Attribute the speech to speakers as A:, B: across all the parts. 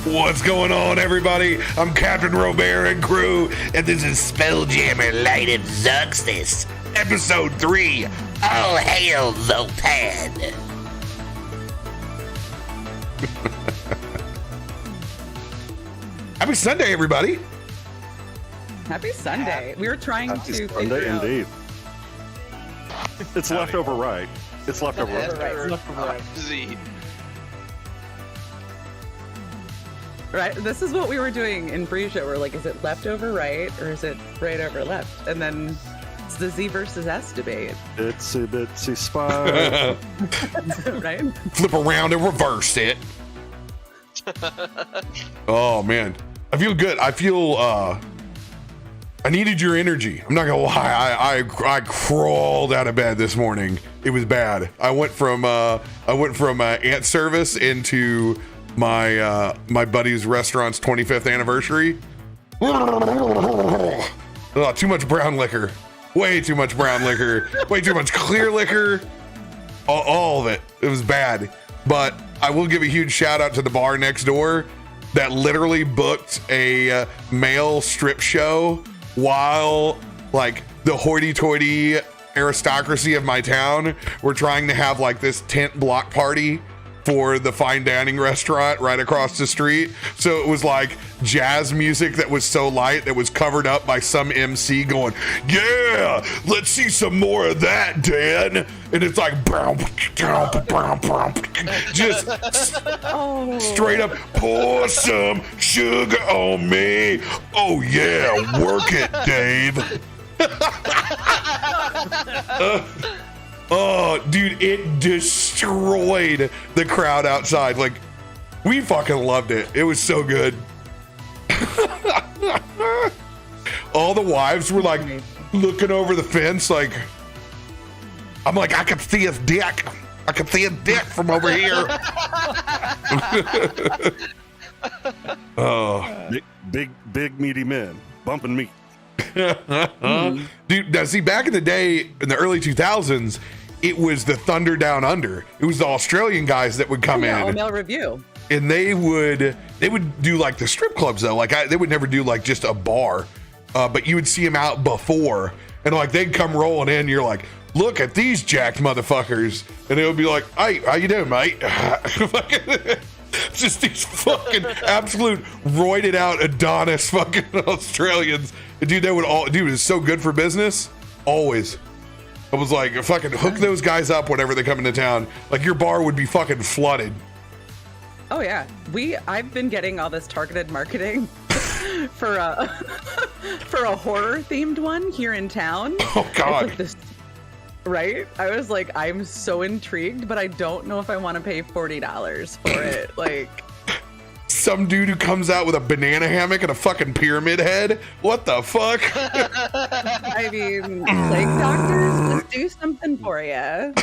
A: What's going on, everybody? I'm Captain RoBear and crew, and this is Spelljammer Light of Xaryxis, Episode 3, All Hail Zoltan. Happy Sunday, everybody.
B: Happy Sunday. We were trying
C: Happy
B: to
C: Sunday,
B: figure out...
C: indeed. It's leftover right. It's leftover right.
D: Z.
B: Right, this is what we were doing in pre-show. We're like, is it left over right or is it right over left? And then it's the Z versus S debate.
C: Itsy bitsy spy.
B: Right?
A: Flip around and reverse it. Oh man, I feel good. I feel I needed your energy. I'm not gonna lie. I crawled out of bed this morning. It was bad. I went from ant service into my buddy's restaurant's 25th anniversary. Oh, too much brown liquor. Way too much brown liquor. Way too much clear liquor. All of it. It was bad. But I will give a huge shout out to the bar next door that literally booked a male strip show while like the hoity-toity aristocracy of my town were trying to have like this tent block party for the fine dining restaurant right across the street. So it was like jazz music that was so light that was covered up by some MC going, yeah, let's see some more of that, Dan. And it's like, just straight up, pour some sugar on me. Oh yeah, work it, Dave. Oh, dude, it destroyed the crowd outside. Like, we fucking loved it. It was so good. All the wives were like looking over the fence, like, I'm like, I could see his dick. I could see his dick from over here. Oh,
C: big meaty men bumping meat.
A: Dude, now see, back in the day, in the early 2000s, it was the Thunder Down Under. It was the Australian guys that would come in.
B: Male review.
A: And they would They would do like the strip clubs though. Like they would never do like just a bar, but you would see them out before, and like they'd come rolling in. You're like, look at these jacked motherfuckers, and it would be like, hey, how you doing, mate? Just these fucking absolute roided out Adonis fucking Australians. Dude, they would all, dude, it's so good for business. Always. I was like, fucking hook those guys up whenever they come into town. Like your bar would be fucking flooded.
B: Oh yeah, I've been getting all this targeted marketing for a horror themed one here in town.
A: Oh God.
B: Like this, right? I was like, I'm so intrigued, but I don't know if I want to pay $40 for it. Like
A: some dude who comes out with a banana hammock and a fucking pyramid head. What the fuck?
B: I mean, plague doctors, let's do something for you.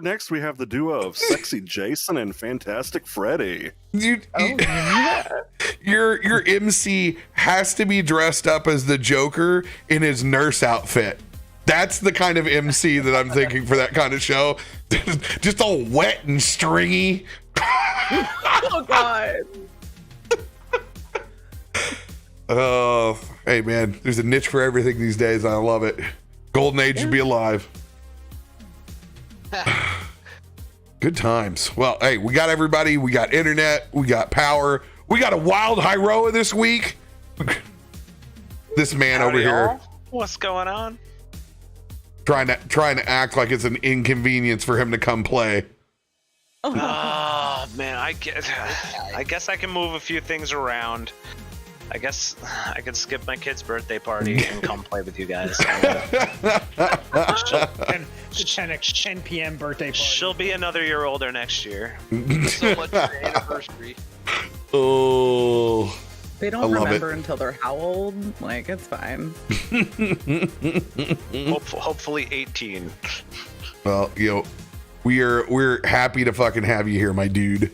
C: Next we have the duo of Sexy Jason and Fantastic Freddy.
A: Dude, your MC has to be dressed up as the Joker in his nurse outfit. That's the kind of MC that I'm thinking for that kind of show. Just all wet and stringy.
B: Oh God.
A: Oh, hey man, there's a niche for everything these days. I love it. Golden age should be alive. Good times. Well, hey, we got everybody. We got internet. We got power. We got a wild Hyroa this week. This man
D: Howdy
A: over here
D: all. What's going on?
A: trying to act like it's an inconvenience for him to come play.
D: Oh man, I guess I can move a few things around. I guess I could skip my kid's birthday party and come play with you guys.
E: 10 p.m. birthday party.
D: She'll be another year older next year.
F: So much for the anniversary.
A: Oh,
B: They
A: I
B: don't
A: love
B: remember until they're how old? Like, it's fine.
D: Hopefully 18.
A: well, we're happy to fucking have you here, my dude.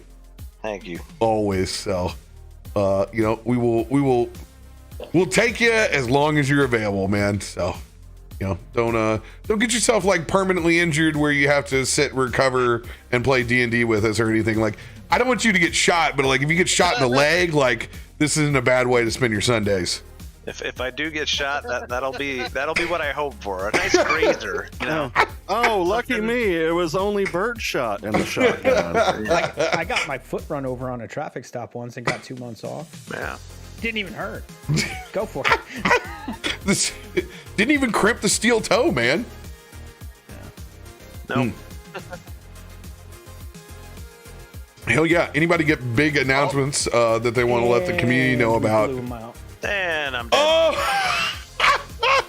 D: Thank you.
A: Always. So, we'll take you as long as you're available, man. So, don't get yourself like permanently injured where you have to sit, recover, and play D&D with us or anything. Like, I don't want you to get shot, but like if you get shot in the leg, like this isn't a bad way to spend your Sundays.
D: If I do get shot, that'll be what I hope for. A nice grazer,
C: Oh, lucky me! It was only birdshot in the shotgun.
E: I got my foot run over on a traffic stop once and got 2 months off.
D: Yeah.
E: Didn't even hurt. Go for it.
A: This didn't even crimp the steel toe, man.
D: No.
A: Hell yeah. Anybody get big announcements that they want to let the community know about?
E: Blew 'em out.
D: And I'm dead.
A: Oh!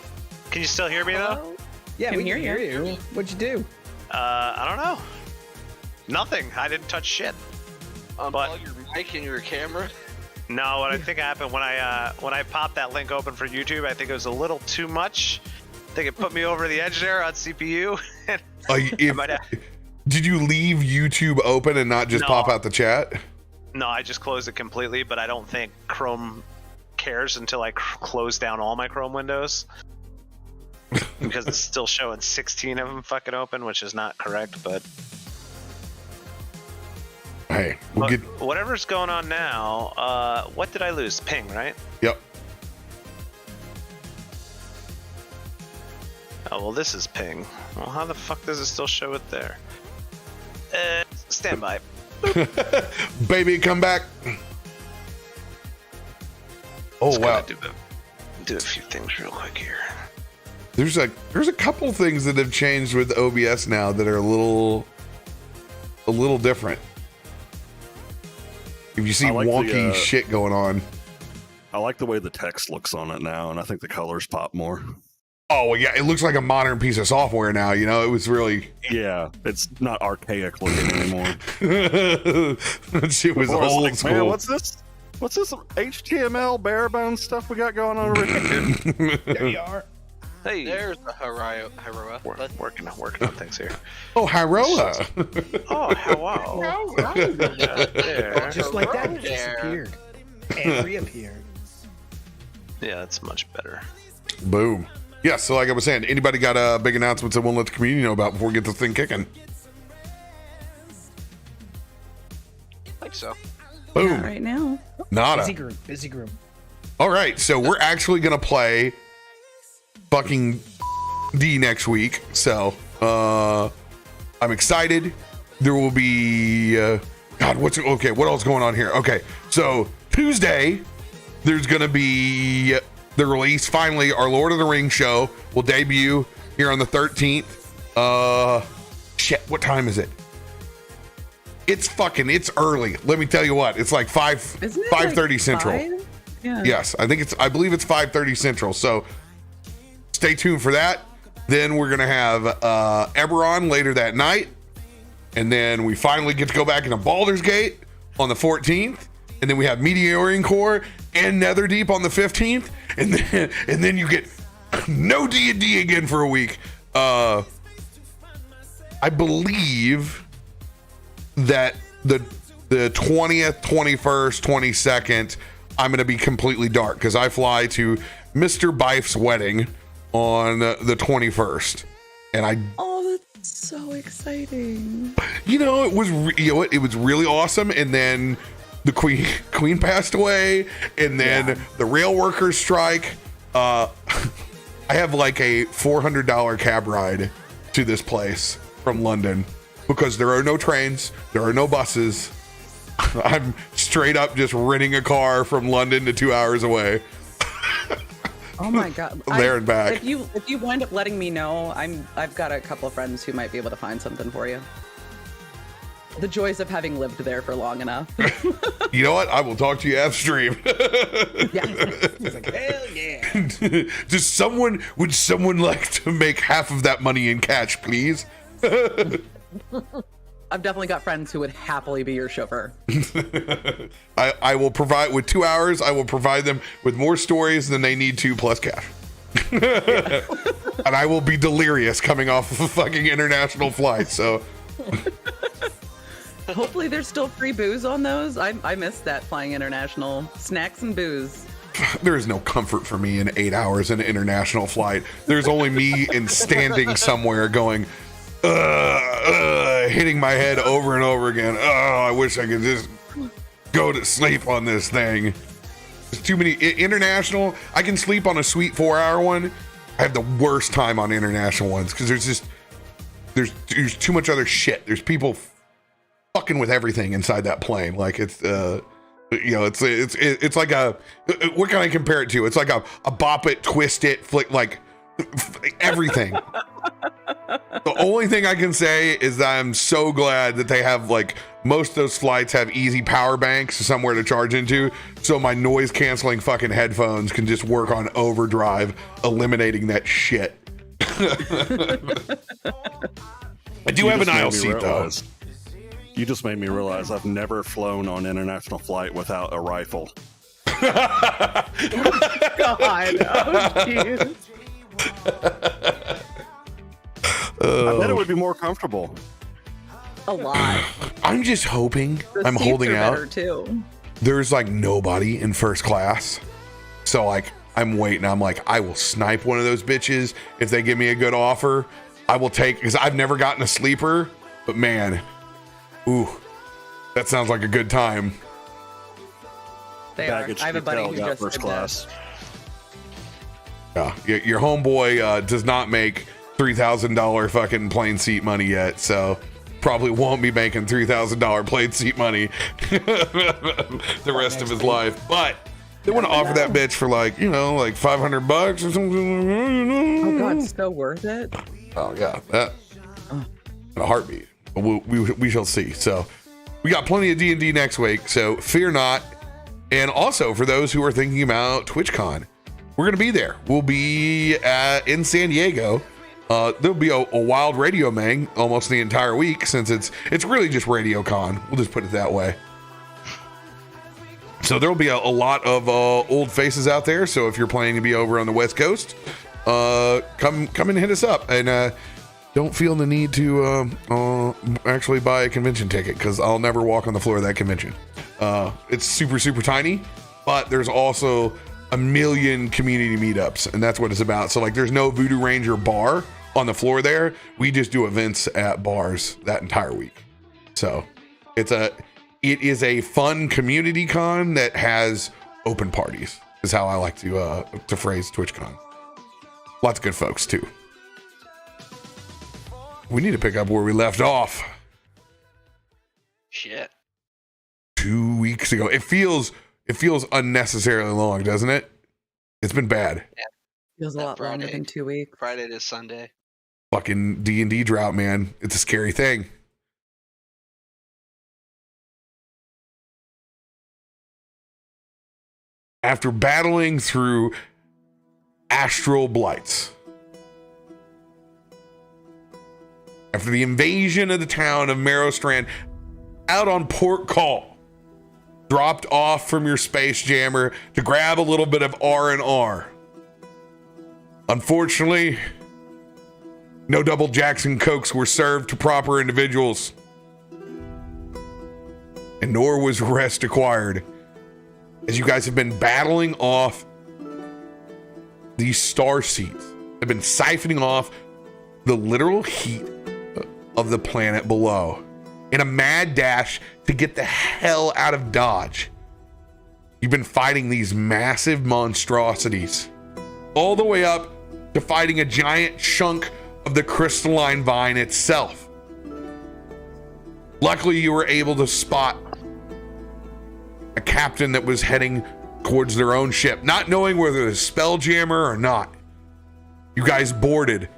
D: Can you still hear me though?
E: Yeah,
B: Can
E: we
B: hear
E: can hear
B: you.
E: you. What'd you do?
D: I don't know. Nothing. I didn't touch shit.
F: Unplug your mic and your camera.
D: No, what I think happened when I popped that link open for YouTube, I think it was a little too much. I think it put me over the edge there on CPU.
A: Did you leave YouTube open and not just
D: No.
A: pop out the chat?
D: No, I just closed it completely, but I don't think Chrome cares until I close down all my Chrome windows. Because it's still showing 16 of them fucking open, which is not correct, but
A: Hey, we'll get.
D: whatever's going on now, what did I lose? Ping, right?
A: Yep.
D: Oh, well, this is ping. Well, how the fuck does it still show it there? Stand by.
A: Baby, come back. Oh
D: Just
A: wow.
D: gotta do a few things real quick here.
A: There's a couple things that have changed with OBS now that are a little different. If you see
C: I like the,
A: wonky shit going on.
C: I like the way the text looks on it now, and I think the colors pop more.
A: Oh well, yeah, it looks like a modern piece of software now. It was really.
C: Yeah, it's not archaic looking anymore.
A: That shit was
C: Before I
A: old
C: like,
A: school.
C: Man, what's this? What's this HTML bare bones stuff we got going on over here?
E: There you are.
D: Hey,
F: There's the Hyroa.
D: working on things here.
A: Oh, Hyroa.
D: Oh, hello. There.
E: Just like that, it
F: There.
E: disappeared and reappeared.
D: Yeah, that's much better.
A: Boom. Yeah, so like I was saying, anybody got big announcements that we'll let the community know about before we get this thing kicking?
F: Like so.
A: Boom.
B: Not right now.
A: Nada.
E: Busy group.
A: All right, so we're actually gonna play fucking D next week. So I'm excited. There will be God. What else going on here? Okay, so Tuesday there's gonna be the release. Finally, our Lord of the Rings show will debut here on the 13th. Shit. What time is it? It's early. Let me tell you what. It's like 5:30 Central.
B: 5? Yeah.
A: Yes, I believe it's 5:30 Central. So stay tuned for that. Then we're gonna have Eberron later that night, and then we finally get to go back into Baldur's Gate on the 14th, and then we have Meteorian Core and Netherdeep on the 15th, and then you get no D&D again for a week. I believe that the 20th, 21st, 22nd, I'm going to be completely dark because I fly to Mr. Bife's wedding on the 21st, and
B: Oh, that's so exciting.
A: it was it was really awesome. And then the queen passed away, and then the rail workers strike. I have like a $400 cab ride to this place from London because there are no trains, there are no buses. I'm straight up just renting a car from London to 2 hours away.
B: Oh my god.
A: There and back.
B: If you wind up letting me know, I've got a couple of friends who might be able to find something for you. The joys of having lived there for long enough.
A: You know what? I will talk to you after stream.
E: He's like, hell yeah.
A: Would someone like to make half of that money in cash, please?
B: I've definitely got friends who would happily be your chauffeur.
A: I will provide with 2 hours. I will provide them with more stories than they need to plus cash. And I will be delirious coming off of a fucking international flight. So
B: Hopefully there's still free booze on those. I missed that flying international. Snacks and booze.
A: there is no comfort for me in 8 hours in an international flight. There's only me in standing somewhere going, hitting my head over and over again. Oh, I wish I could just go to sleep on this thing. There's too many international. I can sleep on a sweet 4-hour one. I have the worst time on international ones because there's too much other shit. There's people fucking with everything inside that plane. Like it's it's like a, what can I compare it to? It's like a bop it, twist it, flick, like everything. The only thing I can say is that I'm so glad that they have, like, most of those flights have easy power banks somewhere to charge into, so my noise canceling fucking headphones can just work on overdrive, eliminating that shit. I do have an aisle seat though.
C: You just made me realize I've never flown on an international flight without a rifle.
B: God. Oh, jeez.
C: I bet it would be more comfortable.
B: A lot.
A: I'm just hoping,
B: The
A: I'm
B: seats
A: holding
B: are
A: out.
B: better, too.
A: There's like nobody in first class. So like I'm waiting. I'm like, I will snipe one of those bitches if they give me a good offer. I will take, because I've never gotten a sleeper, but man, ooh, that sounds like a good time.
B: They are.
C: Baggage
B: I have a buddy
C: detail
B: who
C: got
B: just
C: first
B: did
C: class.
A: Yeah, your homeboy does not make $3,000 fucking plane seat money yet, so probably won't be making $3,000 plane seat money the rest of his life. But they want to offer that bitch for like $500 or something.
B: Oh God, so worth it.
A: Oh yeah, that in a heartbeat. But we shall see. So we got plenty of D&D next week, so fear not. And also for those who are thinking about TwitchCon, we're gonna be there. We'll be in San Diego. There'll be a wild radio mang almost the entire week, since it's really just RadioCon. We'll just put it that way. So there'll be a lot of old faces out there. So if you're planning to be over on the West Coast, come and hit us up, and don't feel the need to actually buy a convention ticket, because I'll never walk on the floor of that convention. It's super, super tiny, but there's also a million community meetups, and that's what it's about. So like, there's no Voodoo Ranger bar on the floor there. We just do events at bars that entire week. So it's it is a fun community con that has open parties, is how I like to phrase TwitchCon. Lots of good folks too. We need to pick up where we left off
F: Shit.
A: 2 weeks ago. It feels unnecessarily long, doesn't it? It's been bad.
B: Feels a
F: That
B: lot longer than 2 weeks.
F: Friday to Sunday.
A: Fucking D&D drought, man. It's a scary thing. After battling through astral blights, after the invasion of the town of Marrowstrand, out on port call, dropped off from your space jammer to grab a little bit of R&R. Unfortunately, no double Jackson Cokes were served to proper individuals, and nor was rest acquired, as you guys have been battling off these star seeds, have been siphoning off the literal heat of the planet below in a mad dash to get the hell out of Dodge. You've been fighting these massive monstrosities all the way up to fighting a giant chunk of the crystalline vine itself. Luckily, you were able to spot a captain that was heading towards their own ship, not knowing whether it was Spelljammer or not. You guys boarded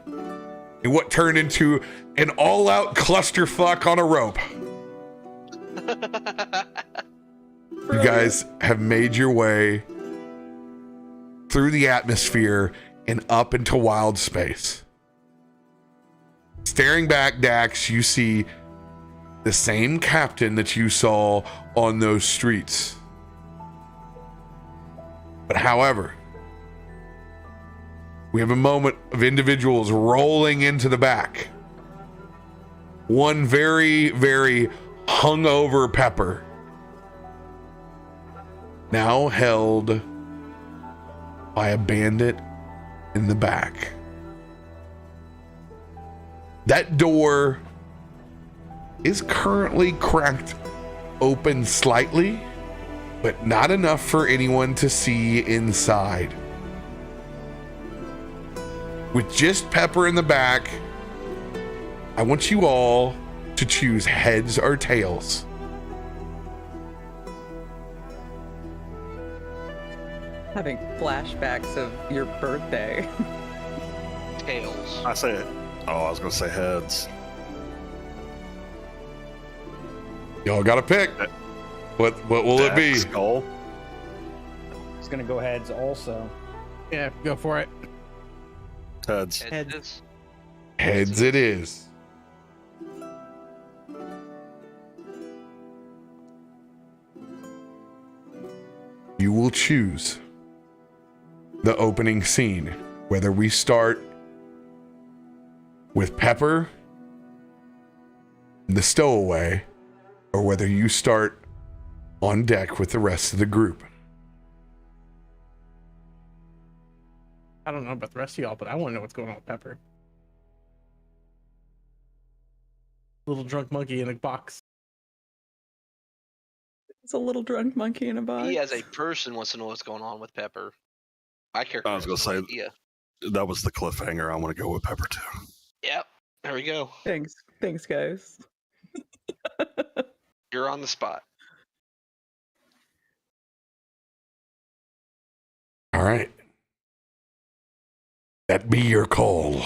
A: in what turned into an all-out clusterfuck on a rope. You guys have made your way through the atmosphere and up into wild space. Staring back, Dax, you see the same captain that you saw on those streets. But however, we have a moment of individuals rolling into the back. One very, very hungover Pepper, now held by a bandit in the back. That door is currently cracked open slightly, but not enough for anyone to see inside. With just Pepper in the back, I want you all to choose heads or tails.
B: Having flashbacks of your birthday.
F: Tails.
C: I say it. Oh, I was gonna say heads.
A: Y'all got to pick. What will it be?
C: Skull.
E: I was gonna go heads also.
G: Yeah, go for it.
C: Heads.
F: Heads.
A: Heads it is. You will choose the opening scene, whether we start with Pepper, the stowaway, or whether you start on deck with the rest of the group.
G: I don't know about the rest of y'all, but I want to know what's going on with Pepper. Little drunk monkey in a box.
B: It's a little drunk monkey in a box.
F: He as a person wants to know what's going on with Pepper. My character
C: I was gonna
F: has no
C: say-
F: idea.
C: That was the cliffhanger. I want to go with Pepper too.
F: Yep. There we go.
B: Thanks, guys.
F: You're on the spot.
A: All right. That be your call.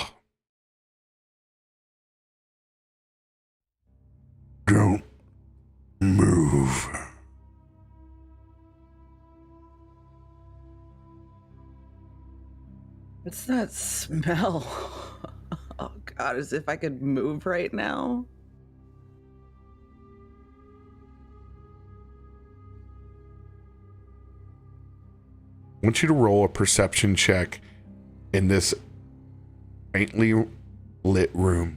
A: Don't move.
B: What's that smell? Oh God, as if I could move right now.
A: I want you to roll a perception check in this faintly lit room.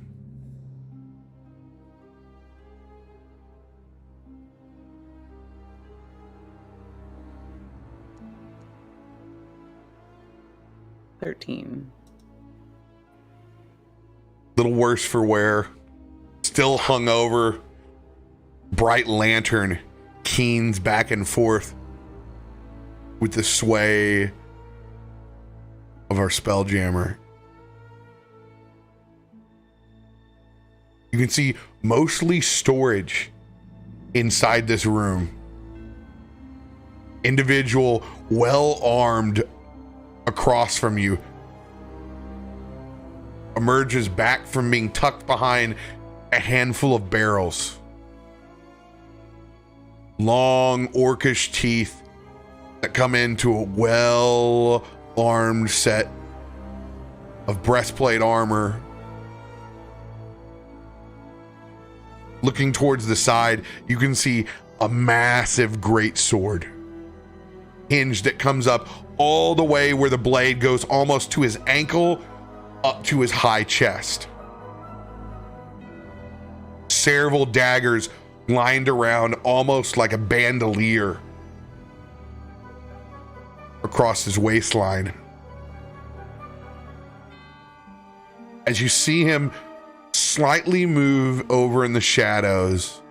A: Little worse for wear. Still hungover. Bright lantern keens back and forth with the sway of our Spelljammer. You can see mostly storage inside this room. Individual, well-armed across from you emerges back from being tucked behind a handful of barrels. Long orcish teeth that come into a well-armed set of breastplate armor. Looking towards the side, you can see a massive great sword hinge that comes up all the way where the blade goes almost to his ankle up to his high chest. Several daggers lined around almost like a bandolier across his waistline. As you see him slightly move over in the shadows,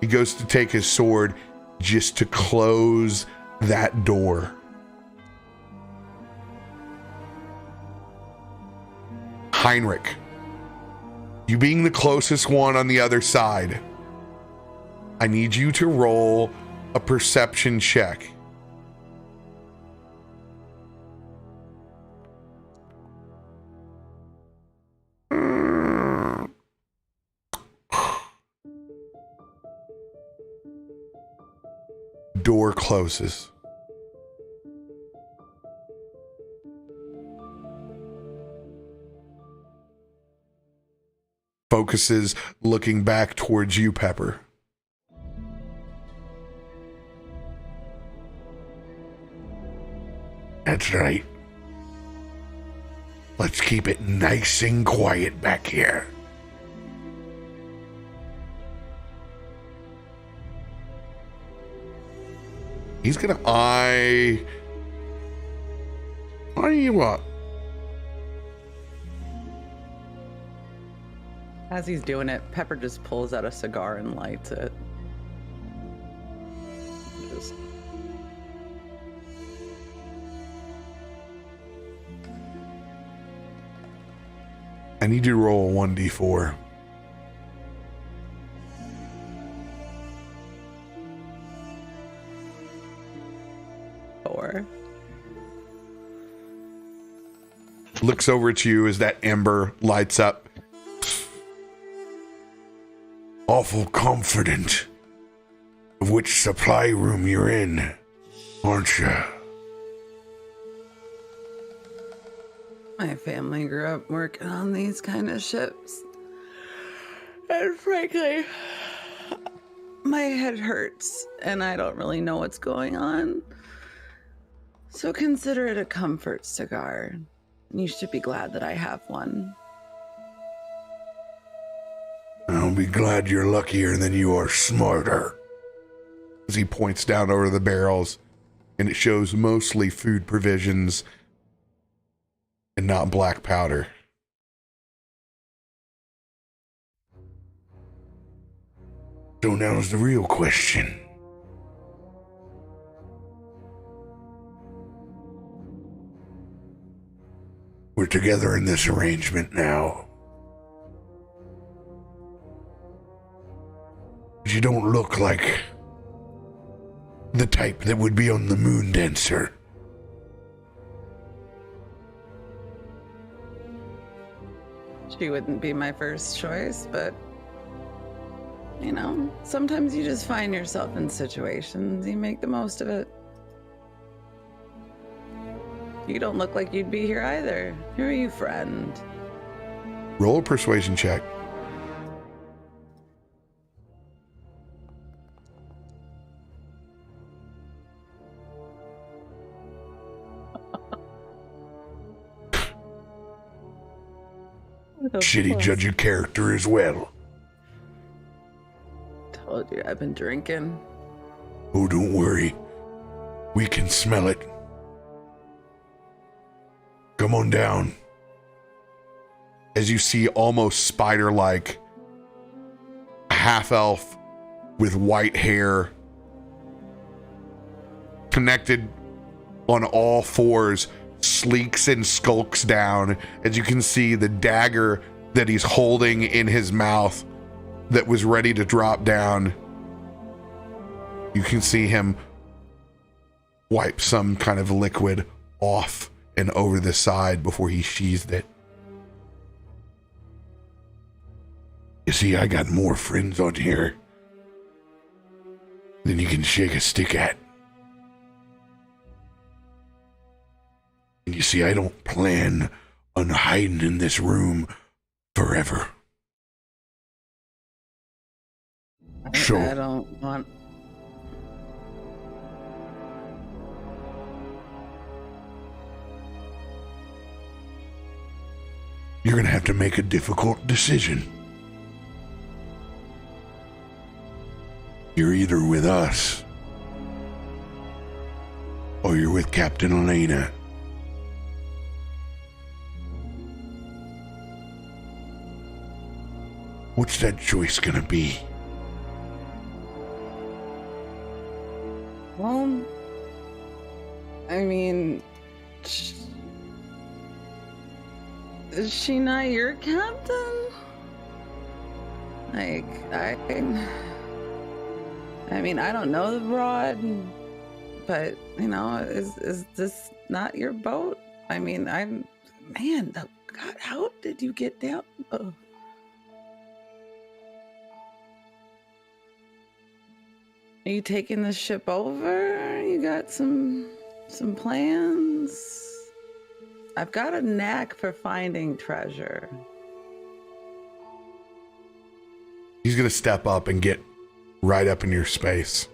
A: he goes to take his sword just to close that door. Heinrich, you being the closest one on the other side, I need you to roll a perception check. Door closes. Focuses looking back towards you, Pepper. That's right. Let's keep it nice and quiet back here. He's gonna eye you up.
B: As he's doing it, Pepper just pulls out a cigar and lights it. Just...
A: I need you to roll a 1d4.
B: Four.
A: Looks over at you as that ember lights up. Awful confident of which supply room you're in, aren't you?
B: My family grew up working on these kind of ships. And frankly, my head hurts and I don't really know what's going on. So consider it a comfort cigar. You should be glad that I have one.
A: I'll be glad you're luckier than you are smarter. As he points down over the barrels, and it shows mostly food provisions and not black powder. So now's the real question. We're together in this arrangement now. You don't look like the type that would be on the Moon Dancer.
B: She wouldn't be my first choice, but you know, sometimes you just find yourself in situations, you make the most of it. You don't look like you'd be here either. Who are you, friend?
A: Roll a persuasion check. Shitty judge of character as well.
B: Told you I've been drinking.
A: Oh, don't worry. We can smell it. Come on down. As you see almost spider-like, a half-elf with white hair, connected on all fours, sleeks and skulks down. As you can see, the dagger that he's holding in his mouth that was ready to drop down. You can see him wipe some kind of liquid off and over the side before he sheathed it. You see, I got more friends on here than you can shake a stick at. And you see, I don't plan on hiding in this room forever. So,
B: I don't want.
A: you're gonna have to make a difficult decision. You're either with us, or you're with Captain Elena. What's that choice gonna be?
B: Well, I mean, is she not your captain? Like, I mean, I don't know the broad, but you know, is this not your boat? I mean, God, how did you get down? Oh. Are you taking the ship over? You got some plans? I've got a knack for finding treasure.
A: He's gonna step up and get right up in your space.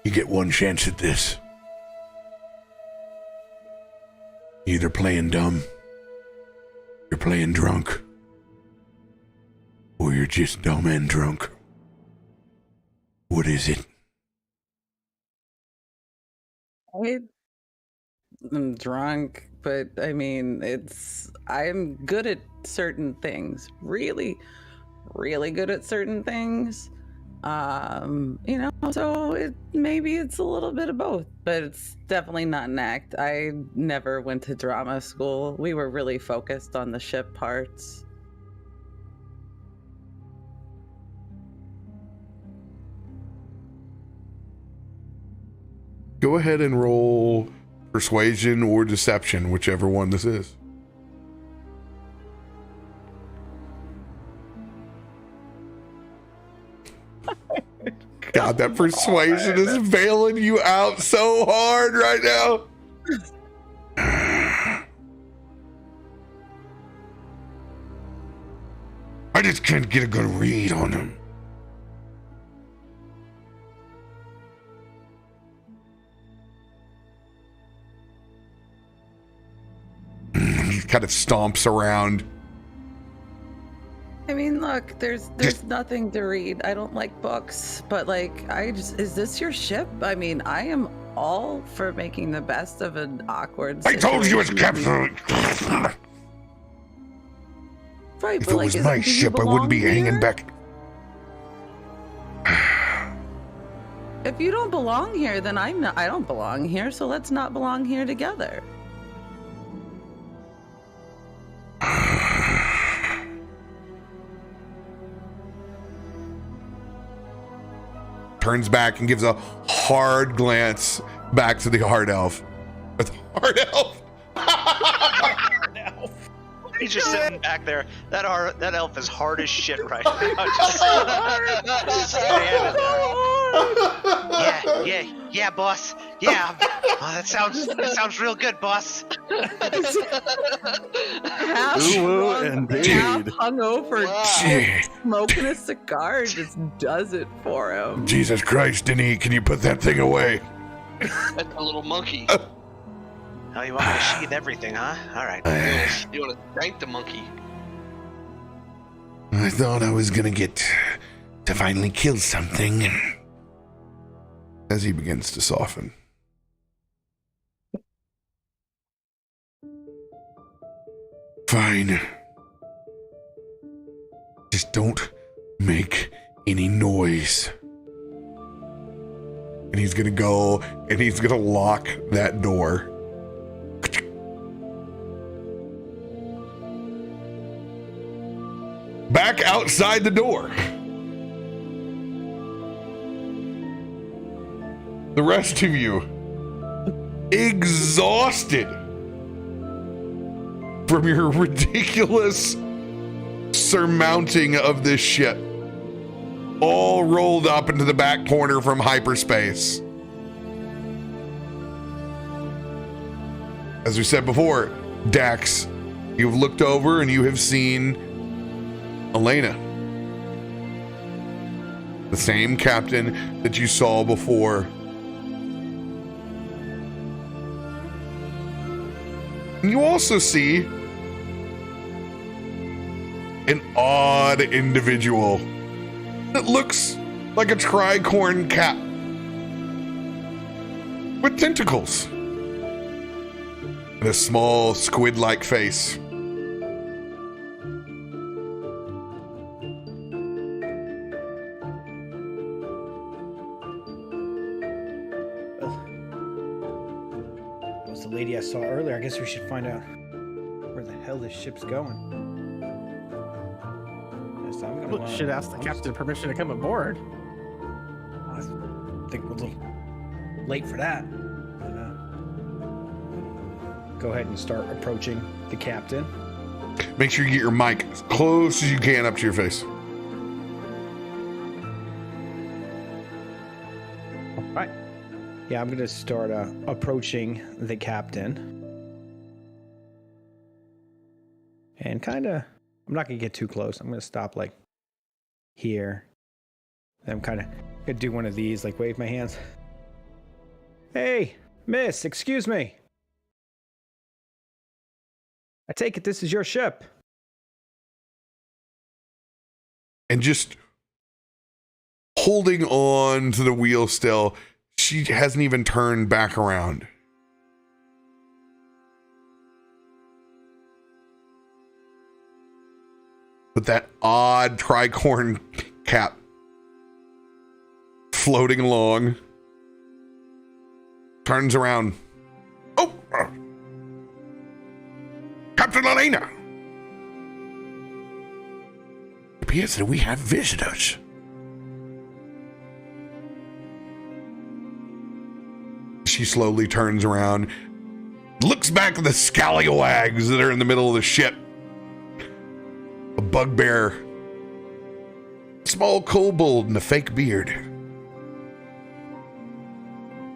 A: You get one chance at this. You're either playing dumb, you're playing drunk, or you're just dumb and drunk. What is it?
B: I'm drunk, but I mean, I'm good at certain things. Really, really good at certain things. You know, so maybe it's a little bit of both, but it's definitely not an act. I never went to drama school. We were really focused on the ship parts.
A: Go ahead and roll persuasion or deception, whichever one this is. God, that persuasion is bailing you out so hard right now. I just can't get a good read on him. He kind of stomps around.
B: I mean, look, there's nothing to read. I don't like books, but like, is this your ship? I mean, I am all for making the best of an awkward
A: I
B: situation.
A: told you it's captain.
B: Right,
A: If
B: but
A: it
B: like,
A: was my
B: do you
A: ship, I wouldn't be
B: belong
A: hanging
B: here?
A: back.
B: If you don't belong here, then I don't belong here, so let's not belong here together.
A: Turns back and gives a hard glance back to the hard elf. With hard elf.
D: He's just sitting back there. That elf is hard as shit right now. Just standing there. Yeah, boss. Yeah. Oh, that sounds real good, boss.
B: Half
C: Ooh,
B: drunk,
C: indeed.
B: half hungover,
A: Gee,
B: smoking a cigar just does it for him.
A: Jesus Christ, Denny, can you put that thing away?
F: That's a little monkey.
D: Oh, you want me to sheath everything, huh? All right.
F: You want to thank the monkey?
A: I thought I was gonna get to finally kill something. As he begins to soften. Fine. Just don't make any noise. And he's gonna go and he's gonna lock that door. Back outside the door. The rest of you, exhausted from your ridiculous surmounting of this ship, all rolled up into the back corner from hyperspace. As we said before, Dax, you've looked over and you have seen Elena, the same captain that you saw before. And you also see an odd individual that looks like a tricorn cat with tentacles and a small squid-like face.
E: That was the lady I saw earlier. I guess we should find out where the hell this ship's going. Yes, I'm gonna,
G: Well, should ask the captain permission to come aboard.
E: I think we're a little late for that. But, go ahead and start approaching the captain.
A: Make sure you get your mic as close as you can up to your face.
E: All right. Yeah, I'm gonna start approaching the captain. And kind of, I'm not gonna get too close. I'm gonna stop like here. Then I'm kind of gonna do one of these, like wave my hands. Hey, miss, excuse me. I take it this is your ship.
A: And just holding on to the wheel still, she hasn't even turned back around. With that odd tricorn cap floating along, turns around. Oh! Captain Elena! It appears that we have visitors. She slowly turns around, looks back at the scallywags that are in the middle of the ship. A bugbear, small kobold, and a fake beard.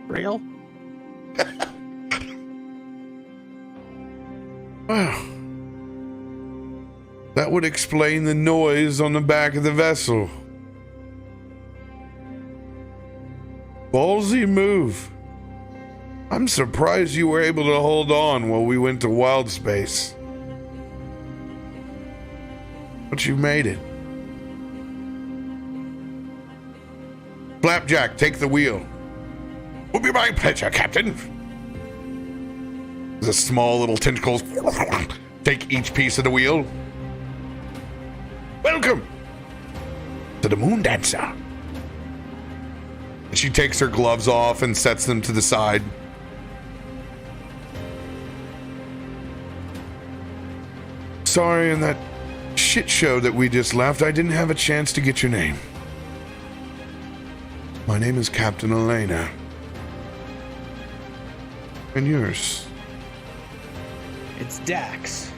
G: Real?
A: Wow. That would explain the noise on the back of the vessel. Ballsy move. I'm surprised you were able to hold on while we went to wild space. But you made it. Flapjack, take the wheel. Will be my pleasure, Captain. The small little tentacles take each piece of the wheel. Welcome to the Moon Dancer. She takes her gloves off and sets them to the side. Sorry, in that shit show that we just left, I didn't have a chance to get your name. My name is Captain Elena. And yours?
E: It's Dax.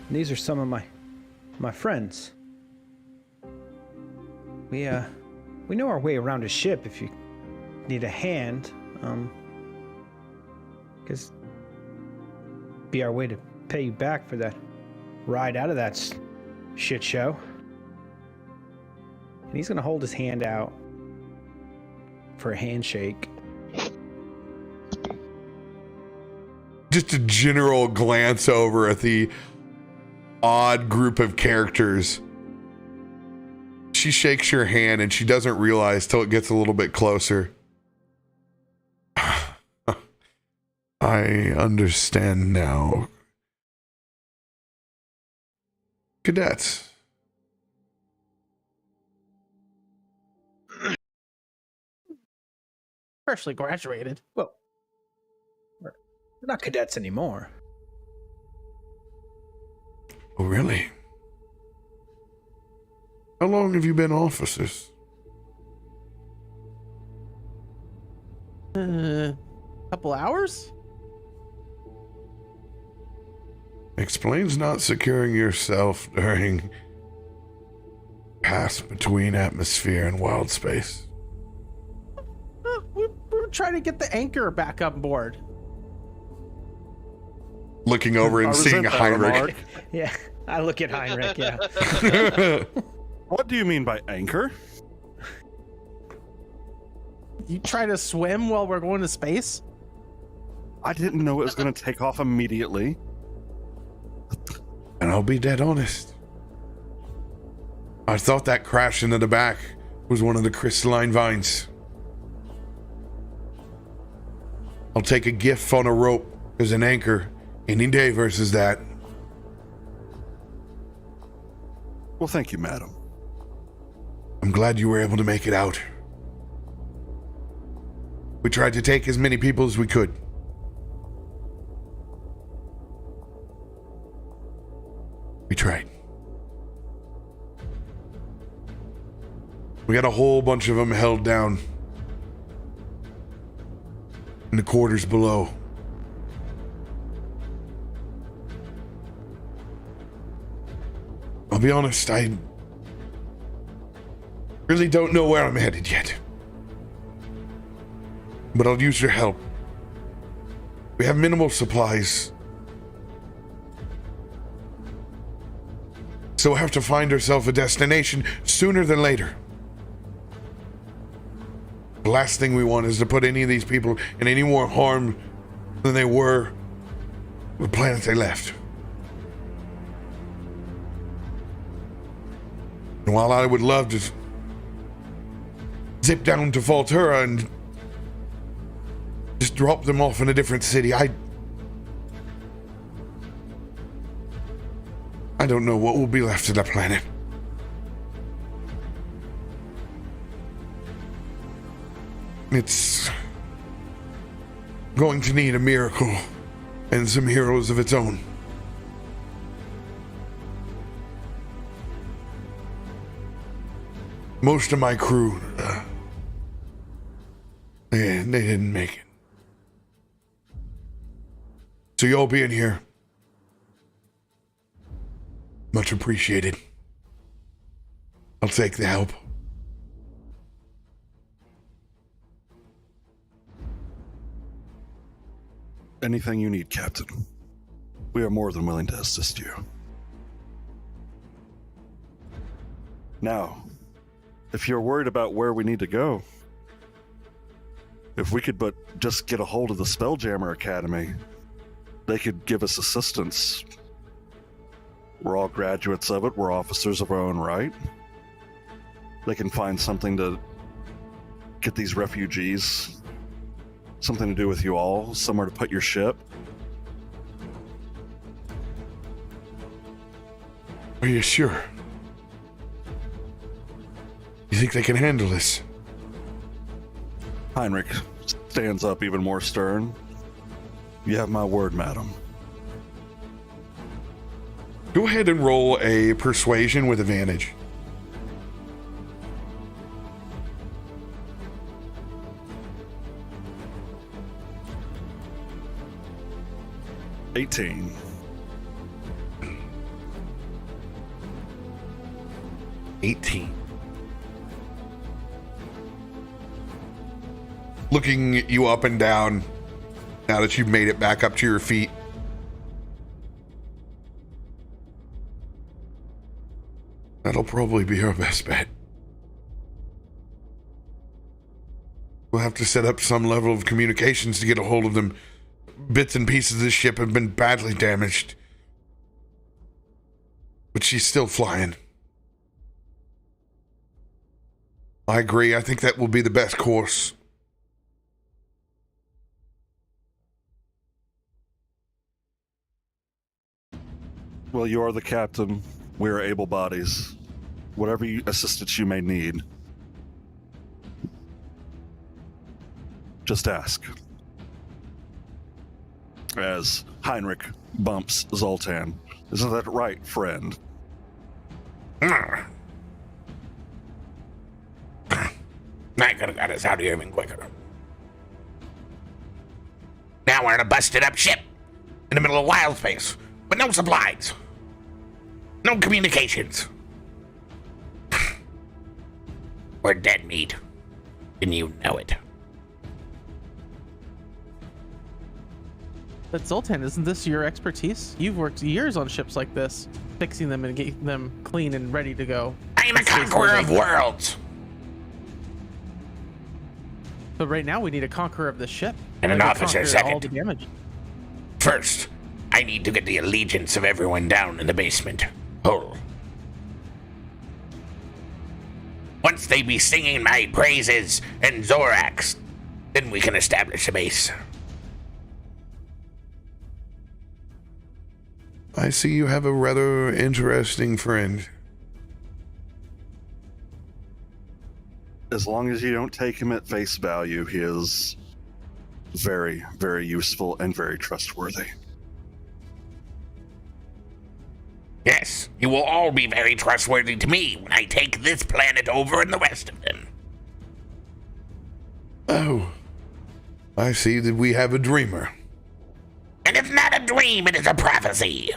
E: And these are some of my friends. We know our way around a ship if you need a hand. Because be our way to pay you back for that ride out of that shit show. And he's gonna hold his hand out for a handshake.
A: Just a general glance over at the odd group of characters. She shakes your hand and she doesn't realize till it gets a little bit closer. I understand now. Cadets.
G: Freshly graduated.
E: Well, we're not cadets anymore.
A: Oh, really? How long have you been officers?
G: Couple hours?
A: Explains not securing yourself during pass between atmosphere and wild space.
G: We're trying to get the anchor back on board.
A: Looking over and
C: I
A: seeing
C: resent that
A: Heinrich.
C: remark.
E: Yeah, I look at Heinrich, yeah.
C: What do you mean by anchor?
G: You try to swim while we're going to space?
C: I didn't know it was going to take off immediately.
A: And I'll be dead honest. I thought that crash into the back was one of the crystalline vines. I'll take a gift on a rope as an anchor any day versus that.
C: Well, thank you, madam.
A: I'm glad you were able to make it out. We tried to take as many people as we could. We tried. We got a whole bunch of them held down in the quarters below. I'll be honest, I really don't know where I'm headed yet. But I'll use your help. We have minimal supplies. So we'll have to find ourselves a destination sooner than later. The last thing we want is to put any of these people in any more harm than they were the planet they left. And while I would love to zip down to Volterra and just drop them off in a different city, I don't know what will be left of the planet. It's going to need a miracle and some heroes of its own. Most of my crew, they didn't make it. So y'all being here, much appreciated. I'll take the help.
C: Anything you need, Captain. We are more than willing to assist you. Now, if you're worried about where we need to go, if we could but just get a hold of the Spelljammer Academy, they could give us assistance. We're all graduates of it. We're officers of our own right. They can find something to get these refugees, something to do with you all, somewhere to put your ship.
A: Are you sure? You think they can handle this?
C: Heinrich stands up even more stern. You have my word, madam.
A: Go ahead and roll a persuasion with advantage.
C: $18.
A: 18. Looking you up and down now that you've made it back up to your feet. That'll probably be our best bet. We'll have to set up some level of communications to get a hold of them. Bits and pieces of this ship have been badly damaged. But she's still flying. I agree. I think that will be the best course.
C: Well, you are the captain. We are able bodies. Whatever assistance you may need, just ask. As Heinrich bumps Zoltan. Isn't that right, friend?
A: I could have got us out of here even quicker. Now we're in a busted up ship in the middle of wild space with no supplies, no communications. We're dead meat, and you know it.
G: But Zoltan, isn't this your expertise? You've worked years on ships like this, fixing them and getting them clean and ready to go.
A: I am a conqueror of worlds.
G: But right now we need a conqueror of the ship.
A: And an
G: Like,
A: officer
G: conquer
A: second.
G: all the damage.
A: First, I need to get the allegiance of everyone down in the basement whole. Once they be singing my praises and Zorax, then we can establish a base. I see you have a rather interesting friend.
C: As long as you don't take him at face value, he is very, very useful and very trustworthy.
A: Yes, you will all be very trustworthy to me when I take this planet over and the rest of them. Oh, I see that we have a dreamer. And it's not a dream, it is a prophecy.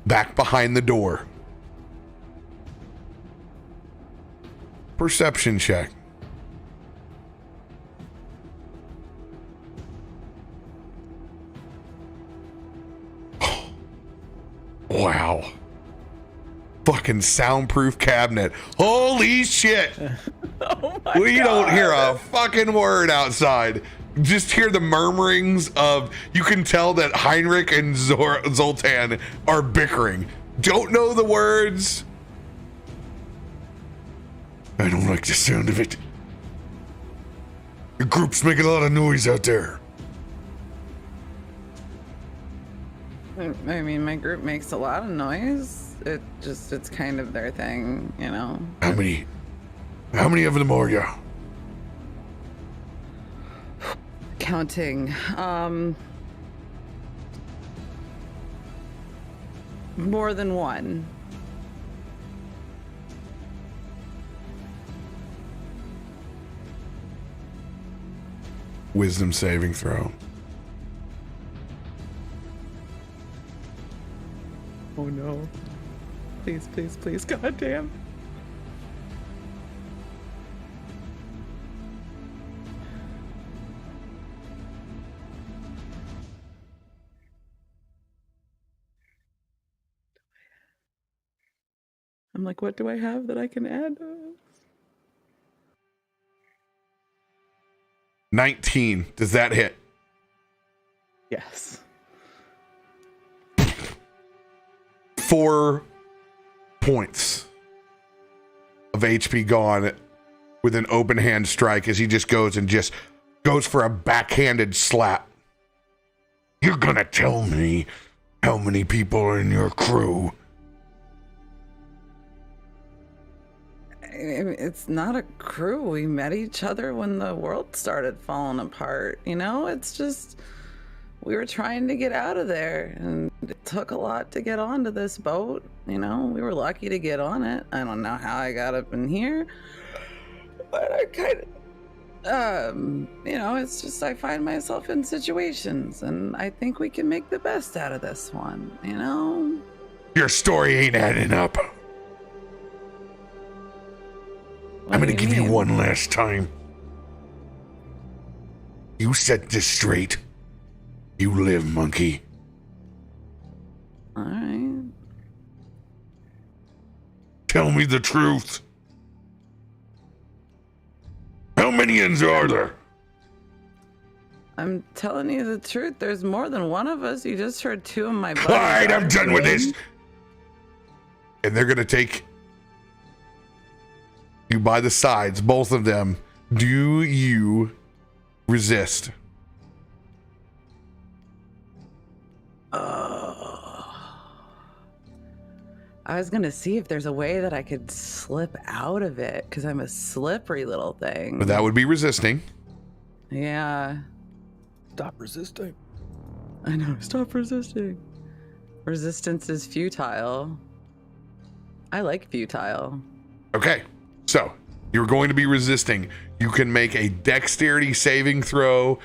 A: Back behind the door. Perception check. Wow. Fucking soundproof cabinet. Holy shit.
B: Oh my
A: We
B: God.
A: don't hear a fucking word outside. Just hear the murmurings of, you can tell that Heinrich and Zoltan are bickering. Don't know the words. I don't like the sound of it. Your group's making a lot of noise out there.
B: I mean, my group makes a lot of noise. It's kind of their thing, you know?
A: How many of them are you?
B: Counting. More than one.
A: Wisdom saving throw.
G: Oh no. Please, please, please. God damn.
B: I'm like, what do I have that I can add?
A: 19. Does that hit?
B: Yes.
A: 4 points of HP gone with an open hand strike as he just goes for a backhanded slap. You're gonna tell me how many people are in your crew?
B: It's not a crew. We met each other when the world started falling apart. You know, it's just we were trying to get out of there, and it took a lot to get onto this boat. You know, we were lucky to get on it. I don't know how I got up in here, but I kind of, you know, it's just I find myself in situations, and I think we can make the best out of this one. You know,
A: Your story ain't adding up. I'm gonna give you one last time. You set this straight. You live, monkey.
B: All right.
A: Tell me the truth. How many ends are there?
B: I'm telling you the truth. There's more than one of us. You just heard two of my buddies.
A: All right, I'm done with this. And they're gonna take you by the sides, both of them. Do you resist.
B: I was gonna see if there's a way that I could slip out of it because I'm a slippery little thing.
A: But that would be resisting.
B: Yeah,
E: Stop resisting.
B: I know. Stop resisting. Resistance is futile. I like futile.
A: Okay, so you're going to be resisting. You can make a dexterity saving throw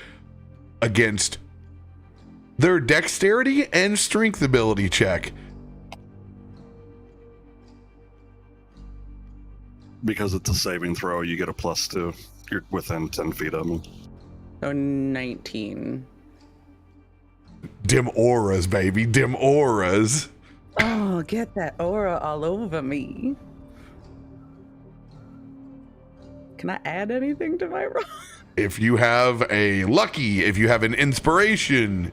A: against their dexterity and strength ability check.
C: Because it's a saving throw, you get a +2. You're within 10 feet of me.
B: So 19.
A: Dim auras, baby. Dim auras.
B: Oh, get that aura all over me. Can I add anything to my roll?
A: If you have a lucky, if you have an inspiration.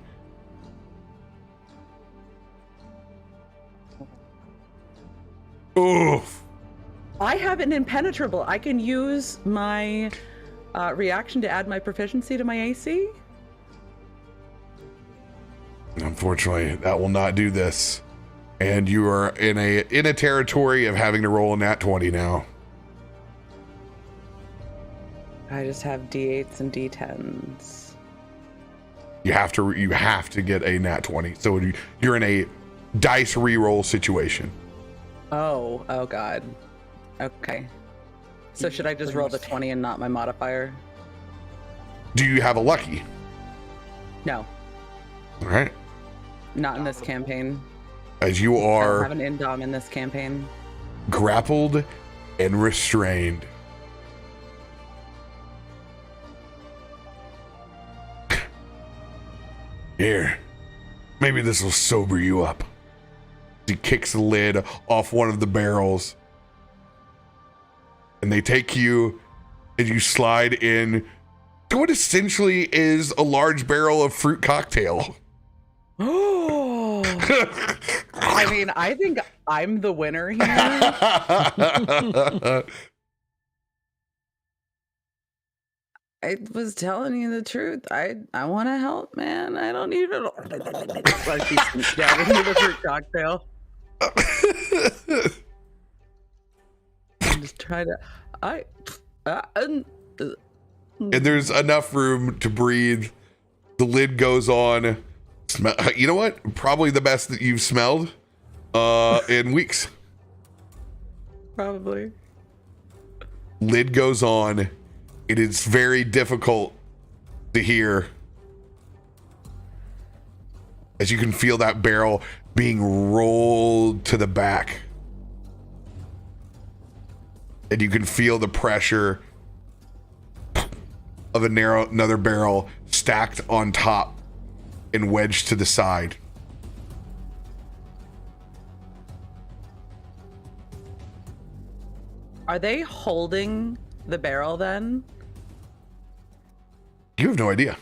A: Oof.
B: I have an impenetrable. I can use my reaction to add my proficiency to my AC.
A: Unfortunately, that will not do this. And you are in a territory of having to roll a nat 20 now.
B: I just have D8s and D10s.
A: You have to get a nat 20. So you're in a dice reroll situation.
B: Oh God. Okay. So should I just roll the 20 and not my modifier?
A: Do you have a lucky?
B: No,
A: All right.
B: not in this campaign.
A: As you
B: I don't
A: are
B: have an indom in this campaign.
A: grappled and restrained. Here, maybe this will sober you up. He kicks the lid off one of the barrels. And they take you and you slide in to what essentially is a large barrel of fruit cocktail.
B: Oh, I mean, I think I'm the winner here. I was telling you the truth. I want to help, man. I don't need it. Like she's stabbing me with her cocktail. I'm just trying to.
A: And there's enough room to breathe. The lid goes on. You know what? Probably the best that you've smelled in weeks.
B: Probably.
A: Lid goes on. It is very difficult to hear as you can feel that barrel being rolled to the back. And you can feel the pressure of another barrel stacked on top and wedged to the side.
B: Are they holding the barrel then?
A: You have no idea.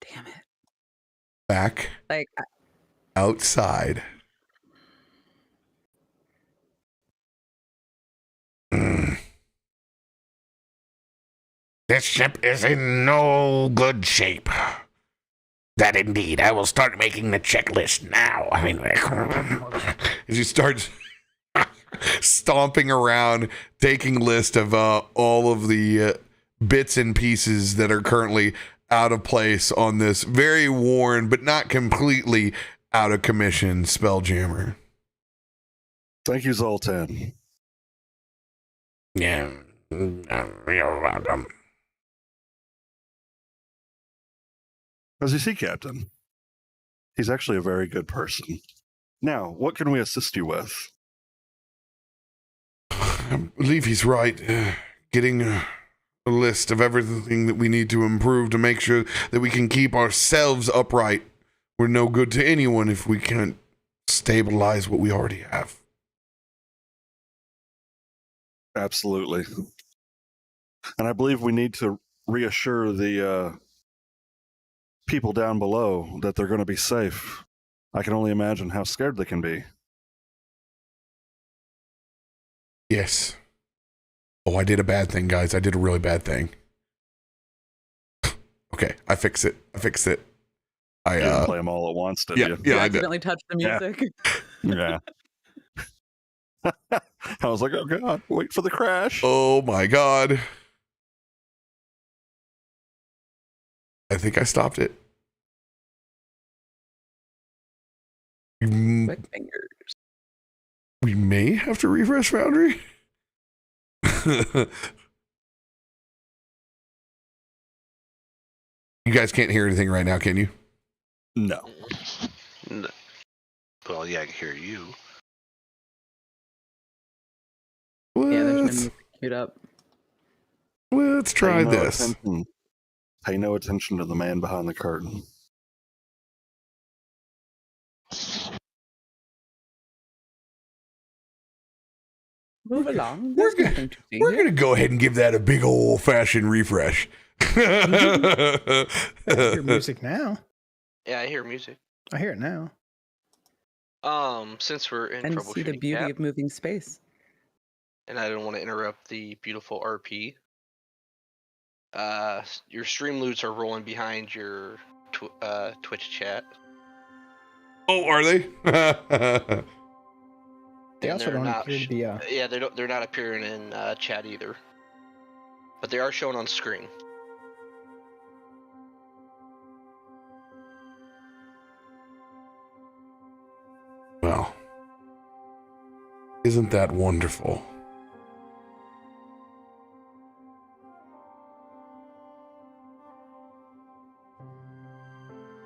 B: Damn it.
A: Back
B: Like,
A: outside. This ship is in no good shape. That indeed. I will start making the checklist now. I mean, as you start stomping around, taking list of all of the bits and pieces that are currently out of place on this very worn, but not completely out of commission Spelljammer.
C: Thank you, Zoltan.
A: Yeah, you're welcome.
C: As you see, Captain, he's actually a very good person. Now, what can we assist you with?
A: I believe he's right. Getting a list of everything that we need to improve to make sure that we can keep ourselves upright. We're no good to anyone if we can't stabilize what we already have.
C: Absolutely. And I believe we need to reassure the people down below that they're going to be safe. I can only imagine how scared they can be.
A: Yes. Oh, I did a bad thing, guys. I did a really bad thing. Okay, I fixed it. I
C: You didn't play them all at once, did you?
A: Yeah,
B: You
A: I did.
B: accidentally touched the
C: Yeah.
B: music.
C: Yeah. I was like, oh god, wait for the crash.
A: Oh my god. I think I stopped it.
B: Quick fingers.
A: We may have to refresh Foundry. You guys can't hear anything right now, can you?
C: No.
D: No. Well, yeah, I can hear you.
B: Yeah, there's no
A: Let's,
B: music queued up.
A: let's try this.
C: Pay no attention to the man behind the curtain.
B: Move along.
A: We're
B: There's nothing to see
A: We're
B: here.
A: gonna go ahead and give that a big old fashioned refresh.
E: I hear music now.
F: Yeah, I hear music.
E: I hear it now.
F: Since we're in
B: And see the
F: troubleshooting
B: beauty
F: cap,
B: of moving space.
F: and I don't want to interrupt the beautiful RP. Your stream loots are rolling behind your Twitch chat.
A: Oh, are they?
E: They
F: And
E: also
F: they're
E: don't
F: not
E: appear to be.
F: Yeah, they're not appearing in chat either, but they are shown on screen.
A: Well, isn't that wonderful?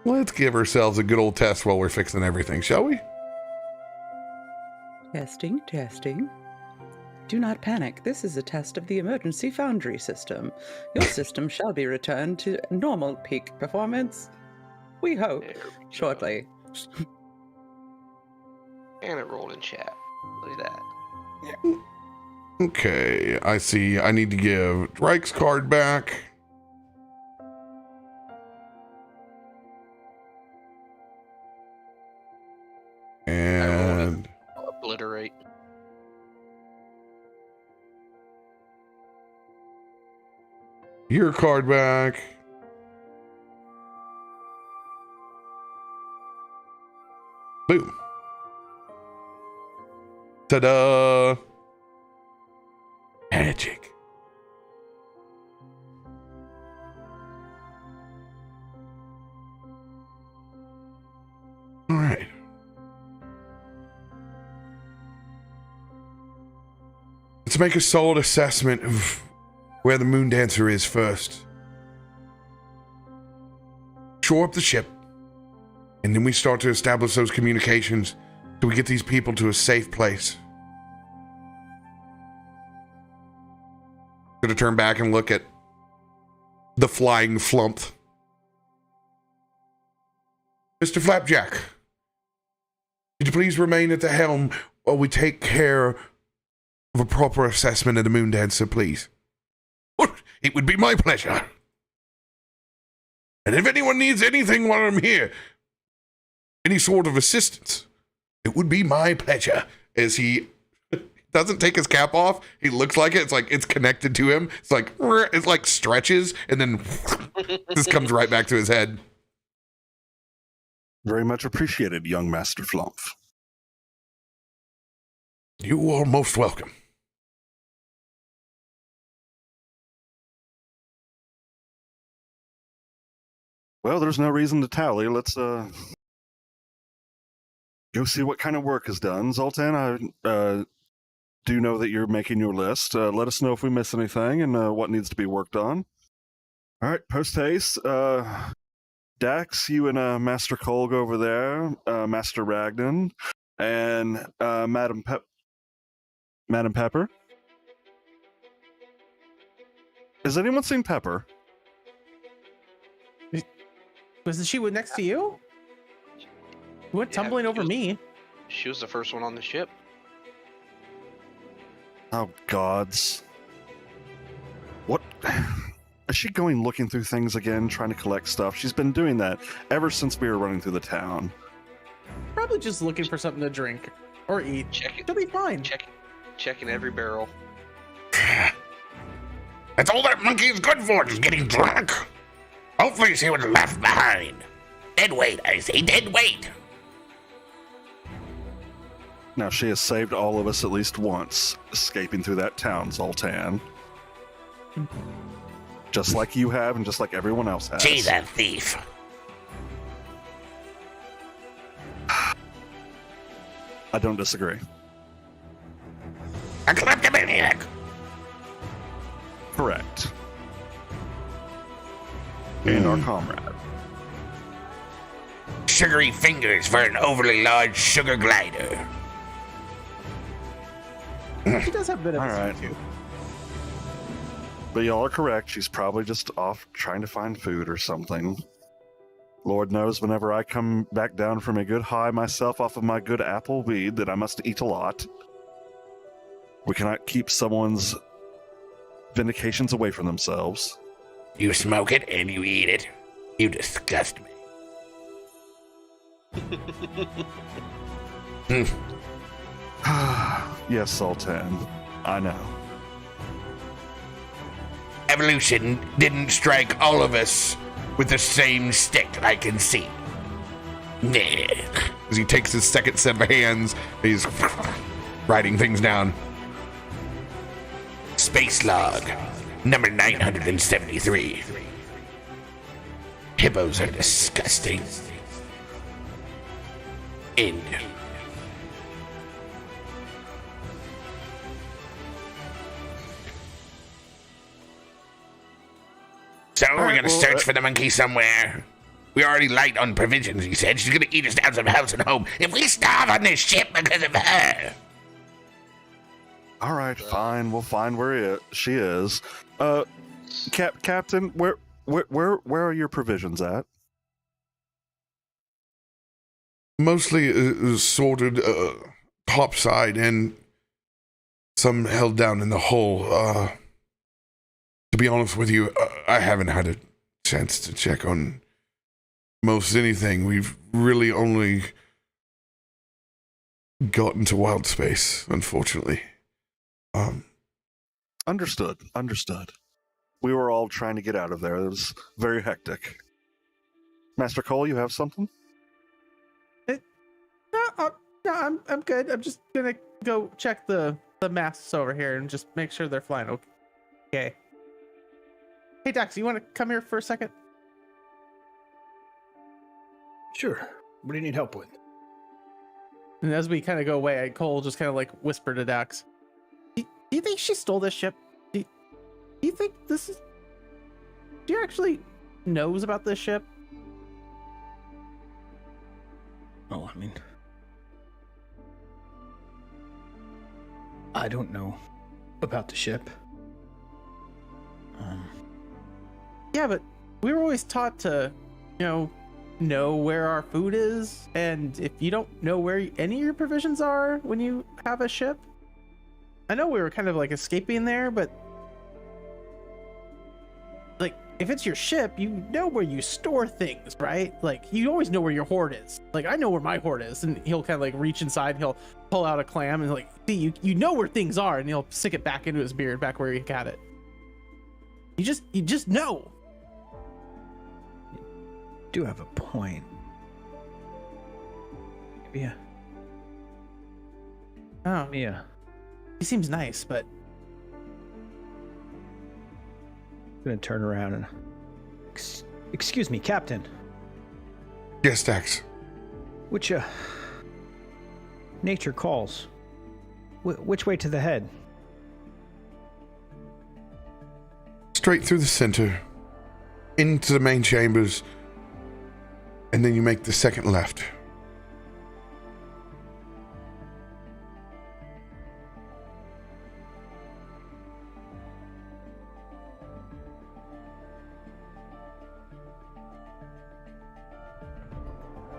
A: Let's give ourselves a good old test while we're fixing everything, shall we?
B: Testing, testing. Do not panic. This is a test of the emergency foundry system. Your system shall be returned to normal peak performance. We hope
F: There we go.
B: shortly.
F: And it rolled in chat. Look at that.
A: Okay, I see. I need to give Reich's card back. And
F: I'll obliterate.
A: your card back. Boom. Ta-da! Magic. All right. Let's make a solid assessment of where the Moon Dancer is first. Shore up the ship, and then we start to establish those communications so we get these people to a safe place. Gonna turn back and look at the flying flump. Mr. Flapjack, could you please remain at the helm while we take care of a proper assessment of the Moon Dancer, please? It would be my pleasure. And if anyone needs anything while I'm here, any sort of assistance, it would be my pleasure. As he doesn't take his cap off, he looks like it. It's like it's connected to him. It's like stretches and then this comes right back to his head.
C: Very much appreciated, young Master Flump.
A: You are most welcome.
C: Well, there's no reason to tally. Let's go see what kind of work is done. Zoltan, I do know that you're making your list. Let us know if we miss anything and what needs to be worked on. All right, post haste. Dax, you and Master Kolg over there, Master Ragnan, and Madam Pepper. Has anyone seen Pepper?
G: Was she next to you? You went
F: Yeah,
G: tumbling over
F: she was-
G: me.
F: She was the first one on the ship.
C: Oh, gods. What? Is she going looking through things again, trying to collect stuff? She's been doing that ever since we were running through the town.
G: Probably just looking for something to drink or eat.
F: Check it.
G: She'll be fine.
F: Checking every barrel.
H: That's all that monkey is good for, just getting drunk. Hopefully she was left behind. Dead weight, I say, dead weight.
C: Now, she has saved all of us at least once, escaping through that town, Zoltan. Just like you have, and just like everyone else has.
H: She's a thief.
C: I don't disagree.
H: A kleptomaniac.
C: Correct. And our comrade.
H: Sugary fingers for an overly large sugar glider.
E: He does have a bit of
C: All
E: a
C: right.
E: suit, too.
C: But y'all are correct. She's probably just off trying to find food or something. Lord knows whenever I come back down from a good high myself off of my good apple weed that I must eat a lot. We cannot keep someone's vindications away from themselves.
H: You smoke it and you eat it. You disgust me.
C: Yes, Sultan. I know.
H: Evolution didn't strike all of us with the same stick, I can see.
A: As he takes his second set of hands, he's writing things down.
H: Space log, number 973. Hippos are disgusting. End. So we're gonna search for the monkey somewhere. We're already light on provisions, he said. She's gonna eat us down some house and home if we starve on this ship because of her.
C: All right, fine. We'll find where she is. Captain, where are your provisions at?
A: Mostly sorted topside and some held down in the hull. To be honest with you, I haven't had a chance to check on most anything. We've really only gotten to wild space, unfortunately.
C: Understood. We were all trying to get out of there. It was very hectic. Master Cole, you have something?
G: No, I'm good. I'm just gonna go check the masts over here and just make sure they're flying okay. Hey, Dax, you want to come here for a second?
I: Sure. What do you need help with?
G: And as we kind of go away, Cole just kind of like whisper to Dax. Do you think she stole this ship? Do you think this is... Do you actually knows about this ship?
I: Oh, I mean... I don't know about the ship.
G: Yeah, but we were always taught to, know where our food is, and if you don't know where any of your provisions are when you have a ship, I know we were kind of like escaping there, but like if it's your ship, you know where you store things, right? Like you always know where your hoard is. Like I know where my hoard is, and he'll kind of like reach inside, and he'll pull out a clam and like, see, you know where things are, and he'll stick it back into his beard, back where he got it. You just know.
I: Do have a point. Yeah.
G: Oh,
I: Yeah.
G: he seems nice, but
I: I'm gonna turn around and... Excuse me, Captain.
A: Yes, Dax.
I: Which, nature calls. Which way to the head?
A: Straight through the center, into the main chambers, and then you make the second left.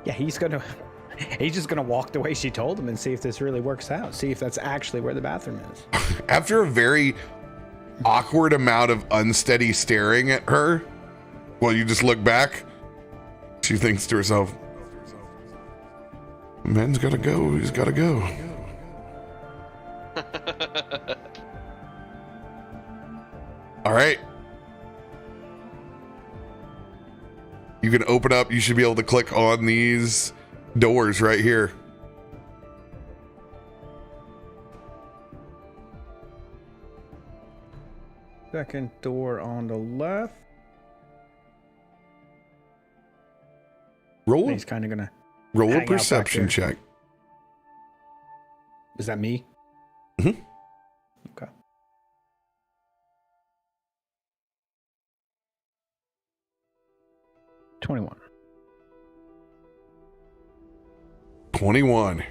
I: Yeah, he's just gonna walk the way she told him and see if this really works out. See if that's actually where the bathroom is.
A: After a very awkward amount of unsteady staring at her, while you just look back, she thinks to herself, "Man's gotta go. He's gotta go." All right. You can open up. You should be able to click on these doors right here.
E: Second door on the left.
A: Roll
E: He's kind of gonna.
A: roll
E: hang
A: a
E: out
A: perception
E: back there.
A: check.
E: Is that me?
A: Mhm.
E: Okay. $21.
A: 21.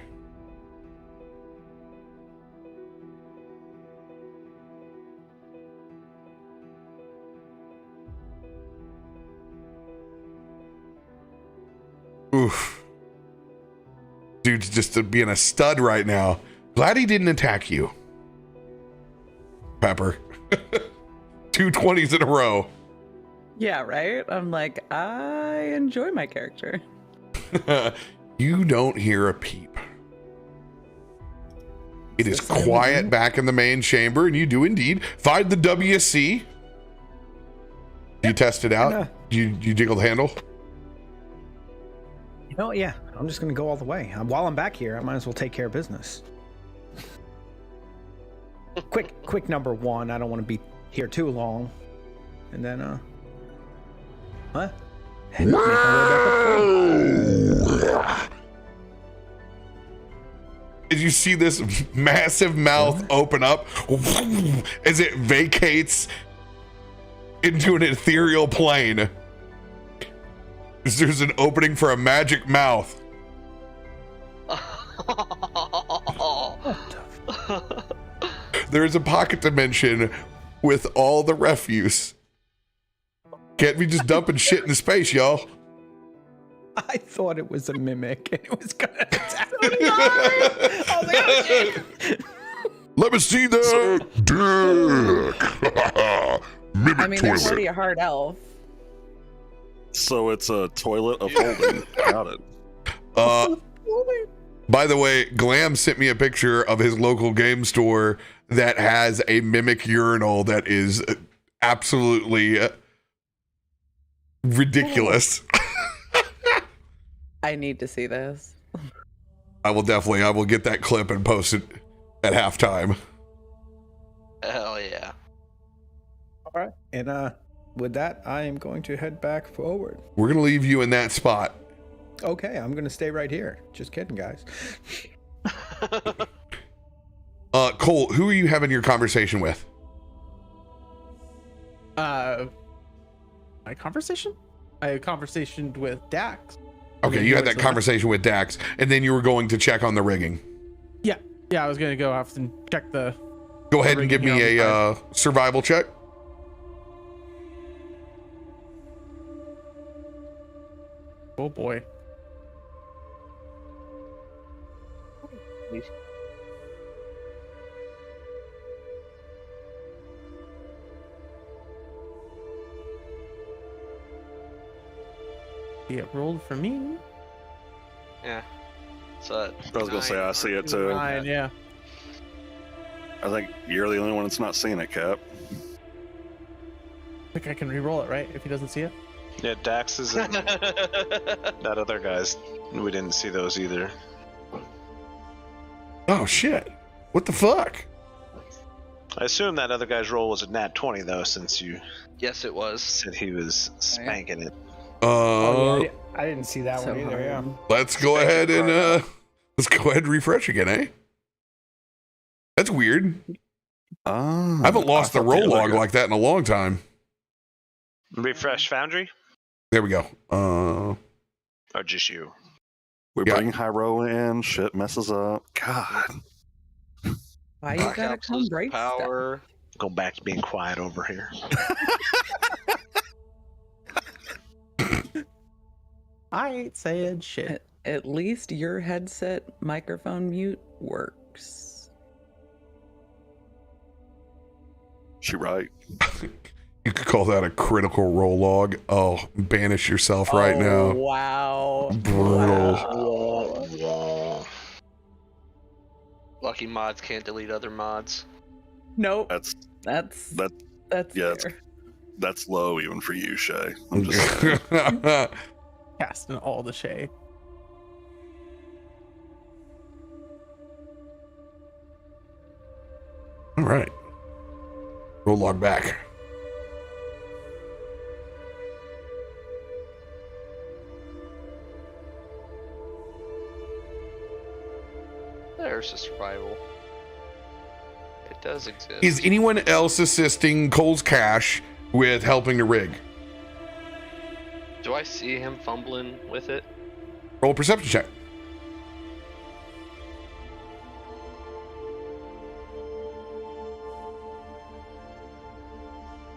A: Oof. Dude's just being a stud right now. Glad he didn't attack you. Pepper. 2 20s in a row.
B: Yeah, right? I'm like, I enjoy my character.
A: You don't hear a peep. It is quiet back in the main chamber, and you do indeed find the WC. You test it out? You jiggle the handle?
E: You know, yeah, I'm just gonna go all the way. While I'm back here, I might as well take care of business. quick number one. I don't want to be here too long. And then, what? Make my way back up.
A: As you see this massive mouth open up as it vacates into an ethereal plane. There's an opening for a magic mouth. There's a pocket dimension with all the refuse. Can't be just dumping shit into space, y'all.
E: I thought it was a mimic and it was gonna attack me. I was like, oh shit.
A: Let me see that dick. Mimic
B: I mean,
A: toilet.
B: there's already a hard elf.
C: So it's a toilet of holding. Got it.
A: By the way, Glam sent me a picture of his local game store that has a mimic urinal that is absolutely ridiculous.
B: I need to see this.
A: I will get that clip and post it at halftime.
F: Hell yeah.
E: All right. And with that, I am going to head back forward.
A: We're going to leave you in that spot.
E: Okay, I'm going to stay right here. Just kidding, guys.
A: Cole, who are you having your conversation with?
G: My conversation? I had a conversation with Dax.
A: Okay, you had that conversation with Dax, and then you were going to check on the rigging.
G: Yeah, I was gonna go off and check the.
A: Go ahead and give me a survival check.
G: Oh boy. It rolled for me.
F: Yeah. So
C: I was gonna say I see it too.
G: 9, yeah.
C: I think you're the only one that's not seeing it, Cap.
G: I think I can re-roll it, right? If he doesn't see it.
D: Yeah, Dax is in. That other guy's. We didn't see those either.
A: Oh shit! What the fuck?
D: I assume that other guy's roll was a nat 20 though, since you
F: Yes, it was.
D: said he was spanking it.
E: I didn't see that
B: So
E: one either. Yeah.
A: Let's go ahead and refresh again, eh? That's weird. I haven't lost the roll log like that in a long time.
D: Refresh Foundry?
A: There we go.
D: Or just you?
C: We
A: Yeah.
C: bring Hyro in, shit messes up. God.
B: Why you gotta come break stuff?
F: Power.
D: Go back to being quiet over here.
G: I ain't saying shit.
B: At least your headset microphone mute works.
C: She right.
A: You could call that a critical roll log. Oh, banish yourself right now.
B: Wow.
A: Brutal.
F: Lucky mods can't delete other mods.
B: Nope.
C: That's
B: That's That's
C: Yeah,
B: fair.
C: That's low even for you, Shay. I'm just saying.
G: Casting all the shade.
A: All right. Roll log back.
F: There's a survival. It does exist.
A: Is anyone else assisting Cole's Cash with helping to rig?
F: Do I see him fumbling with it?
A: Roll a perception check.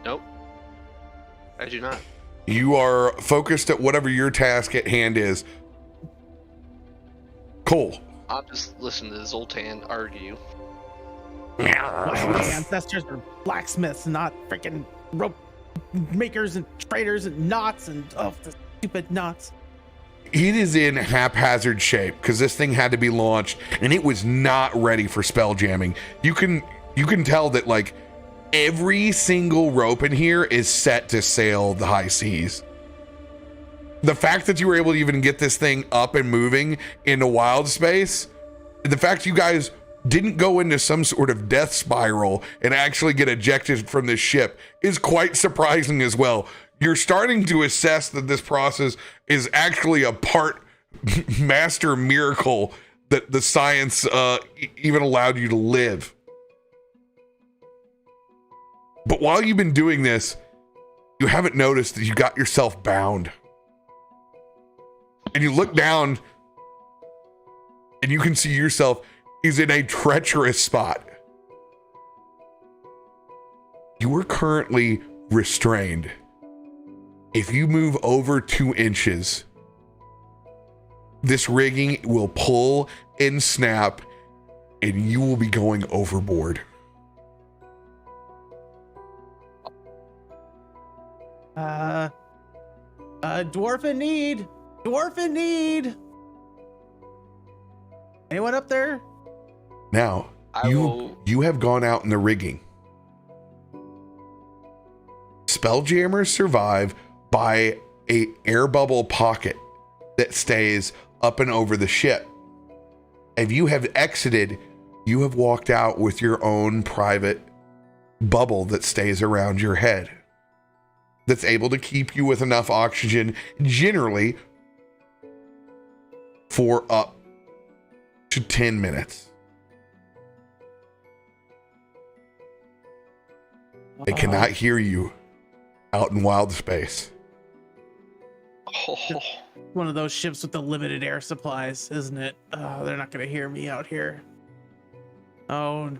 F: Nope. I do not.
A: You are focused at whatever your task at hand is. Cole.
F: I'll just listen to Zoltan argue.
G: My ancestors were blacksmiths, not freaking rope makers and traders and knots and the stupid knots.
A: It is in haphazard shape because this thing had to be launched and it was not ready for spell jamming. You can tell that like every single rope in here is set to sail the high seas. The fact that you were able to even get this thing up and moving in a wild space, the fact you guys didn't go into some sort of death spiral and actually get ejected from this ship is quite surprising as well. You're starting to assess that this process is actually a part master miracle that the science even allowed you to live. But while you've been doing this, you haven't noticed that you got yourself bound. And you look down and you can see yourself is in a treacherous spot. You are currently restrained. If you move over 2 inches, this rigging will pull and snap and you will be going overboard.
G: Dwarf in need. Dwarf in need. Anyone up there?
A: Now, you have gone out in the rigging. Spelljammers survive by a air bubble pocket that stays up and over the ship. If you have exited, you have walked out with your own private bubble that stays around your head. That's able to keep you with enough oxygen generally for up to 10 minutes. They cannot hear you out in wild space.
F: Oh,
G: One of those ships with the limited air supplies, isn't it? They're not going to hear me out here. Oh.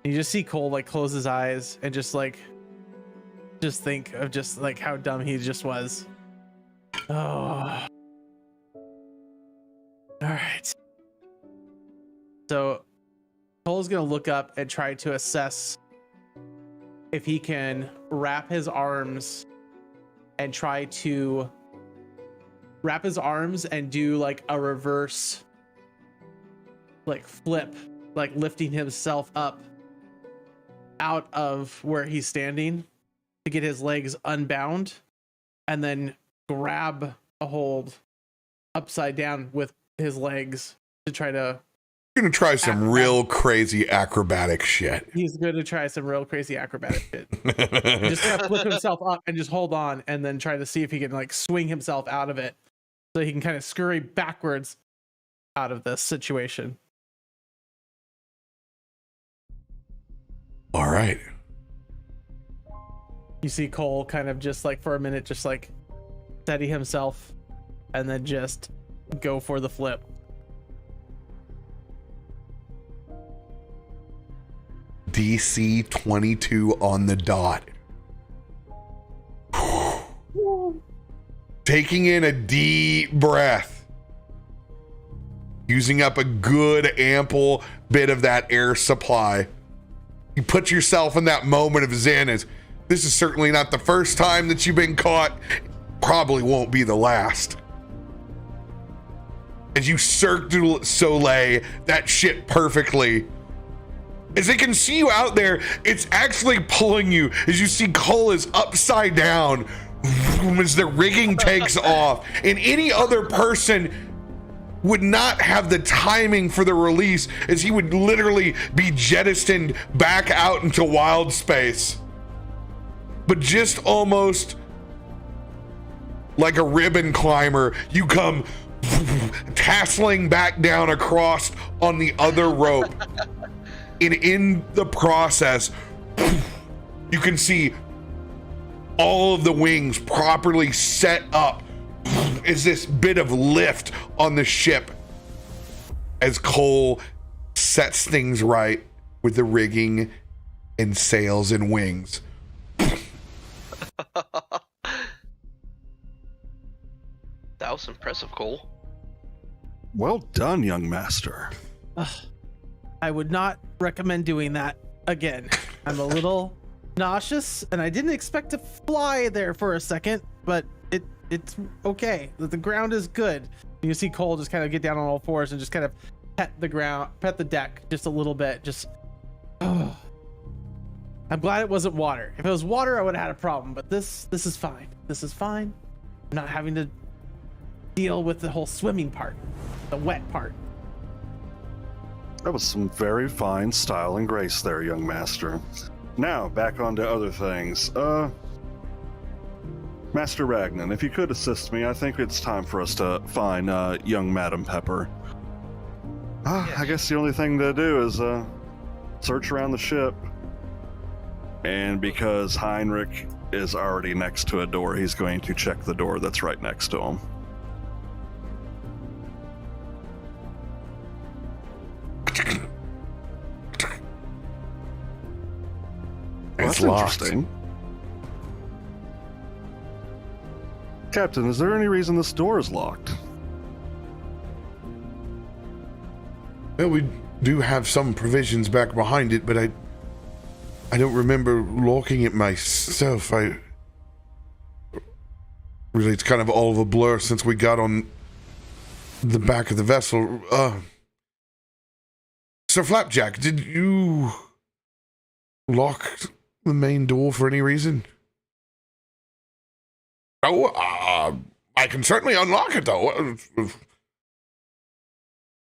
G: You just see Cole like close his eyes and just think of just like how dumb he just was. Oh. All right. So Cole's going to look up and try to assess if he can wrap his arms and try to wrap his arms and do like a reverse like flip, like lifting himself up out of where he's standing to get his legs unbound and then grab a hold upside down with his legs to try to
A: You're gonna try some real crazy acrobatic shit.
G: He's going to try some real crazy acrobatic shit. Just gonna flip himself up and just hold on and then try to see if he can like swing himself out of it so he can kind of scurry backwards out of this situation.
A: All right.
G: You see Cole kind of just like for a minute just like steady himself and then just go for the flip.
A: DC 22 on the dot. Taking in a deep breath. Using up a good ample bit of that air supply. You put yourself in that moment of zen as this is certainly not the first time that you've been caught. Probably won't be the last. As you Cirque du Soleil that shit perfectly. As it can see you out there, it's actually pulling you as you see Cole is upside down as the rigging takes off. And any other person would not have the timing for the release, as he would literally be jettisoned back out into wild space. But just almost like a ribbon climber, you come tasseling back down across on the other rope. And in the process, you can see all of the wings properly set up as this bit of lift on the ship as Cole sets things right with the rigging and sails and wings.
F: That was impressive, Cole.
C: Well done, young master.
G: I would not recommend doing that again. I'm a little nauseous, and I didn't expect to fly there for a second, but it's okay. The ground is good. You see Cole just kind of get down on all fours and just kind of pet the deck just a little bit. Just, oh. I'm glad it wasn't water. If it was water, I would have had a problem, but this is fine. This is fine. I'm not having to deal with the whole swimming part, the wet part.
C: That was some very fine style and grace there, young master. Now, back on to other things. Master Ragnan, if you could assist me, I think it's time for us to find young Madam Pepper. I guess the only thing to do is search around the ship. And because Heinrich is already next to a door, he's going to check the door that's right next to him.
A: It's
C: That's
A: locked.
C: interesting. Captain, is there any reason this door is locked?
A: Well, we do have some provisions back behind it, but I don't remember locking it myself. Really, it's kind of all of a blur since we got on the back of the vessel. Sir Flapjack, did you lock the main door for any reason? Oh, I can certainly unlock it, though. If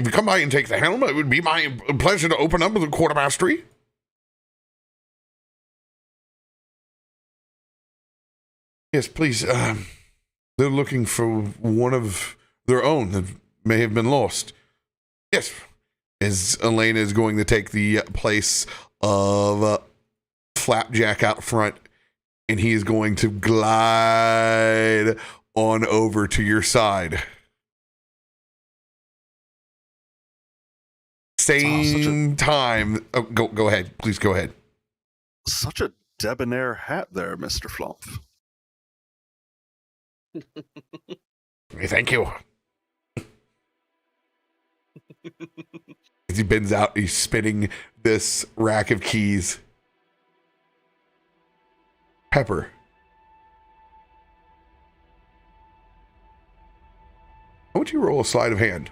A: you come by and take the helm, it would be my pleasure to open up with the quartermastery. Yes, please. They're looking for one of their own that may have been lost. Yes. As Elena is going to take the place of Flapjack out front, and he is going to glide on over to your side. Same time. Oh, go ahead. Please go ahead.
C: Such a debonair hat there, Mr. Flump.
A: Hey, thank you. As he bends out, he's spinning this rack of keys. Pepper. Why don't you roll a sleight of hand?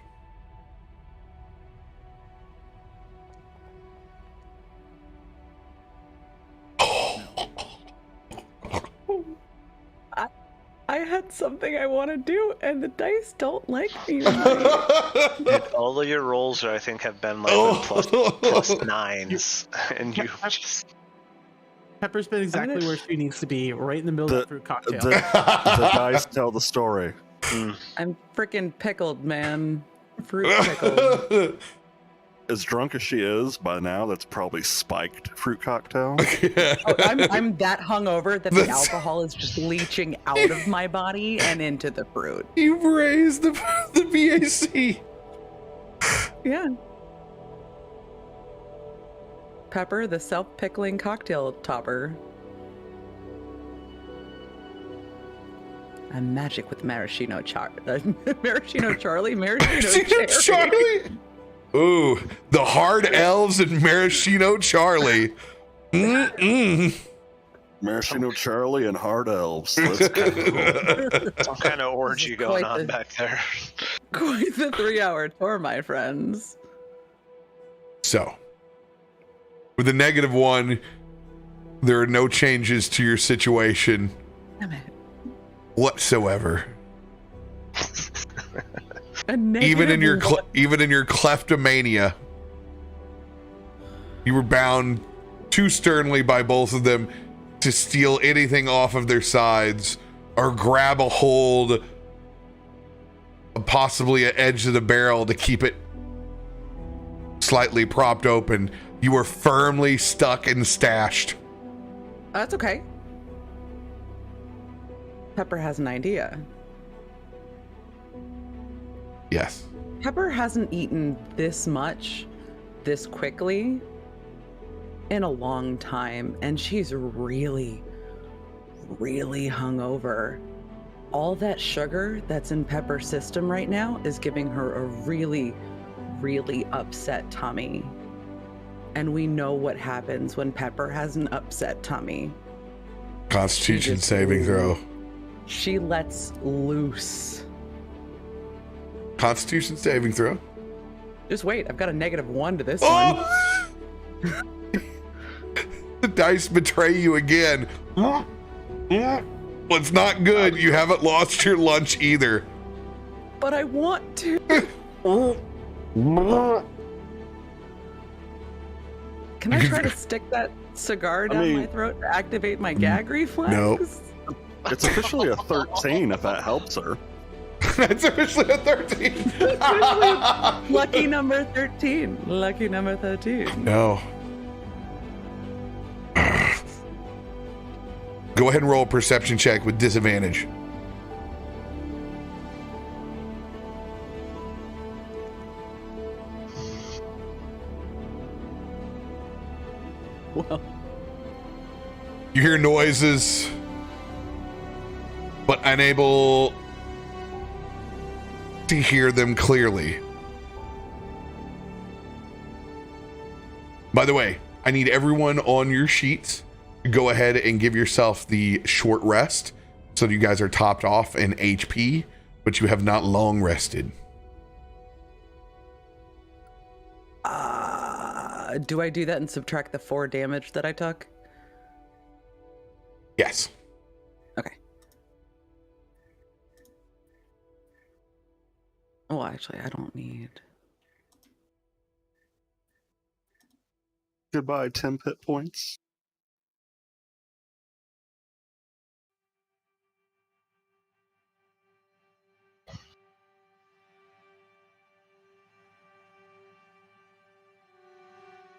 B: I had something I want to do, and the dice don't like me.
D: All of your rolls, I think, have been like plus 9s, and you just...
G: Pepper's been exactly where she needs to be, right in the middle of the fruit cocktail.
C: The dice tell the story.
B: I'm freaking pickled, man. Fruit pickled.
C: As drunk as she is, by now, that's probably spiked fruit cocktail.
B: Oh, I'm that hungover that the alcohol is just leaching out of my body and into the fruit.
A: You've raised the BAC.
B: Yeah. Pepper, the self-pickling cocktail topper. I'm magic with maraschino maraschino Charlie? Maraschino
A: Charlie? Ooh, the hard elves and maraschino Charlie.
C: Maraschino Charlie and hard elves. That's kind of cool.
D: Some kind of orgy going on back there.
B: Quite the 3-hour tour, my friends.
A: So, With a -1, there are no changes to your situation
B: Damn it.
A: whatsoever.
B: Even in your
A: even in your kleptomania, you were bound too sternly by both of them to steal anything off of their sides or grab a hold of possibly an edge of the barrel to keep it slightly propped open. You were firmly stuck and stashed.
B: That's okay. Pepper has an idea.
A: Yes.
B: Pepper hasn't eaten this much, this quickly, in a long time, and she's really, really hungover. All that sugar that's in Pepper's system right now is giving her a really, really upset tummy. And we know what happens when Pepper has an upset tummy.
A: Constitution saving throw.
B: She lets loose.
A: Constitution saving throw.
B: Just wait, I've got a -1 to this one.
A: The dice betray you again. Well, it's not good. You haven't lost your lunch either.
B: But I want to. Can I try to stick that cigar down my throat to activate my gag reflex?
A: No.
C: It's officially a 13 if that helps her.
A: It's officially a 13.
B: Lucky number 13. Lucky number 13.
A: No. Go ahead and roll a perception check with disadvantage.
B: Well,
A: You hear noises, but unable to hear them clearly. By the way, I need everyone on your sheets to go ahead and give yourself the short rest so that you guys are topped off in HP, but you have not long rested.
B: do I do that and subtract the 4 damage that I took?
A: Yes.
B: Okay. Oh, actually, I don't need.
C: Goodbye, 10 hit points.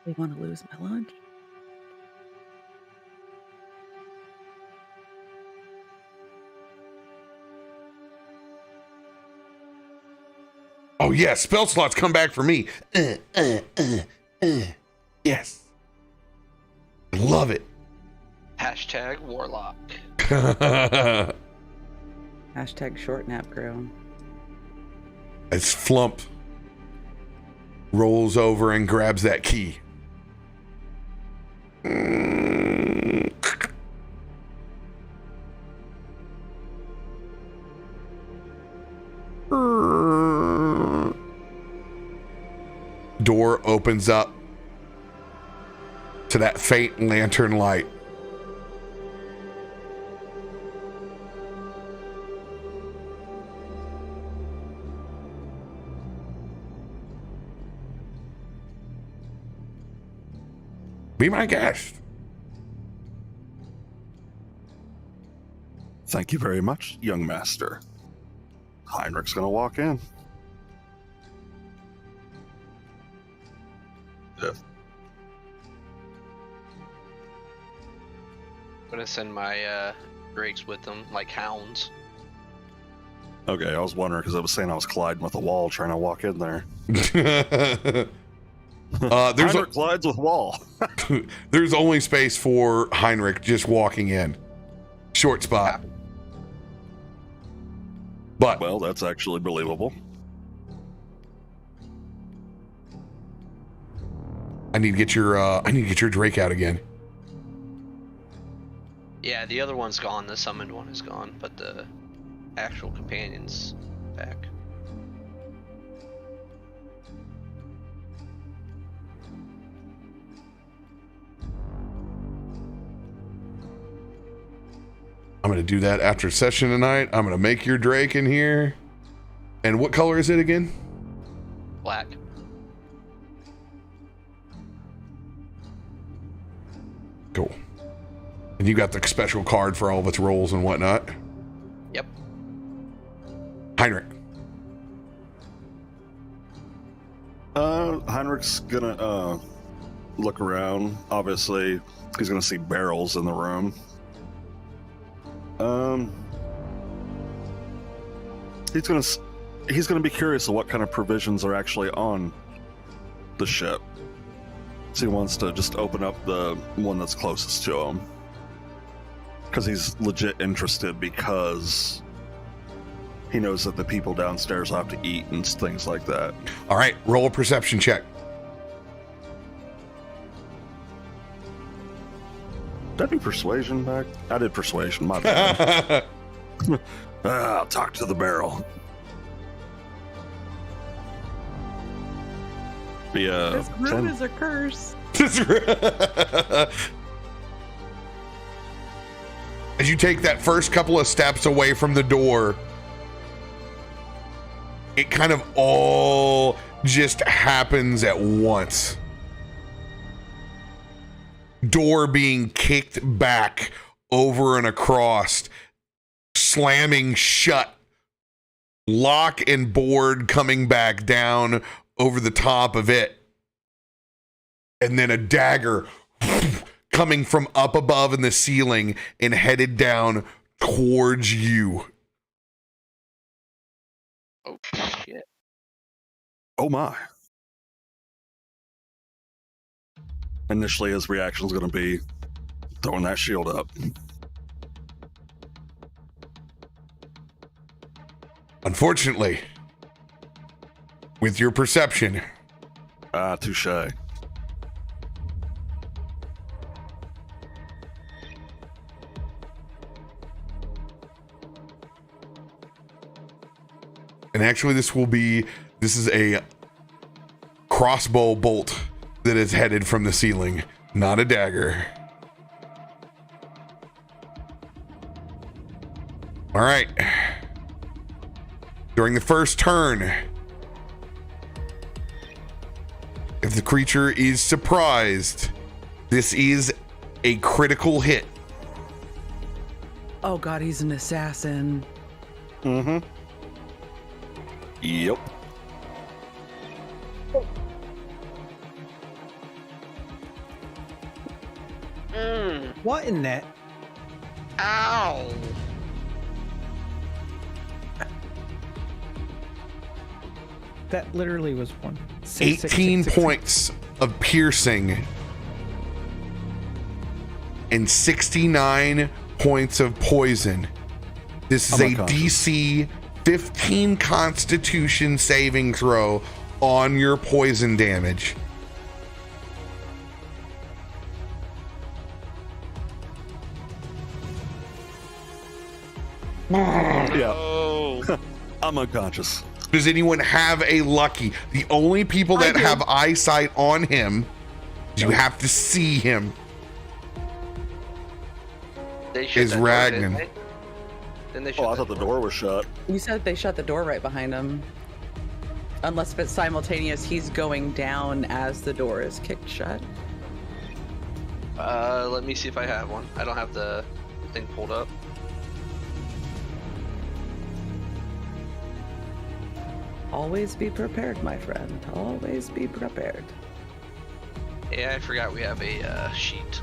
B: I want to lose my lunch.
A: Oh yeah, spell slots come back for me. Yes. Love it.
F: Hashtag Warlock.
B: Hashtag short nap girl.
A: As Flump rolls over and grabs that key. Door opens up to that faint lantern light. Be my guest.
C: Thank you very much, young master. Heinrich's gonna walk in.
F: I'm gonna send my Drakes with them, like hounds.
C: Okay, I was wondering because I was saying I was colliding with a wall trying to walk in there.
A: There's
C: Heinrich collides with wall.
A: there's only space for Heinrich just walking in. Short spot. But
C: Well, that's actually believable.
A: I need to get your Drake out again.
F: Yeah, the other one's gone. The summoned one is gone, but the actual companion's back.
A: to do that after session tonight. I'm going to make your Drake in here. And what color is it again?
F: Black.
A: Cool. And you got the special card for all of its rolls and whatnot.
F: Yep.
A: Heinrich.
C: Heinrich's gonna look around. Obviously, he's gonna see barrels in the room. He's gonna be curious of what kind of provisions are actually on the ship. So he wants to just open up the one that's closest to him. Because he's legit interested, because he knows that the people downstairs have to eat and things like that.
A: All right, roll a perception check.
C: Did I do persuasion back? I did persuasion, my bad. I'll talk to the barrel. Yeah.
B: This room is a curse.
A: As you take that first couple of steps away from the door, it kind of all just happens at once. Door being kicked back over and across, slamming shut, lock and board coming back down over the top of it, and then a dagger coming from up above in the ceiling and headed down towards you.
F: Oh shit.
C: Oh my. Initially, his reaction is going to be throwing that shield up.
A: Unfortunately, with your perception,
C: Touche.
A: and actually this is a crossbow bolt that is headed from the ceiling, not a dagger. All right. During the first turn, if the creature is surprised, this is a critical hit.
B: Oh god, he's an assassin.
C: Mm-hmm. Yep.
E: What in that?
F: Ow!
E: That literally was one.
A: 18 points of piercing and 69 points of poison. This is
C: I'm
A: a
C: unconscious.
A: DC 15 Constitution saving throw on your poison damage.
C: Yeah.
F: Oh.
C: I'm unconscious.
A: Does anyone have a lucky? The only people that have eyesight on him, you have to see him,
F: They shut
A: is
F: that door,
A: Ragnan.
F: didn't they? Didn't they shut
C: Oh, I
F: that
C: thought the door was shut.
B: You said they shut the door right behind him. Unless if it's simultaneous, he's going down as the door is kicked shut.
F: Let me see if I have one. I don't have the thing pulled up.
B: Always be prepared, my friend. Always be prepared.
F: Yeah, I forgot we have a sheet.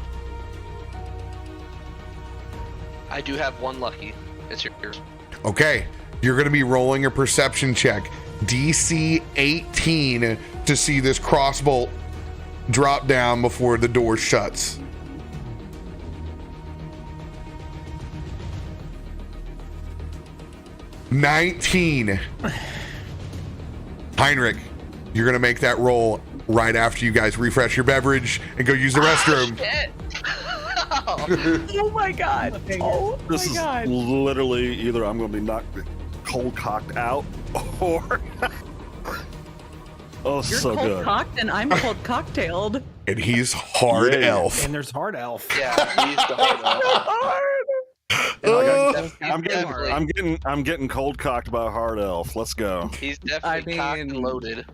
F: I do have one lucky. It's yours.
A: Okay, you're going to be rolling a perception check. DC 18 to see this crossbolt drop down before the door shuts. $19. Heinrich, you're going to make that roll right after you guys refresh your beverage and go use the restroom.
F: Shit.
B: Oh my god. Oh
C: This
B: my
C: is
B: god.
C: literally either I'm going to be knocked cold cocked out or. Oh,
B: You're
C: so
B: cold
C: good.
B: cocked and I'm cold cocktailed.
A: And he's hard
C: Yeah.
A: elf.
E: And there's hard elf.
F: Yeah, he used the hard one.
C: And I'm getting cold cocked by a hard elf. Let's go.
F: He's definitely cocked and loaded.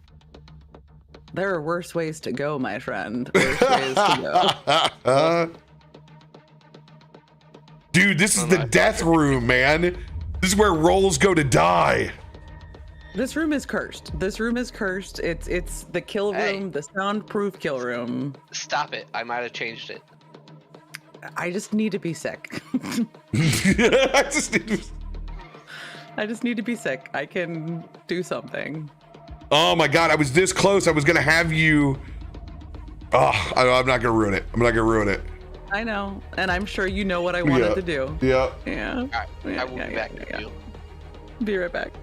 B: There are worse ways to go, my friend. Worse ways to go.
A: Dude, this is the death room, man. This is where rolls go to die.
B: This room is cursed. This room is cursed. It's the kill room, the soundproof kill room.
F: Stop it. I might have changed it.
B: I just need to be sick.
A: I
B: just need to be sick. I can do something.
A: Oh my god, I was this close. I was gonna have you. Oh, I'm not gonna ruin it. I'm not gonna ruin it.
B: I know, and I'm sure you know what I wanted to do.
A: Yeah.
B: Yeah.
F: All right, I will be back with you.
B: Be right back.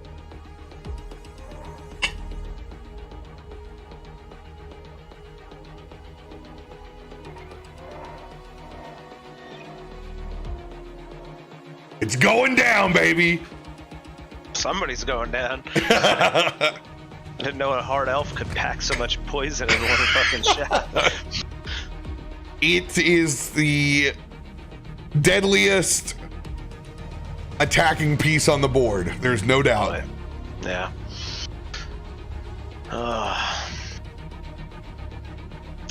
A: It's going down, baby.
D: Somebody's going down. Didn't know a hard elf could pack so much poison in one fucking shot.
A: It is the deadliest attacking piece on the board. There's no doubt.
D: Yeah.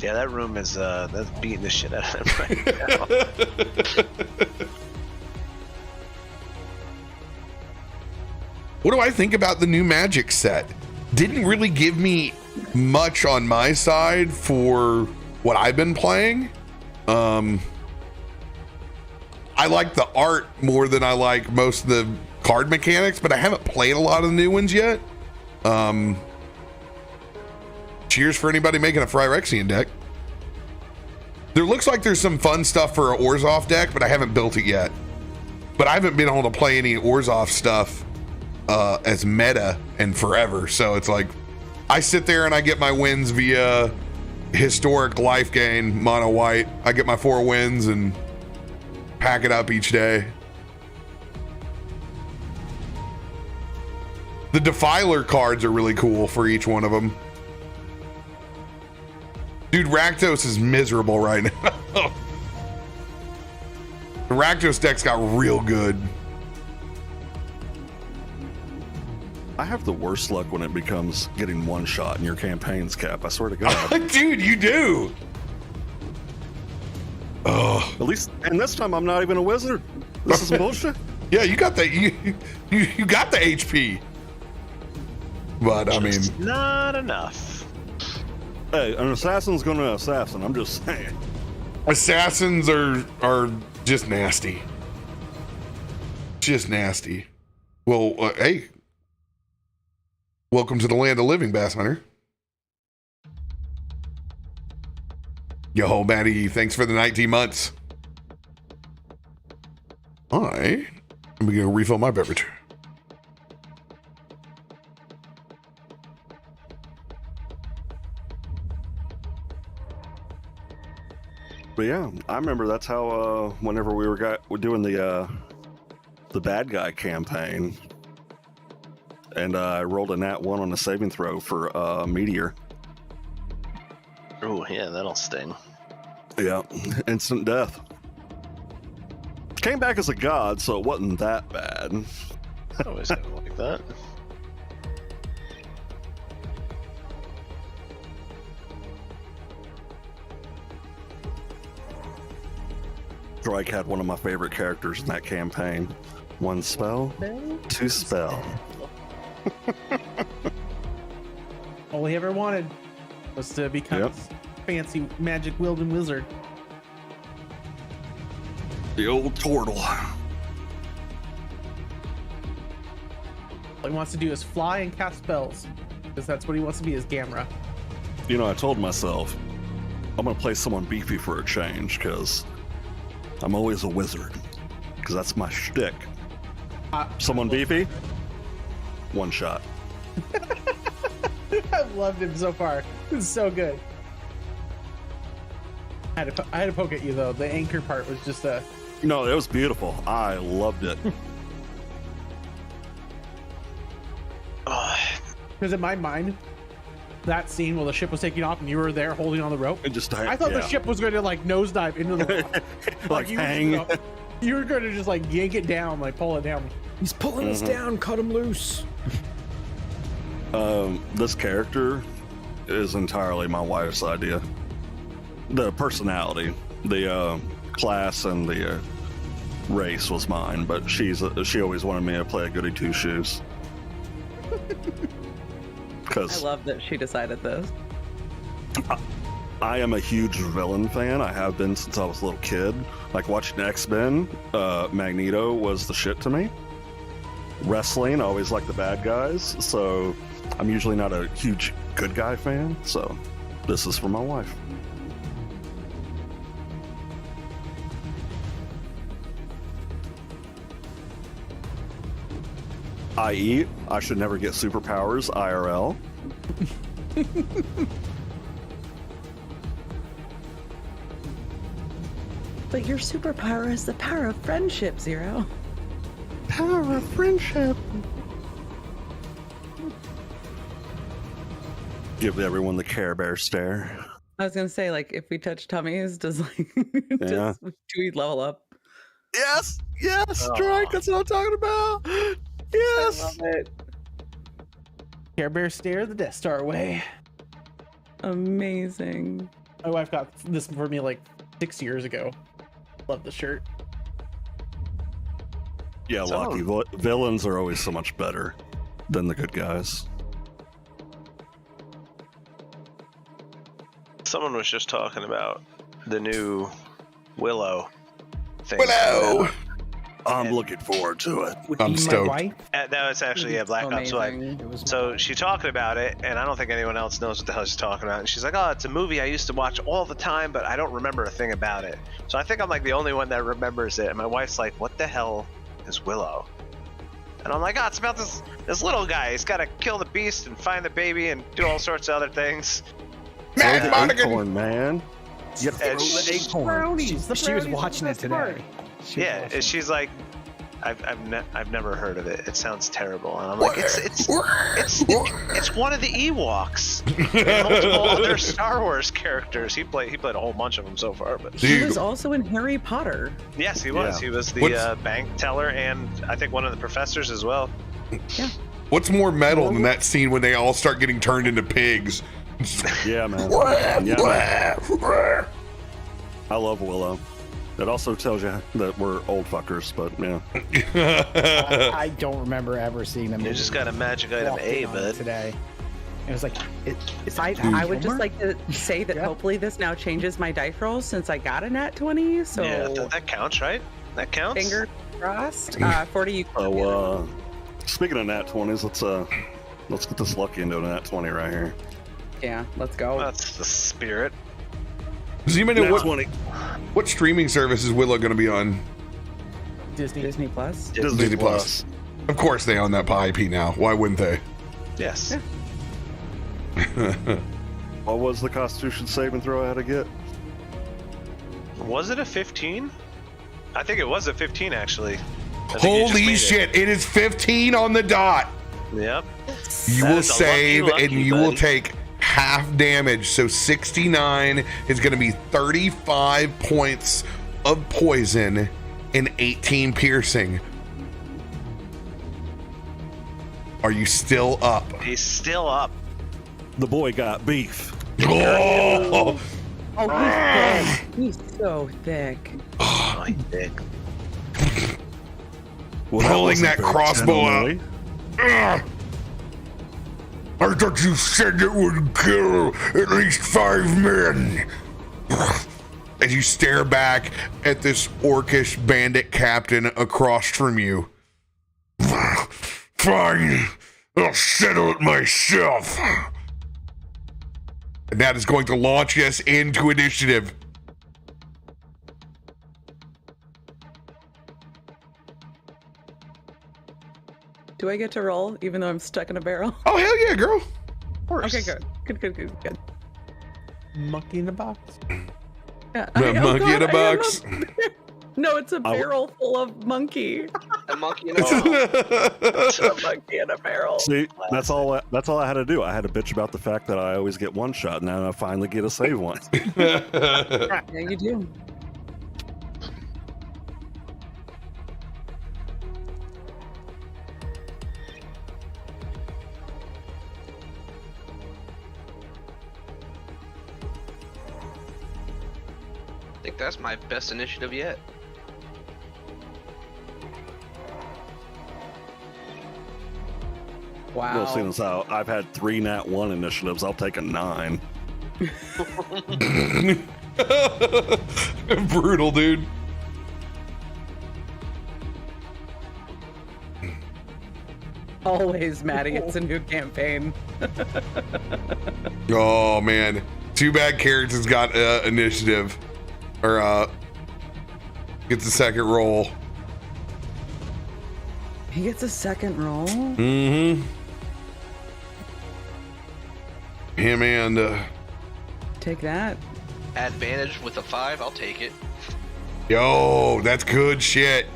D: Yeah, that room is that's beating the shit out of him right now.
A: What do I think about the new Magic set? Didn't really give me much on my side for what I've been playing. I like the art more than I like most of the card mechanics, but I haven't played a lot of the new ones yet. Cheers for anybody making a Xaryxis deck. There looks like there's some fun stuff for an Orzhov deck, but I haven't built it yet. But I haven't been able to play any Orzhov stuff as meta in forever. So it's like I sit there and I get my wins via historic life gain, mono white. I get my 4 wins and pack it up each day. The Defiler cards are really cool for each one of them. Dude, Rakdos is miserable right now. The Rakdos deck's got real good.
C: I have the worst luck when it becomes getting one shot in your campaign's cap. I swear to God.
A: Dude, you do. Oh,
C: At least, and this time I'm not even a wizard. This is bullshit.
A: yeah, you got that. You got the HP. But I mean,
D: not enough.
C: Hey, an assassin's gonna assassin. I'm just saying.
A: assassins are just nasty. Just nasty. Well, hey. Welcome to the land of living, Bass Hunter. Yo, Maddie, thanks for the 19 months. All right. Let me go refill my beverage.
C: But yeah, I remember that's how whenever we were doing the bad guy campaign, and I rolled a nat 1 on a saving throw for Meteor.
D: Oh yeah, that'll sting.
C: Yeah, instant death. Came back as a god, so it wasn't that bad.
D: I always have it like that.
C: Drake had one of my favorite characters in that campaign. 1 spell, 2 spell.
G: All he ever wanted was to become a fancy magic wielding wizard.
C: The old turtle.
G: All he wants to do is fly and cast spells, because that's what he wants to be, is Gamera.
C: You know, I told myself, I'm gonna play someone beefy for a change, because I'm always a wizard. Because that's my shtick. Someone beefy, 1 shot.
G: I've loved him so far. It's so good. I had to poke at you though. The anchor part was just a.
C: No, it was beautiful. I loved it.
G: Because in my mind, that scene while the ship was taking off and you were there holding on the rope,
C: It just
G: I thought the ship was going to like nosedive into the water.
C: like
G: you were
C: hang.
G: just You're going to just like yank it down, like pull it down.
I: He's pulling us down. Cut him loose.
C: This character is entirely my wife's idea. The personality, the class, and the race was mine, but she always wanted me to play a goody two shoes.
B: I love that she decided this.
C: I am a huge villain fan. I have been since I was a little kid. Like watching X-Men, Magneto was the shit to me. Wrestling, I always like the bad guys, so I'm usually not a huge good guy fan, so this is for my wife. I.e., I should never get superpowers IRL.
B: But your superpower is the power of friendship, Zero.
C: Power of friendship. Give everyone the Care Bear stare.
B: I was gonna say, like, if we touch tummies, does like
C: Yeah.
B: do we level up?
C: Yes, Strike. That's what I'm talking about. Yes.
B: I love it.
G: Care Bear stare the Death Star way.
B: Amazing.
G: My wife got this for me like 6 years ago. Love the shirt.
C: Yeah, Lucky. Villains are always so much better than the good guys.
D: Someone was just talking about the new Willow thing.
A: Willow!
C: I'm looking forward to it.
A: I'm stoked.
D: That was actually Black Ops 1. So she's talking about it, and I don't think anyone else knows what the hell she's talking about. And she's like, oh, it's a movie I used to watch all the time, but I don't remember a thing about it. So I think I'm like the only one that remembers it. And my wife's like, what the hell is Willow? And I'm like, oh, it's about this little guy. He's got to kill the beast and find the baby and do all sorts of other things.
A: Matt Monaghan!
C: Acorn, man. You gotta throw the acorn.
G: Brownies. The
I: She was
G: brownies
I: watching
G: are
I: it
G: the best
I: today.
G: part.
D: Yeah, and she's like, I've never heard of it. It sounds terrible. And I'm like, it's one of the Ewoks and multiple other Star Wars characters. He played a whole bunch of them so far. But
B: He was also in Harry Potter.
D: yes, he was.
C: Yeah.
D: He was the bank teller and I think one of the professors as well.
A: What's more metal than that scene when they all start getting turned into pigs?
C: Yeah, man. Yeah, man. I love Willow. It also tells you that we're old fuckers, but yeah.
I: I don't remember ever seeing them.
D: You just got a magic item A, bud.
I: Today. It was like,
B: I would just like to say that hopefully this now changes my dice roll since I got a nat 20. So
D: Yeah, that counts, right? That counts.
B: finger crossed. 40 you.
C: Oh, speaking of nat 20s, let's get this lucky into a nat 20 right here.
B: Yeah, let's go.
D: That's the spirit.
A: Does anybody know
C: Nat 20.
A: what streaming service is Willow going to be on?
B: Disney Plus.
A: Disney Plus. Of course they own that IP now. Why wouldn't they?
D: Yes.
C: What was the Constitution saving throw I had to get?
D: Was it a 15? I think it was a 15 actually. I think you just
A: Holy
D: made
A: shit, it is 15 on the dot.
D: Yep.
A: You
D: That
A: will
D: is a
A: save
D: lucky,
A: and you will
D: buddy.
A: take half damage. So 69 is going to be 35 points of poison and 18 piercing. Are you still up?
D: He's still up.
C: The boy got beef.
A: Oh,
B: Oh, he's thick. He's so thick.
D: Oh, he's big.
C: Well,
A: Pulling
C: wasn't
A: that
C: very
A: crossbow out.
C: gentlemanly.
A: Ugh. I thought you said it would kill at least 5 men. As you stare back at this orcish bandit captain across from you. Fine, I'll settle it myself. And that is going to launch us into initiative.
B: Do I get to roll even though I'm stuck in a barrel?
A: Oh, hell yeah, girl.
B: Okay, good.
G: Monkey in the box.
B: Yeah.
A: The monkey in a
B: I am
A: box.
B: No, it's a barrel full of monkey.
F: A monkey in a ball.
B: It's a monkey in a barrel.
C: See, that's all I had to do. I had to bitch about the fact that I always get one shot, and now I finally get a save one.
B: Yeah, you do.
F: that's my best initiative yet.
B: Wow.
C: Well, seeing as how I've had 3 nat 1 initiatives, I'll take a 9.
A: Brutal, dude.
B: Always, Maddie. It's a new campaign.
A: Oh man, too bad Carrots has got initiative, or gets a second roll.
B: He gets a second roll.
A: Mm-hmm. Him and
B: Take that.
F: Advantage with a 5, I'll take it.
A: yo, that's good shit.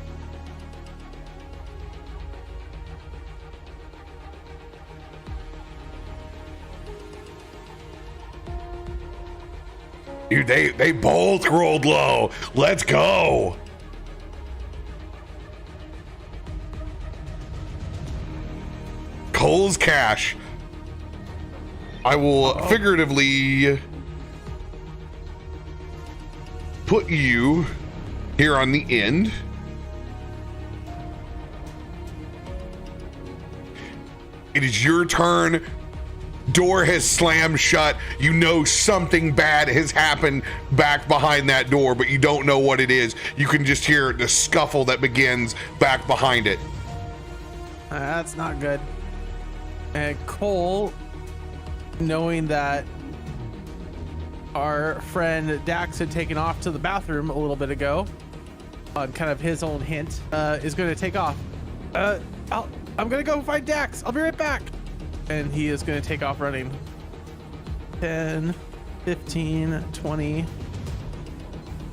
A: Dude, they both rolled low. Let's go. Cole's cash. I will figuratively put you here on the end. It is your turn. Door has slammed shut. You know something bad has happened back behind that door, but you don't know what it is. You can just hear the scuffle that begins back behind it.
G: That's not good. And Cole, knowing that our friend Dax had taken off to the bathroom a little bit ago, on kind of his own hint, is going to take off. I'm going to go find Dax. I'll be right back. And he is going to take off running. 10, 15, 20,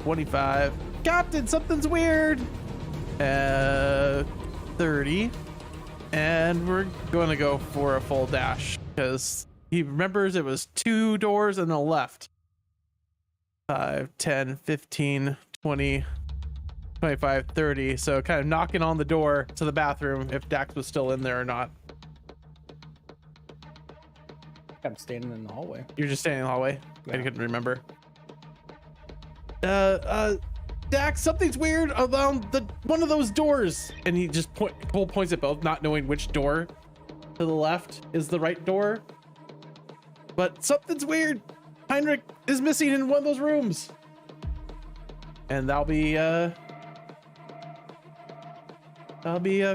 G: 25. Captain, something's weird. 30. And we're going to go for a full dash because he remembers it was 2 doors and a left. 5, 10, 15, 20, 25, 30. So kind of knocking on the door to the bathroom if Dax was still in there or not.
I: I'm standing in the hallway.
G: You're just standing in the hallway.
I: Yeah.
G: I couldn't remember. Dax, something's weird around one of those doors. And he just Cole points at both, not knowing which door to the left is the right door. But something's weird. Heinrich is missing in one of those rooms. And that'll be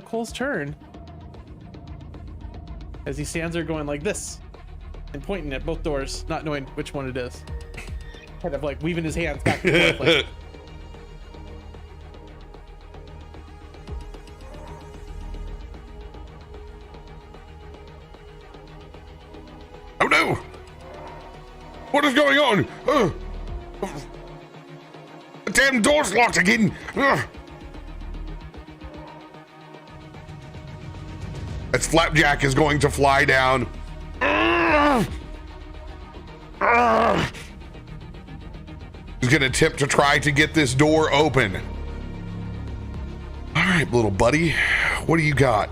G: Cole's turn. As he stands there going like this. And pointing at both doors, not knowing which one it is. Kind of like weaving his hands back and forth. Like,
A: Oh no! What is going on? The damn door's locked again. As Flapjack is going to fly down. He's going to attempt to try to get this door open. All right, little buddy. What do you got?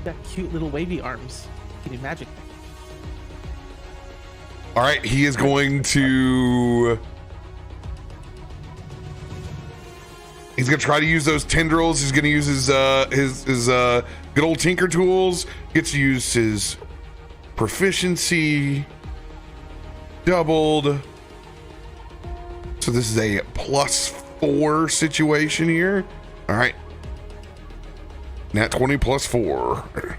G: got cute little wavy arms. He did magic.
A: All right, he is going to... He's gonna try to use those tendrils. He's gonna use his good old tinker tools. Gets to use his proficiency doubled. So this is a +4 situation here. All right. Nat 20 +4.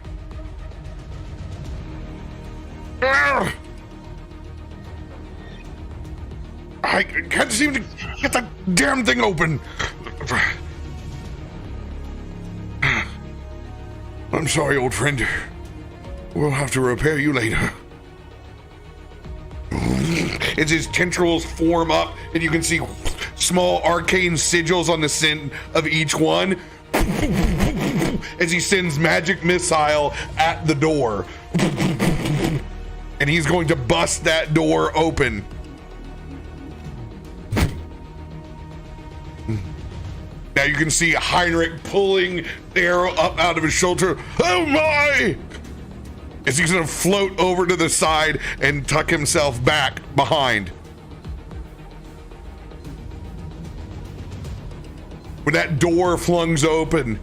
A: I can't seem to get that damn thing open. I'm sorry, old friend. We'll have to repair you later. As his tendrils form up, and you can see small arcane sigils on the center of each one, as he sends magic missile at the door. And he's going to bust that door open. Now you can see Heinrich pulling the arrow up out of his shoulder. Oh my! As he's gonna float over to the side and tuck himself back behind. When that door flungs open,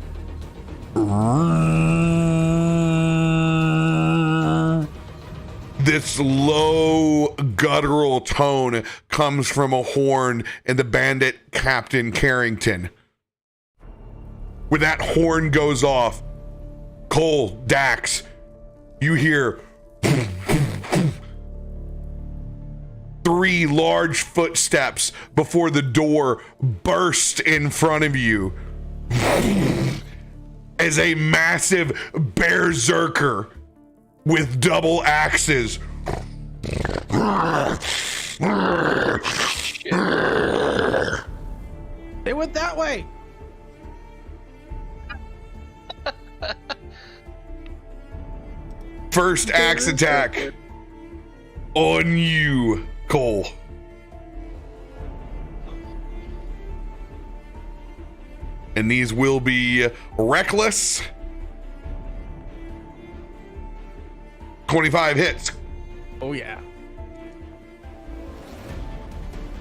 A: this low guttural tone comes from a horn in the bandit Captain Carrington. When that horn goes off, Cole, Dax, you hear 3 large footsteps before the door burst in front of you as a massive berserker with double axes
G: They went that way.
A: first axe attack on you, Cole. And these will be reckless. 25 hits.
G: Oh yeah.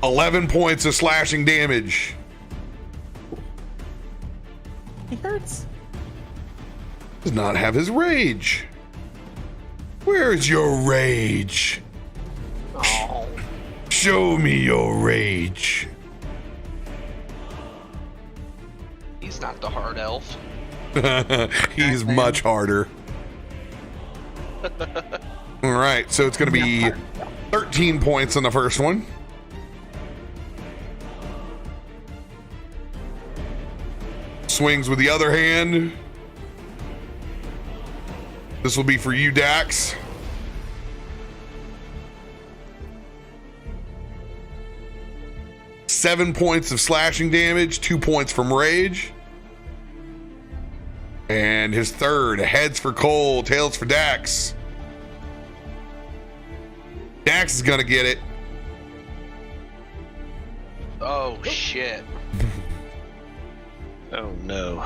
A: 11 points of slashing damage.
G: He hurts.
A: Does not have his rage. Where's your rage?
F: Oh.
A: Show me your rage.
F: He's not the hard elf.
A: He's much harder. All right, so it's going to be 13 points on the first one. Swings with the other hand. This will be for you, Dax. Seven points of slashing damage, 2 points from rage. And his third, heads for Cole, tails for Dax. Dax is gonna get it.
F: Oh shit.
D: Oh no.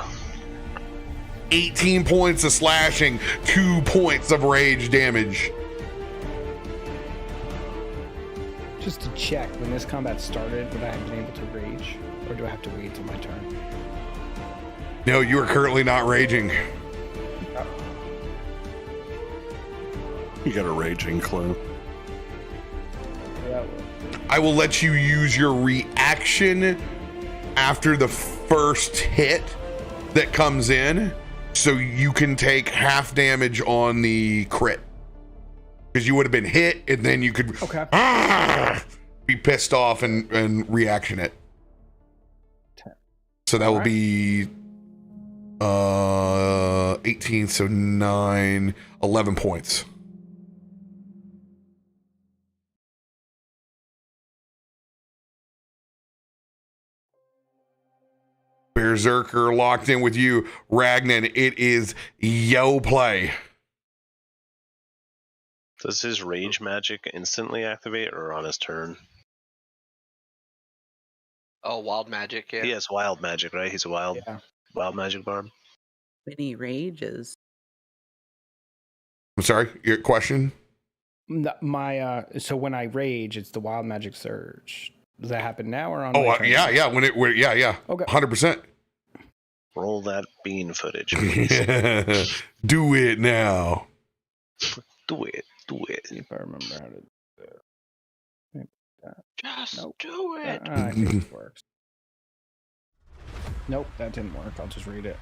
A: 18 points of slashing, 2 points of rage damage.
I: Just to check, when this combat started, would I have been able to rage? Or do I have to wait till my turn?
A: No, you are currently not raging.
C: You got a raging clue.
A: I will let you use your reaction after the first hit that comes in, so you can take half damage on the crit. Because you would have been hit, and then you could be pissed off and reaction it. So that will be 18, so 9, 11 points. Berserker locked in with you, Ragnan. It is yo play.
D: Does his rage magic instantly activate or on his turn?
F: Oh, wild magic, yeah.
D: He has wild magic, right? He's a wild magic bard.
B: When he rages.
A: I'm sorry, your question?
I: So when I rage, it's the wild magic surge. Does that happen now or on?
A: Yeah. Okay. 100%.
D: Roll that bean footage.
A: Do it now.
D: Do it.
I: See if I remember how to do it.
F: Just do it.
I: I think it works. Nope, that didn't work. I'll just read it.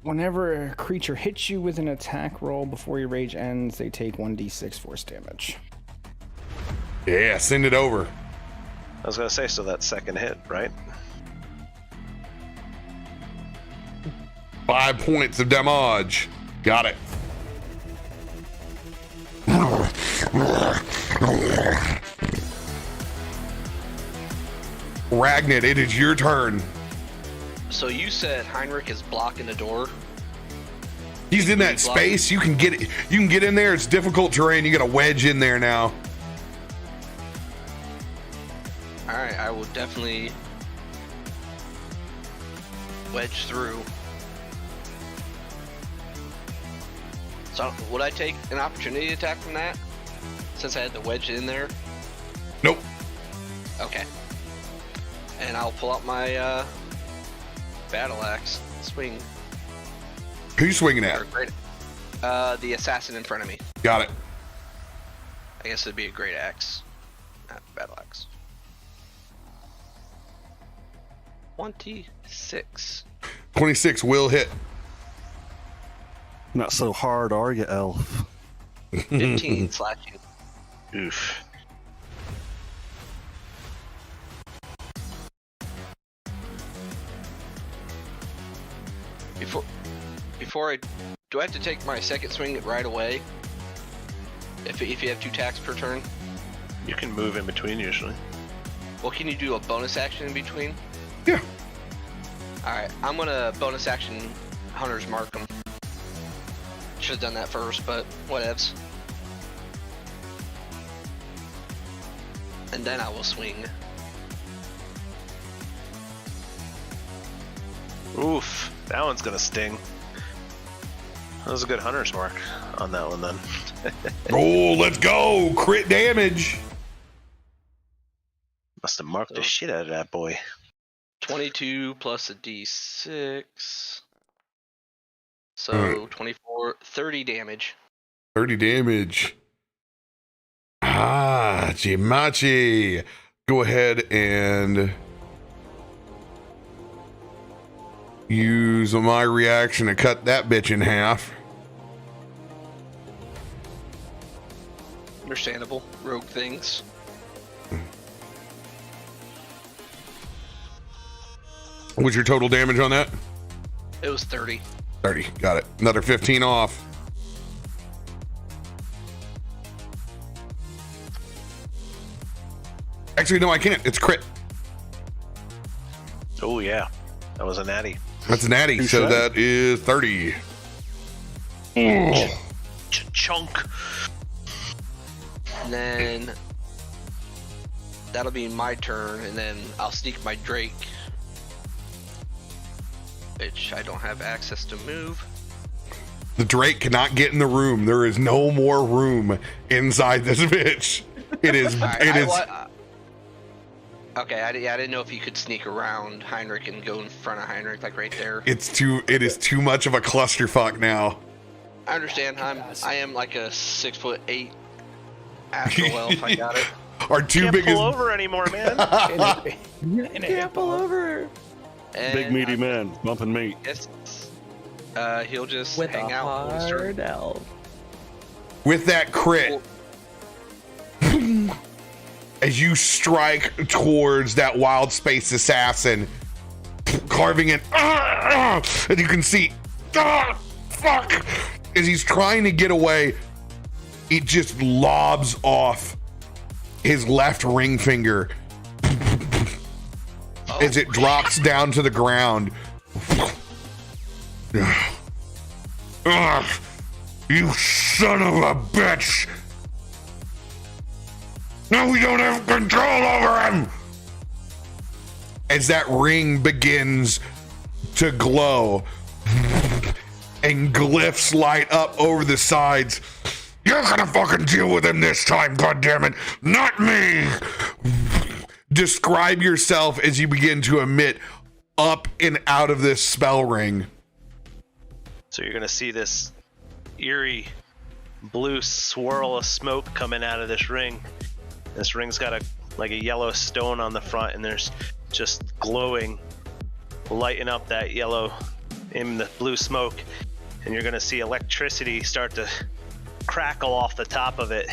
I: Whenever a creature hits you with an attack roll before your rage ends, they take 1d6 force damage.
A: Yeah, send it over.
D: I was gonna say, so that second hit, right?
A: 5 points of damage. Got it. Ragnar, it is your turn.
F: So you said Heinrich is blocking the door?
A: He's in that space. You can get it. You can get in there. It's difficult terrain. You got a wedge in there now.
F: Alright, I will definitely wedge through. So would I take an opportunity attack from that? Since I had the wedge in there?
A: Nope.
F: Okay. And I'll pull out my battle axe. Swing.
A: Who you swinging at?
F: The assassin in front of me.
A: Got it.
F: I guess it'd be a great axe. Not battle axe. 26.
A: 26 will hit.
C: Not so hard, are you, elf?
F: 15 slashing.
D: Oof.
F: Before I do, I have to take my second swing right away. If you have 2 attacks per turn.
D: You can move in between usually.
F: Well, can you do a bonus action in between?
A: Yeah.
F: All right, I'm gonna bonus action Hunter's Mark him. Should have done that first, but whatevs. And then I will swing.
D: Oof, that one's gonna sting. That was a good hunter's mark on that one then.
A: Oh, let's go. Crit damage.
D: Must have marked the shit out of that boy.
F: 22 plus a d6. So 24, 30 damage.
A: 30 damage. Ah, Jimachi. Go ahead and use my reaction to cut that bitch in half.
F: Understandable. Rogue things.
A: What's your total damage on that?
F: It was 30.
A: 30. Got it. Another 15 off. Actually, no, I can't. It's crit.
D: Oh yeah, that was a natty.
A: That's a natty. So that is 30.
D: Chunk.
F: And then that'll be my turn, and then I'll sneak my Drake, which I don't have access to move.
A: The Drake cannot get in the room. There is no more room inside this bitch. It is.
F: Okay, I didn't know if you could sneak around Heinrich and go in front of Heinrich, like right there.
A: It is too much of a clusterfuck now.
F: I understand. I am like a 6'8" astral elf. I got it.
A: Our two
D: Can't
A: biggest.
D: pull over anymore, man.
B: Can't pull over.
F: And
C: Big meaty man, bumping meat.
F: Yes. He'll just
B: With
F: hang
B: a
F: out. when it's turn.
B: hard elf.
A: With that crit, as you strike towards that wild space assassin, carving it, and you can see, fuck, as he's trying to get away, it just lobs off his left ring finger as it drops down to the ground. You son of a bitch! Now we don't have control over him! As that ring begins to glow and glyphs light up over the sides. You're gonna fucking deal with him this time, goddammit, not me! Describe yourself as you begin to emit up and out of this spell ring.
D: So you're gonna see this eerie blue swirl of smoke coming out of this ring. This ring's got a yellow stone on the front, and there's just glowing, lighting up that yellow in the blue smoke. And you're gonna see electricity start to crackle off the top of it,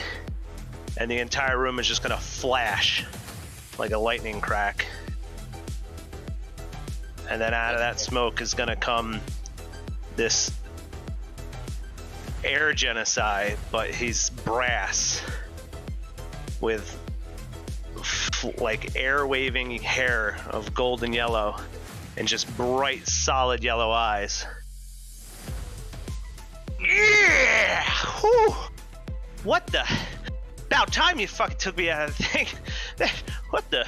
D: and the entire room is just gonna flash like a lightning crack. And then out of that smoke is gonna come this air genocide, but he's brass with like air waving hair of golden yellow and just bright solid yellow eyes. Yeah! Whew. What the? About time you fucking took me out of the thing. What the?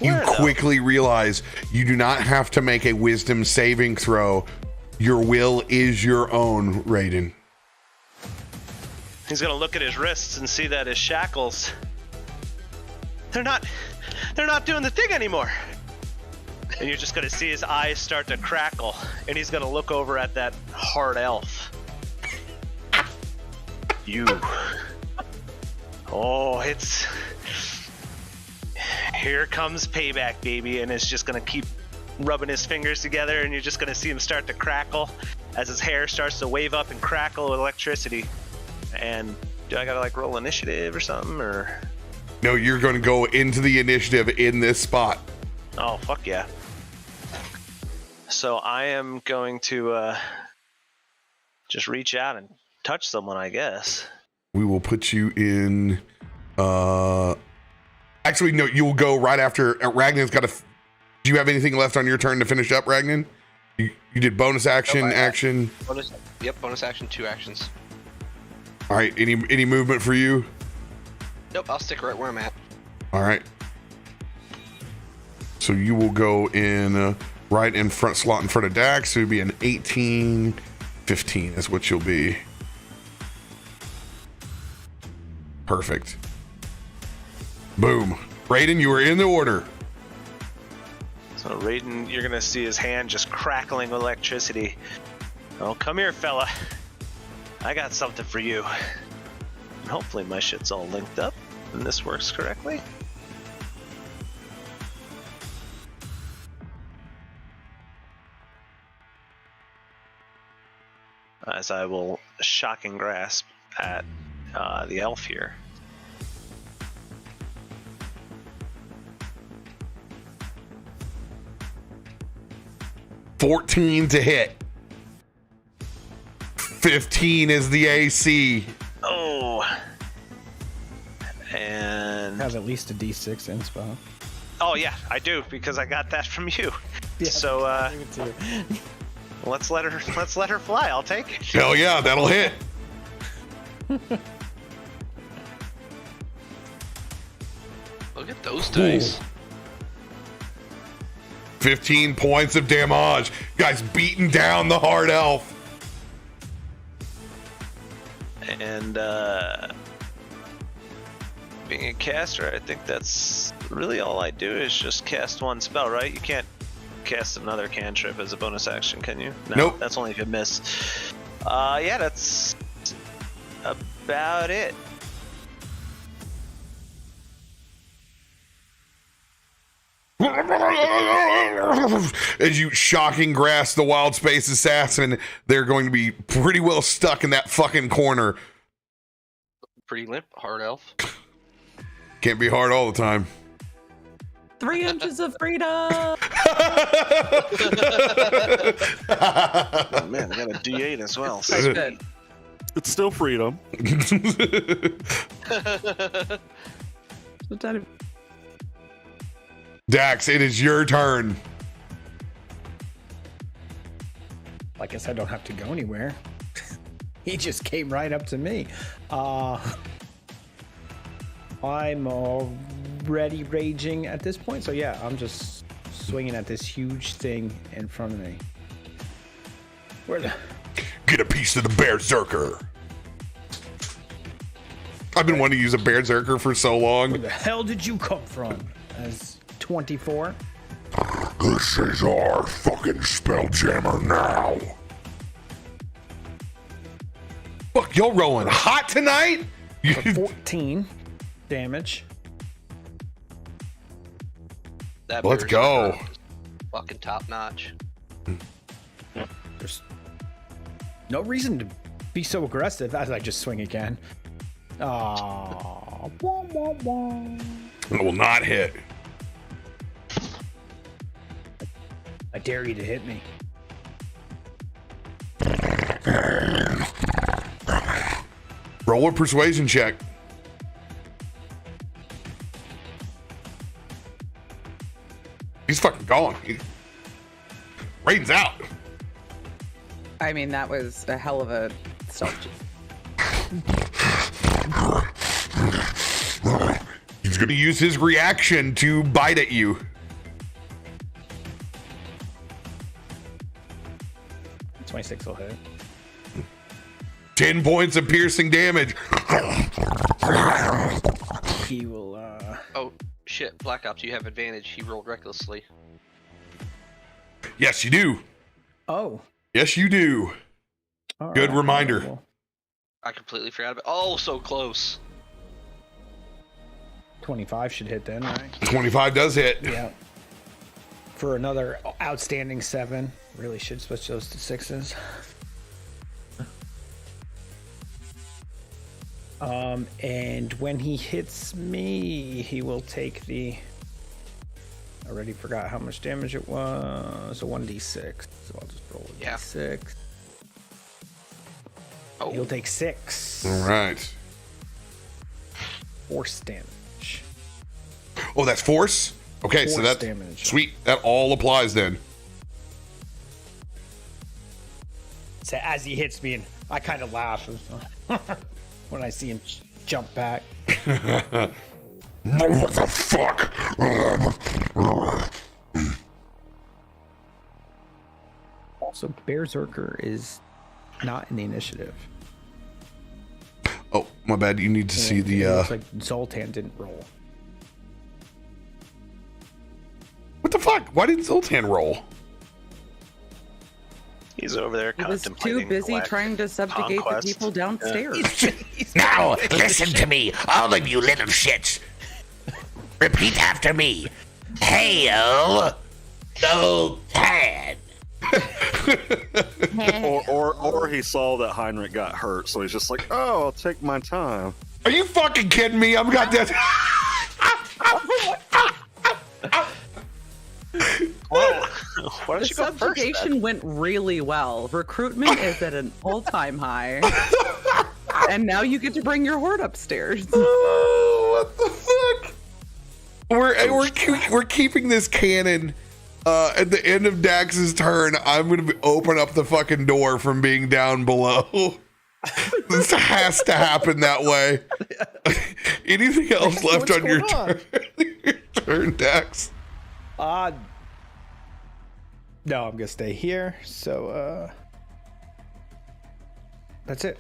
A: You
D: Where, though?
A: quickly realize you do not have to make a wisdom saving throw. Your will is your own, Raiden.
D: He's gonna look at his wrists and see that his shackles, they're not doing the thing anymore. And you're just gonna see his eyes start to crackle, and he's gonna look over at that hard elf. You. Oh, here comes payback, baby, and it's just gonna keep rubbing his fingers together, and you're just gonna see him start to crackle as his hair starts to wave up and crackle with electricity. And do I gotta like roll initiative or something, or?
A: No, you're going to go into the initiative in this spot.
D: Oh, fuck yeah. So I am going to just reach out and touch someone, I guess.
A: We will put you in. Actually, no, you'll go right after. Ragnan's got to. Do you have anything left on your turn to finish up, Ragnan? You did bonus action, action.
F: Bonus action, 2 actions.
A: All right. Any movement for you?
F: Nope, I'll stick right where I'm at.
A: All right. So you will go in right in front slot in front of Dax. So it'd be an 18, 15 is what you'll be. Perfect. Boom. Raiden, you are in the order.
D: So Raiden, you're gonna see his hand just crackling with electricity. Oh, come here, fella. I got something for you. And hopefully my shit's all linked up and this works correctly. As I will shocking grasp at the elf here.
A: $14 to hit. 15 is the AC.
D: Oh. And
I: Have at least a D6 inspo.
D: oh yeah, I do because I got that from you.
I: Yeah,
D: So let's let her fly. I'll take it.
A: Hell yeah, that'll hit.
F: Look at those dice.
A: 15 points of damage. Guys beating down the hard elf.
D: And being a caster, I think that's really all I do is just cast one spell, right? You can't cast another cantrip as a bonus action, can you? No,
A: nope.
D: That's only if you miss. Yeah, that's about it.
A: As you shocking grasp the wild space assassin, they're going to be pretty well stuck in that fucking corner.
F: Pretty limp, hard elf.
A: Can't be hard all the time.
B: 3 inches of freedom.
D: Oh, man, I got a D8 as well. So.
B: Good.
C: It's still freedom.
A: Dax, it is your turn.
I: I guess I don't have to go anywhere. He just came right up to me. I'm already raging at this point, so yeah, I'm just swinging at this huge thing in front of me. Where the...
A: Get a piece of the berserker. I've been wanting to use a berserker for so long.
I: Where the hell did you come from? As 24?
A: This is our fucking Spelljammer now. Fuck, y'all rolling hot tonight?
I: 14 damage.
F: That
A: Let's
F: bear's
A: go.
F: Fucking top notch.
I: There's no reason to be so aggressive as I just swing again. Wah, wah, wah.
A: It will not hit.
I: I dare you to hit me.
A: Roll a persuasion check. He's fucking gone. Raiden's out.
B: I mean, that was a hell of a stealth.
A: He's going to use his reaction to bite at you.
I: 26 will hit.
A: 10 points of piercing damage.
I: He will.
F: Oh shit, Black Ops, you have advantage. He rolled recklessly.
A: Yes, you do.
I: Oh.
A: Yes, you do.
I: All
A: Good
I: right,
A: reminder.
I: well,
F: I completely forgot about. Oh, so close.
I: 25 should hit then, right?
A: 25 does hit.
I: Yeah. For another outstanding 7. Really should switch those to 6s. And when he hits me, he will take the. I already forgot how much damage it was. A 1d6. So I'll just roll a
F: Yeah.
I: d6.
F: Oh,
I: He'll take 6
A: All right.
I: force damage.
A: Oh, that's force? Okay, so
I: Force
A: that's
I: damage.
A: sweet. That all applies then.
I: So as he hits me, and I kind of laugh when I see him jump back.
A: What the fuck?
I: Also, Berserker is not in the initiative.
A: Oh, my bad. You need to see
I: It
A: the.
I: looks like Zoltan didn't roll.
A: What the fuck? Why didn't Zoltan roll?
D: He's over there
B: He was
D: contemplating.
B: too busy
D: black
B: trying to subjugate the
D: conquest.
B: people downstairs.
H: Now, listen to me, all of you little shits. Repeat after me. Hail Zoltan.
C: Or he saw that Heinrich got hurt, so he's just like, oh, I'll take my time.
A: Are you fucking kidding me? I've got that.
D: Whoa. Why
B: The
D: don't you go first?
B: subjugation went really well. Recruitment is at an all-time high. And now you get to bring your horde upstairs.
A: Oh, what the fuck? We're keeping this cannon. At the end of Dax's turn, I'm gonna open up the fucking door from being down below. This has to happen that way. Anything else left
G: What's
A: on your
G: going on?
A: turn, Dax?
I: No, I'm gonna stay here. So, that's it.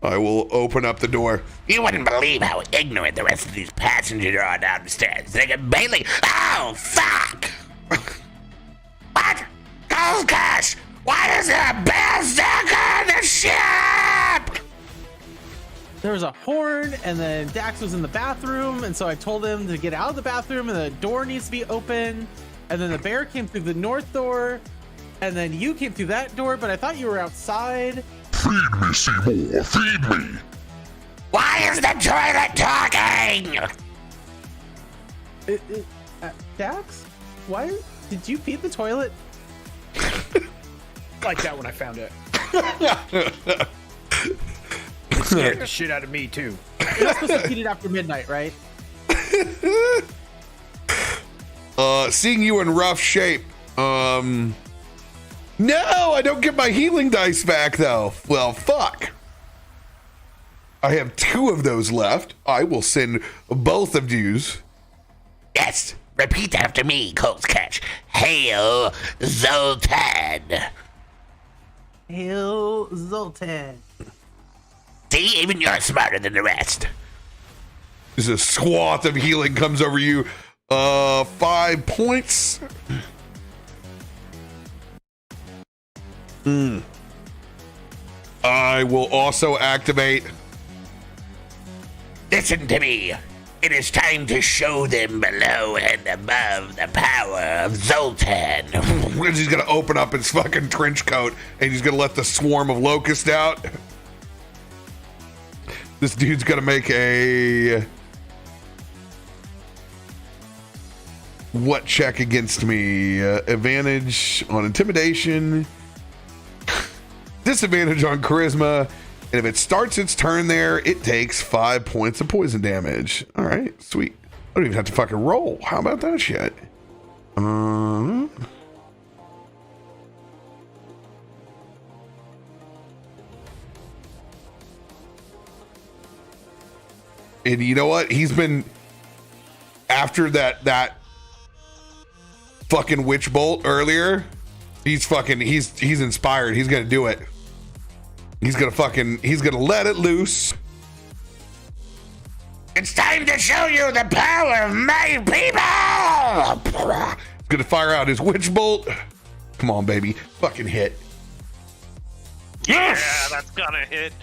A: I will open up the door.
H: You wouldn't believe how ignorant the rest of these passengers are downstairs. They can barely. Oh, fuck! What? Goldcash! Why is there a berserker in the ship?
G: There was a horn, and then Dax was in the bathroom, and so I told him to get out of the bathroom, and the door needs to be open. And then the bear came through the north door, and then you came through that door, but I thought you were outside.
H: Feed me, Seymour. Feed me. Why is the toilet talking?
G: Dax? Why did you feed the toilet?
I: Like that when I found it. It scared the shit out of me too.
G: You're not supposed to feed it after midnight, right?
A: Seeing you in rough shape. No, I don't get my healing dice back though. Well, fuck. I have 2 of those left. I will send both of yous.
H: Yes. Repeat after me, Goldcash. Hail Zoltan.
G: Hail Zoltan.
H: See, even you're smarter than the rest.
A: There's a swath of healing comes over you. 5 points. I will also activate.
H: Listen to me. It is time to show them below and above the power of Zoltan.
A: He's gonna open up his fucking trench coat and he's gonna let the swarm of locusts out. This dude's gonna make a what check against me? Advantage on intimidation, disadvantage on charisma, and if it starts its turn there, it takes 5 points of poison damage. All right, sweet. I don't even have to fucking roll. How about that shit? And you know what? He's been after that fucking witch bolt earlier. He's inspired. He's gonna do it. He's gonna let it loose.
H: It's time to show you the power of my people!
A: He's gonna fire out his witch bolt. Come on, baby. Fucking hit.
D: Yeah, that's gonna hit.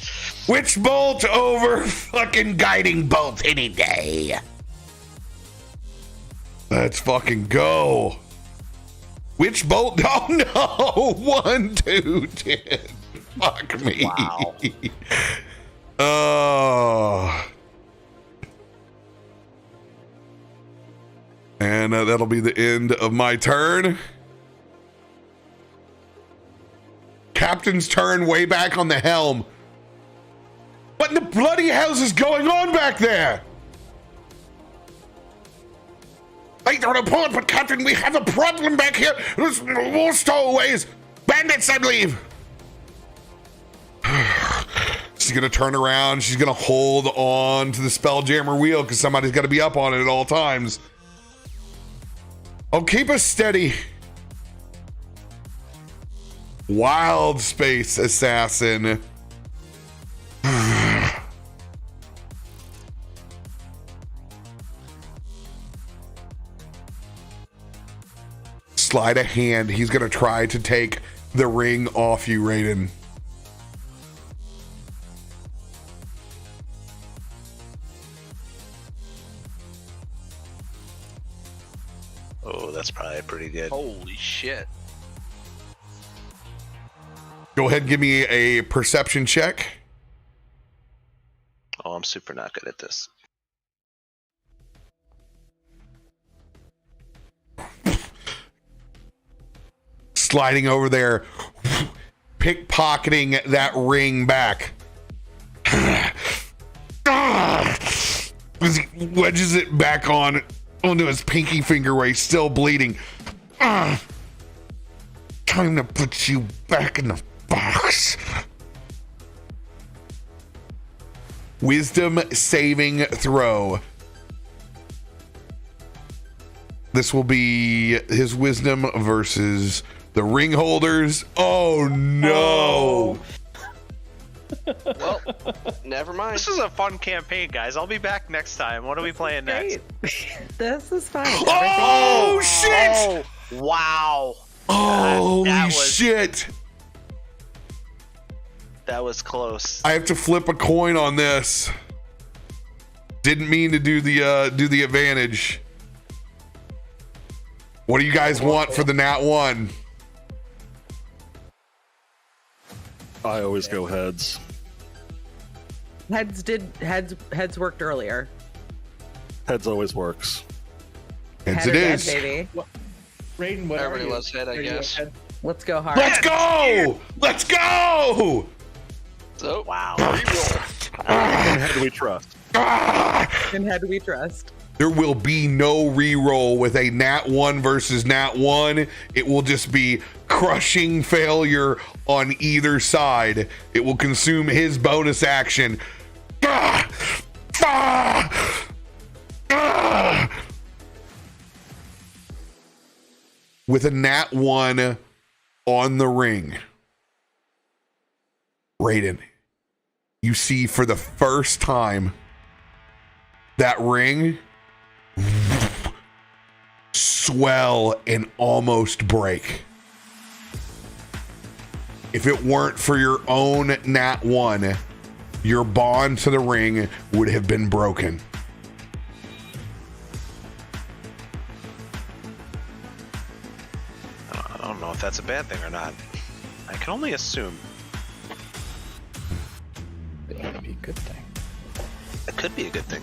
A: Witch bolt over
H: Fucking guiding bolt any day.
A: Let's fucking go. Witch bolt. Oh no. 1, 2, 10. Fuck me.
D: Wow.
A: Oh. And that'll be the end of my turn. Captain's turn way back on the helm. What in the bloody hell's is going on back there? Wait, they're on a port, but Captain, we have a problem back here. There's more stowaways. Bandits, I believe. She's gonna turn around. She's gonna hold on to the Spelljammer wheel because somebody's got to be up on it at all times. Oh, keep us steady. Wild Space Assassin. Slide a hand. He's going to try to take the ring off you, Raiden.
D: Oh, that's probably pretty good.
F: Holy shit.
A: Go ahead and give me a perception check.
D: Oh, I'm super not good at this.
A: Sliding over there, pickpocketing that ring back. He wedges it back onto his pinky finger where he's still bleeding. Time to put you back in the box. Wisdom saving throw. This will be his wisdom versus the ring holders. Oh no.
F: Well, never mind.
D: This is a fun campaign, guys. I'll be back next time. What are we playing next?
B: This is fine.
A: Oh shit!
D: Oh, wow.
A: Holy
D: that was-
A: shit!
D: That was close.
A: I have to flip a coin on this. Didn't mean to do the advantage. What do you guys want for the nat 1?
C: I always go heads.
B: Heads worked earlier.
C: Heads always works.
A: Heads
B: Head
A: it
B: again,
A: is.
B: baby.
G: Raiden, what are
F: Everybody
G: you?
F: loves head, I
G: Are you
F: guess.
G: head?
B: Let's go hard.
A: Let's go! Let's go!
F: So,
D: Wow.
F: reroll.
C: And head we trust.
B: And how do we trust?
A: There will be no reroll with a nat 1 versus nat 1. It will just be crushing failure on either side. It will consume his bonus action. With a nat 1 on the ring. Raiden, you see for the first time that ring swell and almost break. If it weren't for your own nat 1, your bond to the ring would have been broken.
D: I don't know if that's a bad thing or not. I can only assume.
I: It might be a good thing.
D: It could be a good thing.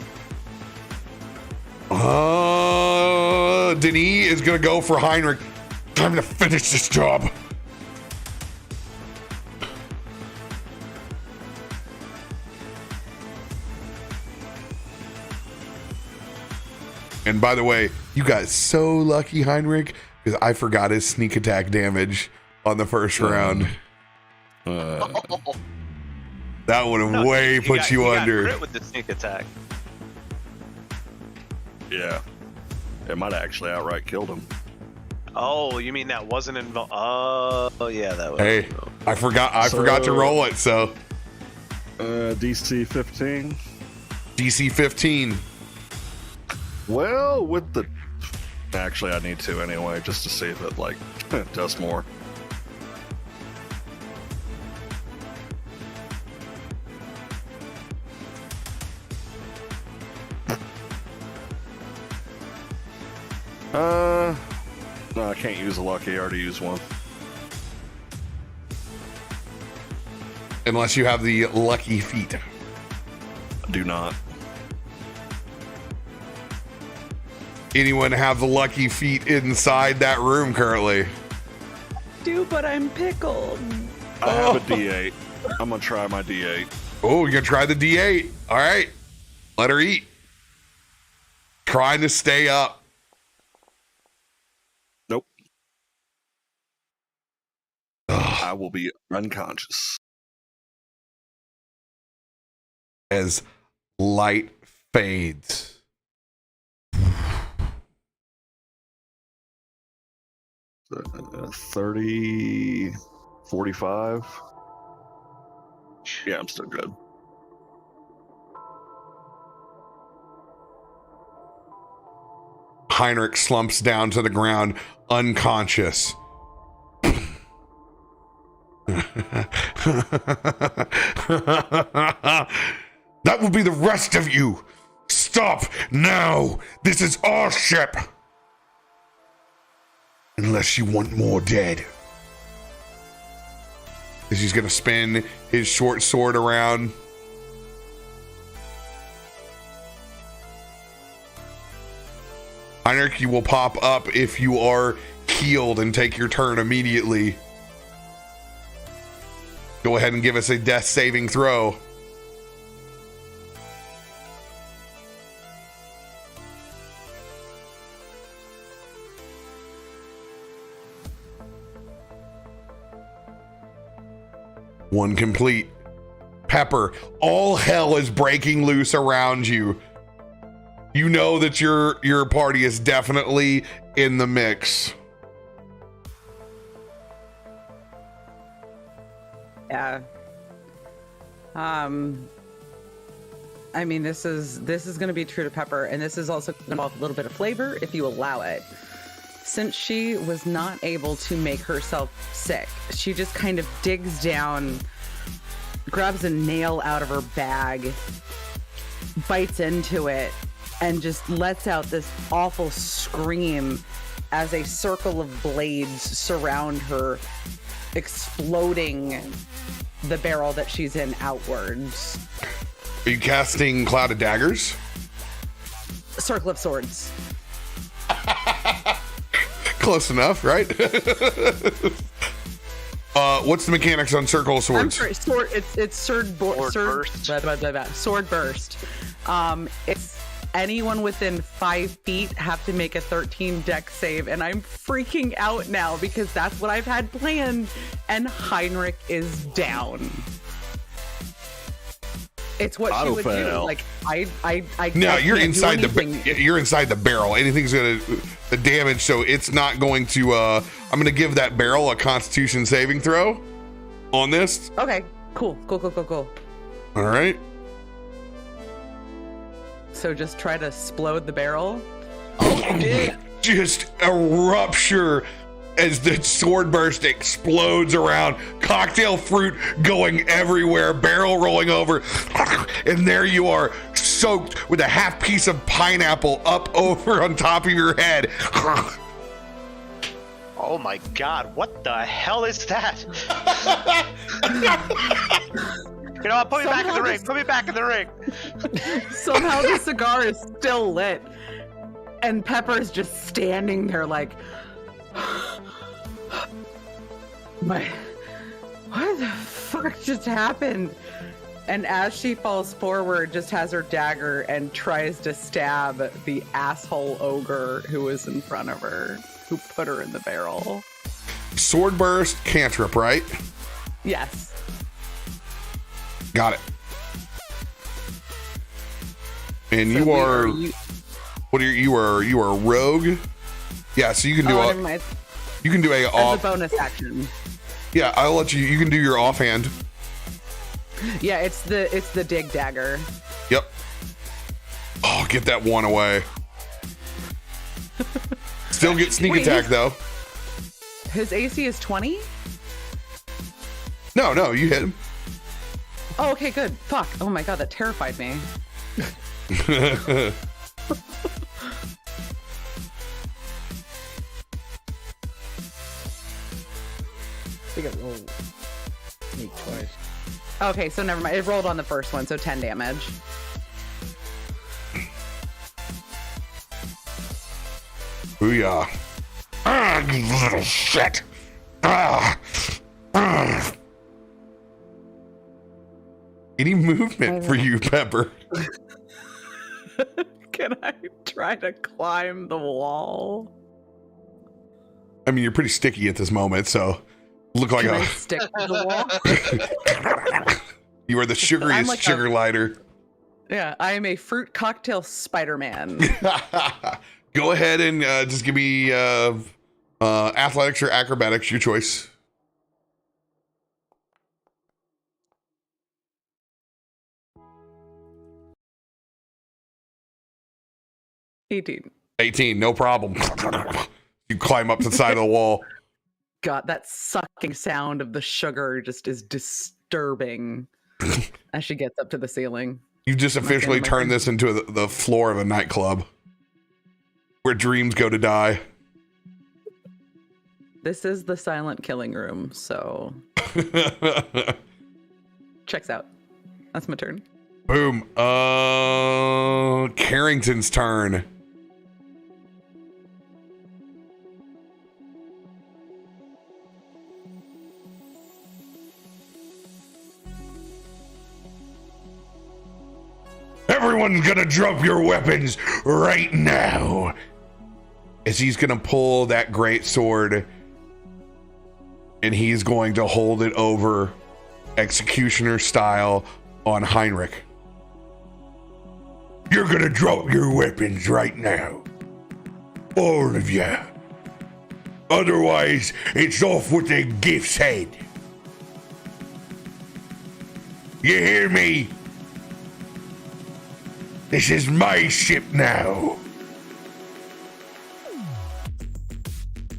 A: Denis is gonna go for Heinrich. Time to finish this job. And by the way, you got so lucky, Heinrich, because I forgot his sneak attack damage on the first round. That would have way put you
D: got
A: under.
D: crit with the sneak attack.
C: Yeah. It might have actually outright killed him.
D: Oh, you mean that wasn't involved? Oh, yeah, that was.
A: Hey, I forgot to roll it, so
C: DC 15.
A: DC 15.
C: Well, with the... Actually, I need to anyway, just to see if it, like, does more. No, I can't use a lucky. I already used one.
A: Unless you have the lucky feet.
C: I do not.
A: Anyone have the lucky feet inside that room currently?
B: But I'm pickled.
C: I have a D8. I'm gonna try my D8.
A: Oh, you're gonna try the D8. All right. Let her eat. Trying to stay up.
C: Nope. I will be unconscious.
A: As light fades.
C: Uh, 30, 45. Yeah, I'm still good.
A: Heinrich slumps down to the ground, unconscious. That will be the rest of you. Stop now. This is our ship. Unless you want more dead. He's going to spin his short sword around. Heinrich, you will pop up if you are healed and take your turn immediately. Go ahead and give us a death saving throw. One complete. Pepper, all hell is breaking loose around you. You know that your party is definitely in the mix.
B: Yeah. I mean, this is going to be true to Pepper, and this is also going to involve a little bit of flavor if you allow it. Since she was not able to make herself sick, she just kind of digs down, grabs a nail out of her bag, bites into it, and just lets out this awful scream as a circle of blades surround her, exploding the barrel that she's in outwards.
A: Are you casting Cloud of Daggers?
B: Circle of Swords.
A: Close enough, right? What's the mechanics on Circle of Swords?
B: I'm sorry, it's sword burst. Sword burst. It's anyone within 5 feet have to make a 13 dex save, and I'm freaking out now because that's what I've had planned, and Heinrich is down. It's what she would do. Like
A: No, you're inside you're inside the barrel. Anything's gonna the damage, so it's not going to. I'm gonna give that barrel a Constitution saving throw on this.
B: Okay, cool.
A: All right.
B: So just try to explode the barrel. Oh, you did.
A: Just a rupture as the sword burst explodes around, cocktail fruit going everywhere, barrel rolling over, and there you are, soaked with a half piece of pineapple up over on top of your head.
D: Oh my god, what the hell is that? You know what, put me back in the ring, put me back in the ring.
B: Somehow the cigar is still lit, and Pepper's just standing there like, what the fuck just happened? And as she falls forward, just has her dagger and tries to stab the asshole ogre who was in front of her, who put her in the barrel.
A: Sword burst, cantrip, right?
B: Yes.
A: Got it. And
B: So
A: you are you are a rogue? Yeah, so you can do
B: never mind.
A: You can do
B: As a bonus action.
A: Yeah, I'll let you can do your offhand.
B: Yeah, it's the dig dagger.
A: Yep. Oh, get that one away. Still get sneak
B: Wait,
A: attack though.
B: His AC is 20?
A: No, you hit him.
B: Oh, okay, good. Fuck. Oh my god, that terrified me.
E: I think I rolled sneak twice.
B: Okay, so never mind. It rolled on the first one, so 10 damage.
A: Booyah.
H: Ah, you little shit. Ah. Ah.
A: Any movement for you, Pepper?
B: Can I try to climb the wall?
A: I mean, you're pretty sticky at this moment, so look like
B: Can I
A: a.
B: stick to the wall?
A: You are the sugariest
B: like
A: sugar lighter.
B: Yeah, I am a fruit cocktail Spider-Man.
A: Go ahead and just give me athletics or acrobatics, your choice.
B: $18.
A: 18, no problem. You climb up to the side of the wall.
B: God, that sucking sound of the sugar just is disturbing as she gets up to the ceiling.
A: You just officially turned this into the floor of a nightclub where dreams go to die.
B: This is the silent killing room, so checks out. That's my turn.
A: Boom. Carrington's turn. Everyone's gonna drop your weapons right now. As he's gonna pull that great sword and he's going to hold it over executioner style on Heinrich. You're gonna drop your weapons right now. All of you. Otherwise, it's off with the gift's head. You hear me? This is my ship now.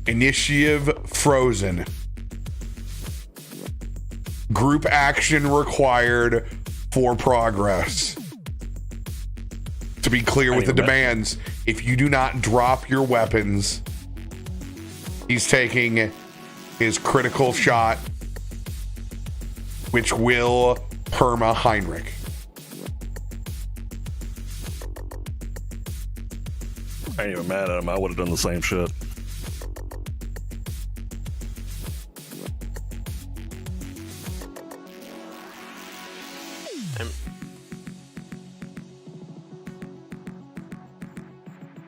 A: Initiative frozen. Group action required for progress. To be clear with the demands, if you do not drop your weapons, he's taking his critical shot, which will perma Heinrich.
C: I ain't even mad at him. I would have done the same shit.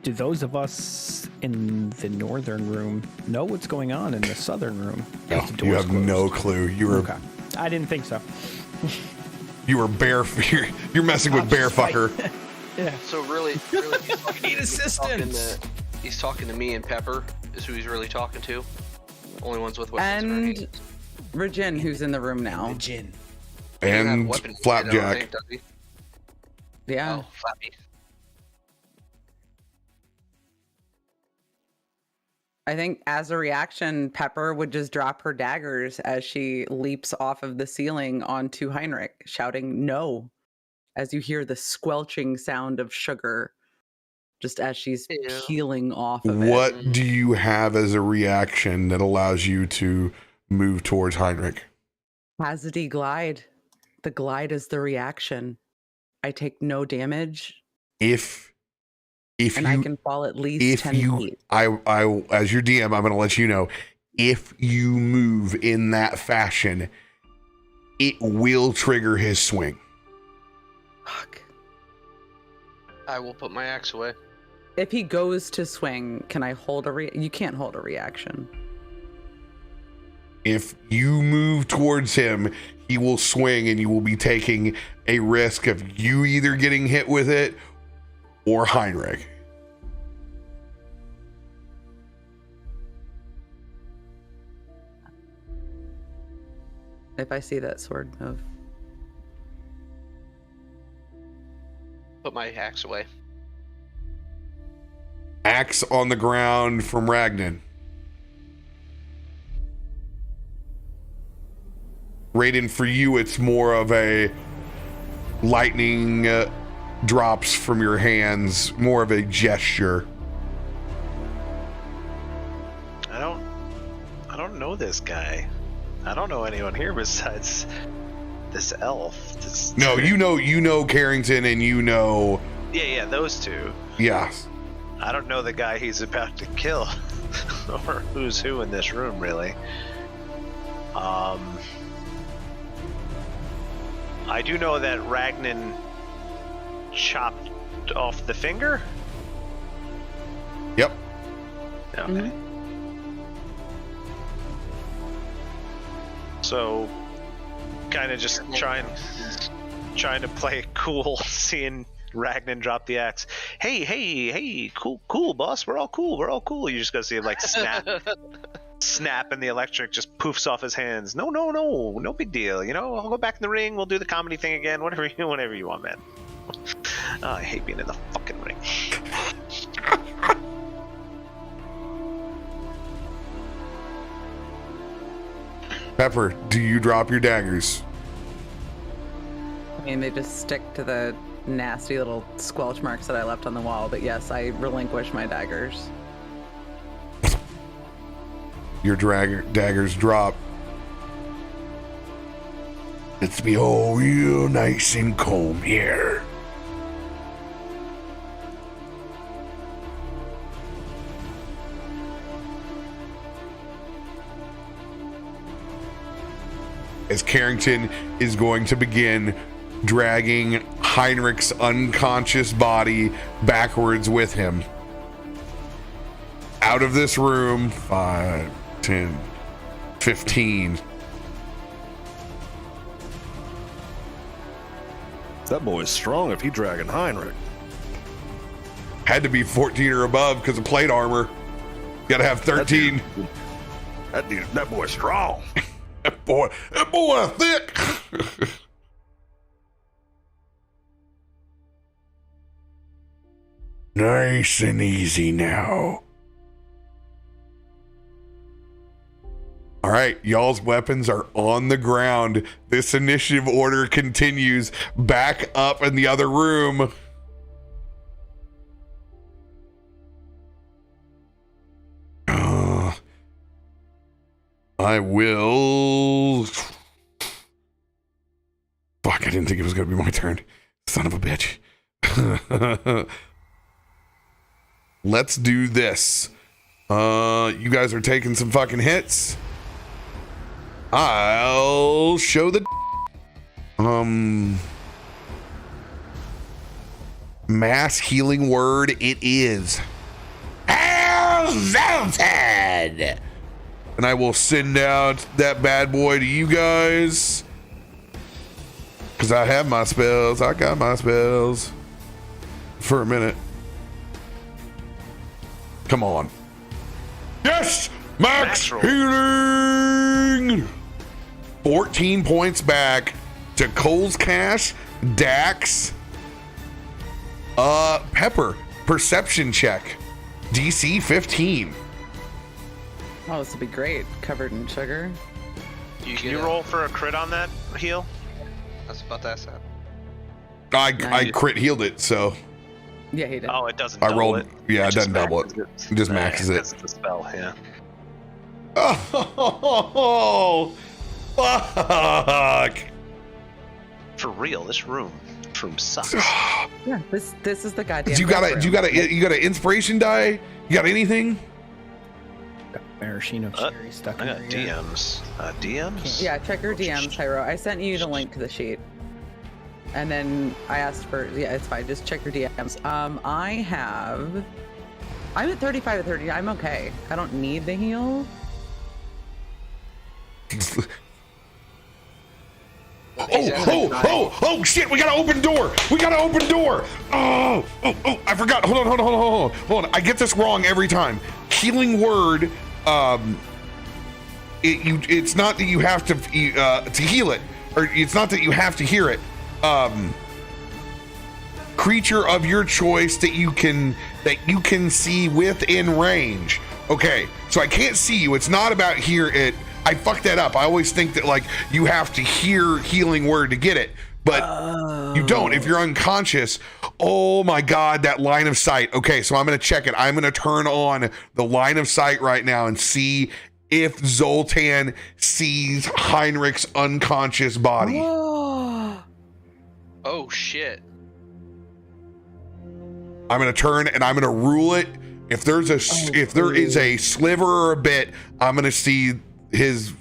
E: Do those of us in the northern room know what's going on in the southern room?
A: No,
E: The
A: you
E: door's
A: have no
E: closed.
A: clue. You were
E: Okay. I didn't think so.
A: you were bear. You're messing with bear fucker.
E: Yeah.
F: So really,
E: Need assistance.
F: He's talking to me and Pepper is who he's really talking to. Only ones with weapons. in our
B: And
F: hands.
B: Regin, who's in the room now.
E: Jin.
F: He doesn't have a
A: And
F: weapon, I don't
A: Flapjack.
F: think, does he?
B: Yeah.
F: Oh, Flappy.
B: I think as a reaction, Pepper would just drop her daggers as she leaps off of the ceiling onto Heinrich, shouting no, as you hear the squelching sound of sugar just as she's
F: Ew.
B: peeling off of it.
A: What do you have as a reaction that allows you to move towards Heinrich?
B: Hazity glide. The glide is the reaction. I take no damage,
A: If
B: and I can fall at least 10 feet.
A: I as your DM, I'm going to let you know, if you move in that fashion, it will trigger his swing.
B: Fuck.
F: I will put my axe away.
B: If he goes to swing, can I hold a you can't hold a reaction.
A: If you move towards him, he will swing and you will be taking a risk of you either getting hit with it or Heinrich.
B: If I see that sword move.
F: put my axe away.
A: Axe on the ground from Ragnan. Raiden, for you, it's more of a lightning drops from your hands, more of a gesture.
D: I don't know this guy. I don't know anyone here besides this elf.
A: No, you know Carrington, and you know.
D: Yeah, those two.
A: Yeah.
D: I don't know the guy he's about to kill, or who's who in this room, really. I do know that Ragnan chopped off the finger.
A: Yep.
D: Okay.
B: Mhm.
D: So, kind of just trying to play it cool, seeing Ragnan drop the axe. Hey, cool, boss. We're all cool. You just go see him like snap, and the electric just poofs off his hands. No big deal. You know, I'll go back in the ring. We'll do the comedy thing again. Whatever you want, man. Oh, I hate being in the fucking ring.
A: Pepper, do you drop your daggers?
B: I mean, they just stick to the nasty little squelch marks that I left on the wall, but yes, I relinquish my daggers.
A: Your daggers drop. Let's be all real nice and calm here. As Carrington is going to begin dragging Heinrich's unconscious body backwards with him. Out of this room, 5, 10, 15.
C: That boy's strong if he dragging Heinrich.
A: Had to be 14 or above because of plate armor. Gotta have 13.
C: That boy's strong.
A: That boy thick. Nice and easy now. All right, y'all's weapons are on the ground. This initiative order continues back up in the other room. I will. Fuck, I didn't think it was going to be my turn. Son of a bitch. Let's do this. You guys are taking some fucking hits. I'll show the mass healing word it is. Exalted! And I will send out that bad boy to you guys. Because I have my spells. I got my spells. For a minute. Come on. Yes! Max healing! 14 points back to Cole's Cash, Dax, Pepper. Perception check. DC 15.
B: Oh, this would be great. Covered in sugar.
D: Can you roll for a crit on that heal?
F: I was about to ask that.
A: I crit healed it, so.
B: Yeah, he did.
D: Oh, it doesn't
A: I
D: double
A: rolled.
D: it.
A: Yeah, it doesn't
D: just
A: double it.
D: maxes
A: It just maxes it.
D: It's the spell, yeah.
A: Oh, fuck.
D: For real, this room sucks.
B: Yeah, this is the goddamn.
A: You got an inspiration die? You got anything?
I: Maraschino cherry stuck
D: I
I: in
D: got
I: her ear.
D: DMs. DMs?
B: Yeah, check your DMs, Pyro. I sent you the link to the sheet. And then I asked for, yeah, it's fine. Just check your DMs. I'm at 35 to 30. I'm okay. I don't need the heal.
A: Oh, shit. We got to open door. Oh, I forgot. Hold on. I get this wrong every time. Healing word, it's not that you have to heal it, or it's not that you have to hear it. creature of your choice that you can see within range. Okay, so I can't see you. It's not about here. I fucked that up. I always think that like you have to hear healing word to get it, but you don't if you're unconscious. Oh my God, that line of sight. Okay, so I'm gonna check it. I'm gonna turn on the line of sight right now and see if Zoltan sees Heinrich's unconscious body.
F: Oh shit.
A: I'm gonna turn and I'm gonna rule it. If there is a sliver or a bit, I'm gonna see his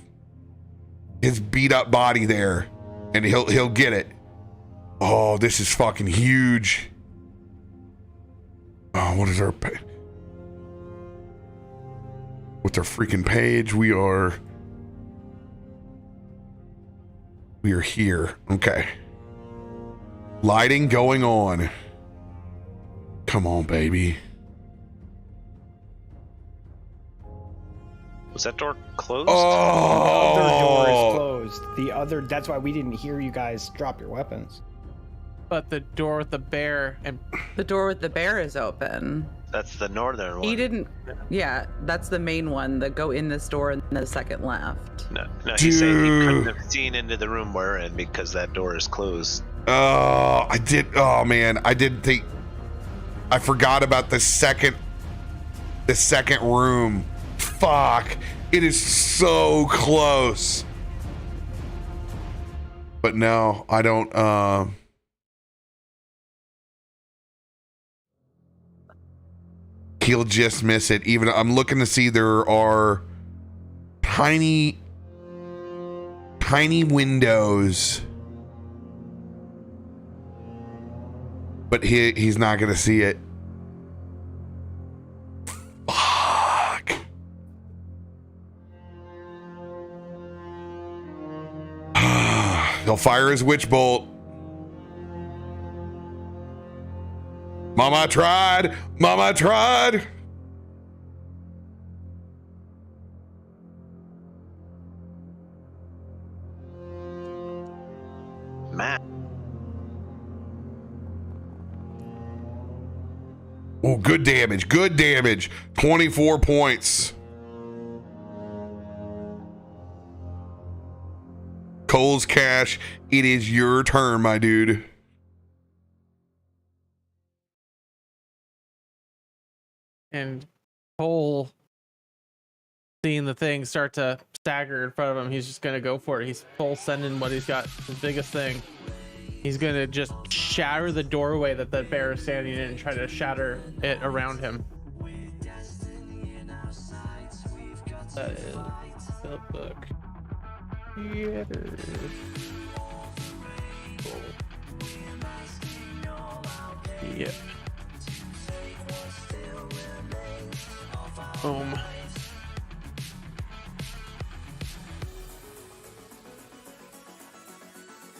A: beat up body there, and he'll get it. Oh, this is fucking huge. Oh, what is our with our freaking page? We are here. Okay. Lighting going on. Come on, baby.
D: Was that door closed?
I: The other door
A: Oh,
I: is closed. The other, that's why we didn't hear you guys drop your weapons.
G: But the door with the bear and
B: The door with the bear is open.
D: That's the northern one.
B: He didn't. Yeah, that's the main one. That go in this door and the second left.
D: No, he's saying he couldn't have seen into the room we're in because that door is closed.
A: oh, I did. Oh man, I did think. I forgot about the second room. Fuck. It is so close. But no, I don't. He'll just miss it. Even I'm looking to see there are tiny windows, but he's not gonna see it. Fuck. He'll fire his witch bolt. Mama, I tried. Mama, I tried.
D: Matt.
A: Oh, good damage. Good damage. 24 points. Cole's Cash, it is your turn, my dude.
G: and Cole, seeing the thing start to stagger in front of him, he's just gonna go for it. He's full sending what he's got, his biggest thing. He's gonna just shatter the doorway that the bear is standing in and try to shatter it around him. That is the book. Yep. Boom.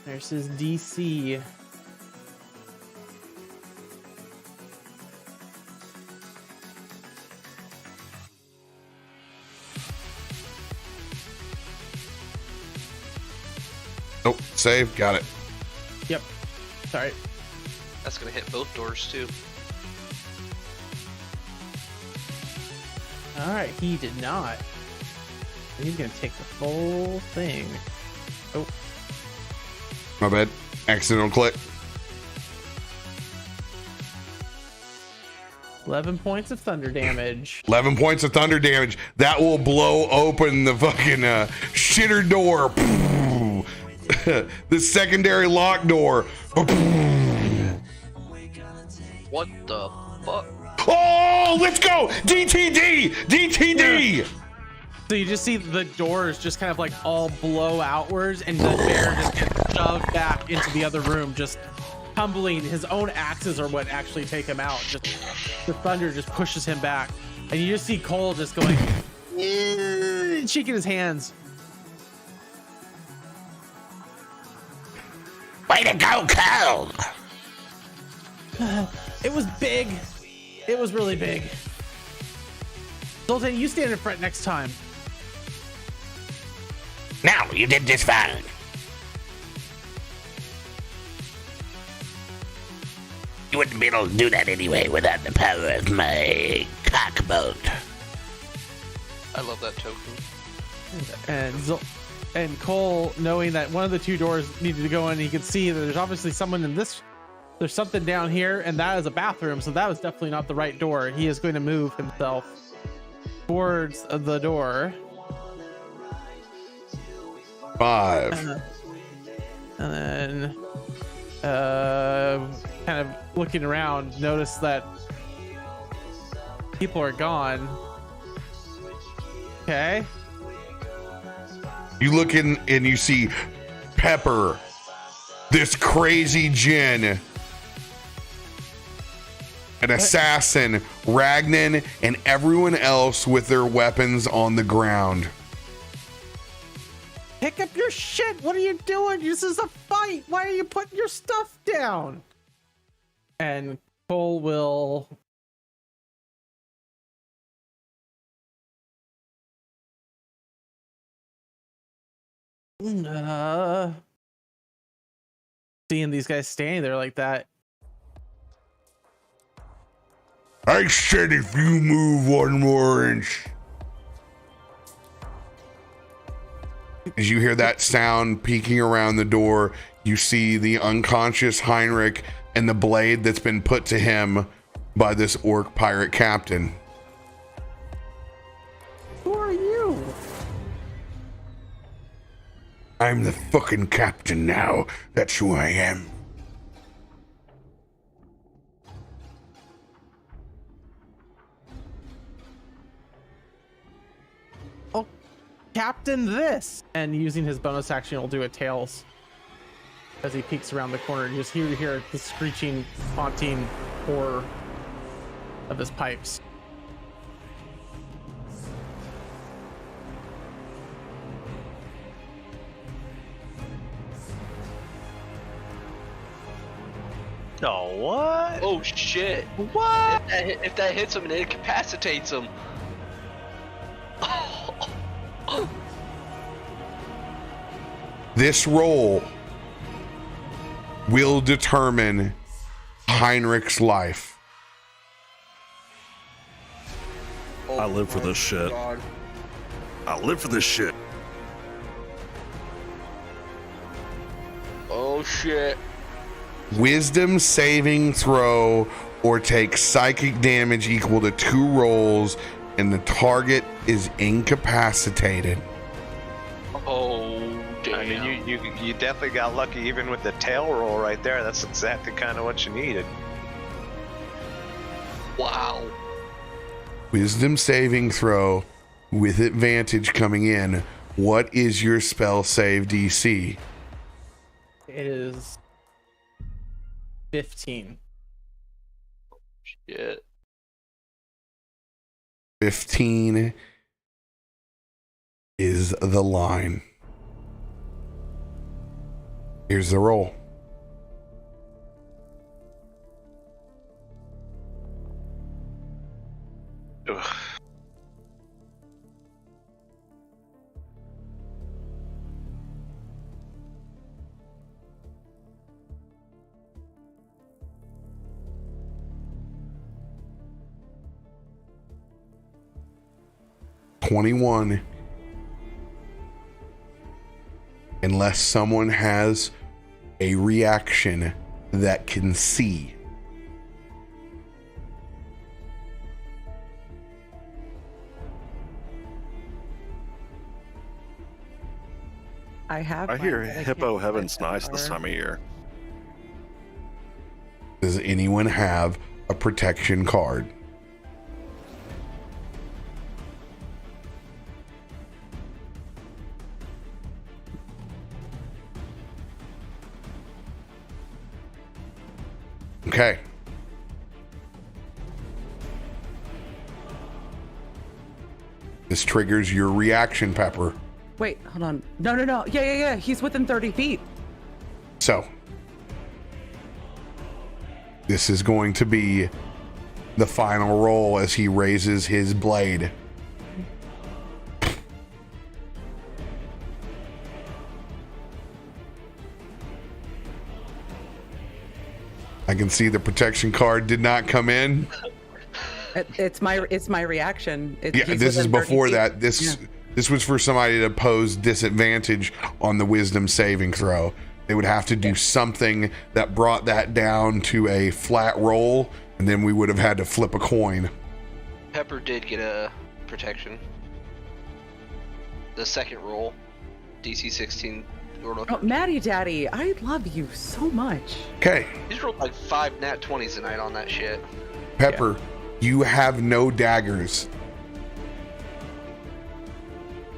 G: There's his DC.
A: Oh, save. Got it.
G: Yep. Sorry.
F: That's gonna hit both doors too.
G: Alright, he did not. He's gonna take the full thing. Oh.
A: My bad. Accidental click.
G: 11 points of thunder damage.
A: 11 points of thunder damage. That will blow open the fucking shitter door. The secondary lock door.
F: What the fuck?
A: Oh, let's go! DTD! DTD!
G: So you just see the doors just kind of like all blow outwards, and the bear just gets shoved back into the other room, just tumbling. His own axes are what actually take him out. Just the thunder just pushes him back, and you just see Cole just going, shaking his hands.
H: Way to go, Cole!
G: It was big. It was really big. Zoltan, you stand in front next time.
H: No, you did just fine. You wouldn't be able to do that anyway without the power of my cockbolt.
F: I love that token.
G: And Cole, knowing that one of the two doors needed to go in, he could see that there's obviously someone in this. There's something down here, and that is a bathroom, so that was definitely not the right door. He is going to move himself towards the door.
A: 5.
G: And then, kind of looking around, notice that people are gone. Okay.
A: You look in and you see Pepper, this crazy djinn, an assassin, Ragnan, and everyone else with their weapons on the ground.
G: Pick up your shit. What are you doing? This is a fight. Why are you putting your stuff down? And Cole will seeing these guys standing there like that.
A: I said if you move 1 more inch. As you hear that sound peeking around the door, you see the unconscious Heinrich and the blade that's been put to him by this orc pirate captain.
G: Who are you?
A: I'm the fucking captain now. That's who I am.
G: Oh, Captain this. And using his bonus action, he'll do a tails. As he peeks around the corner, you just hear the screeching, haunting horror of his pipes.
D: Oh, what?
F: Oh shit!
G: What?
F: If that hits him, it incapacitates him.
A: This roll will determine Heinrich's life.
C: I live for this shit.
F: God.
C: I live for this shit.
F: Oh shit!
A: Wisdom saving throw or take psychic damage equal to 2 rolls and the target is incapacitated.
F: Oh damn!
D: I mean, you definitely got lucky even with the tail roll right there. That's exactly kind of what you needed.
F: Wow.
A: Wisdom saving throw with advantage coming in. What is your spell save DC?
G: It is 15.
F: Shit.
A: 15 is the line. Here's the roll.
D: Ugh.
A: $21. Unless someone has a reaction that can see.
B: I have.
C: I
B: mine,
C: hear
B: but I
C: Hippo
B: can't
C: Heaven's
B: select
C: nice
B: that
C: this
B: power.
C: time of year.
A: Does anyone have a protection card? Okay. This triggers your reaction, Pepper.
B: Wait, hold on. No. Yeah. He's within 30 feet.
A: So, this is going to be the final roll as he raises his blade. I can see the protection card did not come in.
B: It's my reaction.
A: Yeah, this is before that. This was for somebody to pose disadvantage on the wisdom saving throw. They would have to do something that brought that down to a flat roll, and then we would have had to flip a coin.
F: Pepper did get a protection. The second roll, DC 16.
B: Oh, Maddie Daddy, I love you so much.
A: Okay.
F: He's rolled like 5 nat 20s tonight on that shit.
A: Pepper, you have no daggers.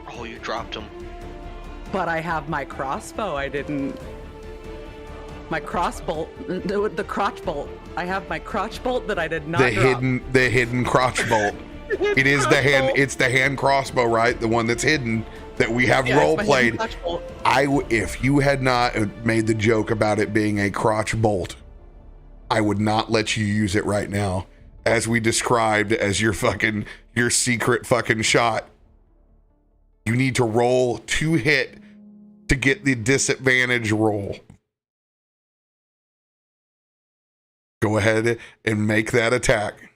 F: Oh, you dropped him.
B: But I have my crossbow. I didn't. My crossbolt, the crotch bolt. I have my crotch bolt that I did not drop.
A: The hidden crotch bolt. It is the hand. It's the hand crossbow, right? The one that's hidden that we have role played. If you had not made the joke about it being a crotch bolt, I would not let you use it right now, as we described as your secret fucking shot. You need to roll 2 hit to get the disadvantage roll. Go ahead and make that attack.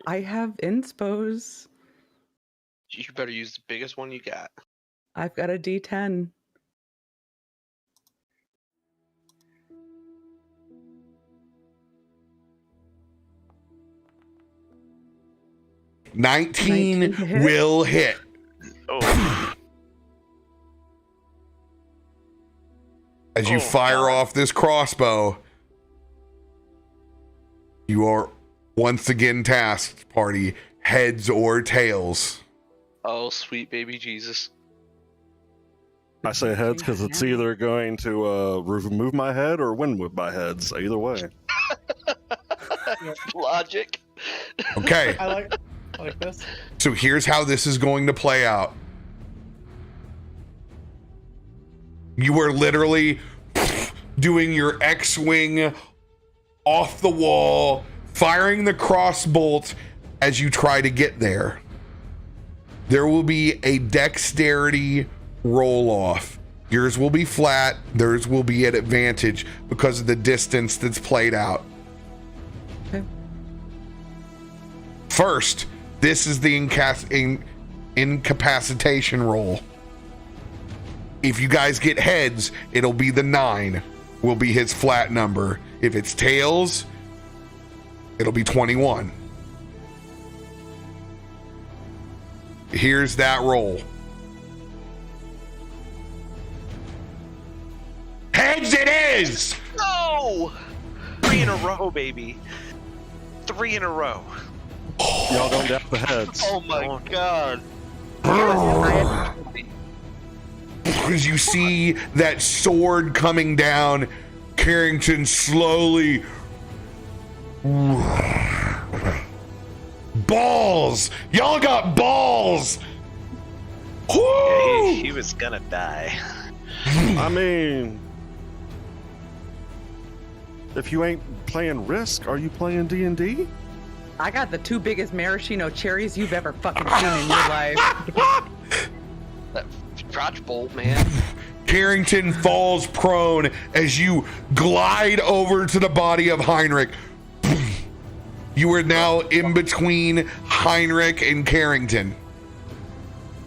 B: I have inspos.
F: You better use the biggest one you got.
B: I've got a D10.
A: Nineteen will hit.
D: Oh.
A: As you fire off this crossbow, you are once again tasked, party, heads or tails.
F: Oh, sweet baby Jesus.
C: I say heads because it's either going to remove my head or win with my head. So either way.
F: Logic.
A: Okay.
G: I like this.
A: So here's how this is going to play out. You are literally doing your X-wing off the wall, firing the crossbolt as you try to get there. There will be a dexterity roll off. Yours will be flat, theirs will be at advantage because of the distance that's played out.
B: Okay.
A: First, this is the incapacitation roll. If you guys get heads, it'll be the 9 will be his flat number. If it's tails, it'll be 21. Here's that roll. Heads it is!
D: No! 3 in a row, baby. 3 in a row.
C: Y'all going down the heads.
F: Oh my god.
A: As you see that sword coming down, Carrington slowly. Balls! Y'all got balls! Woo!
D: Yeah, he was gonna die.
C: I mean, if you ain't playing Risk, are you playing D&D?
B: I got the 2 biggest maraschino cherries you've ever fucking seen in your life.
F: That crotch bolt, man.
A: Carrington falls prone as you glide over to the body of Heinrich. You are now in between Heinrich and Carrington.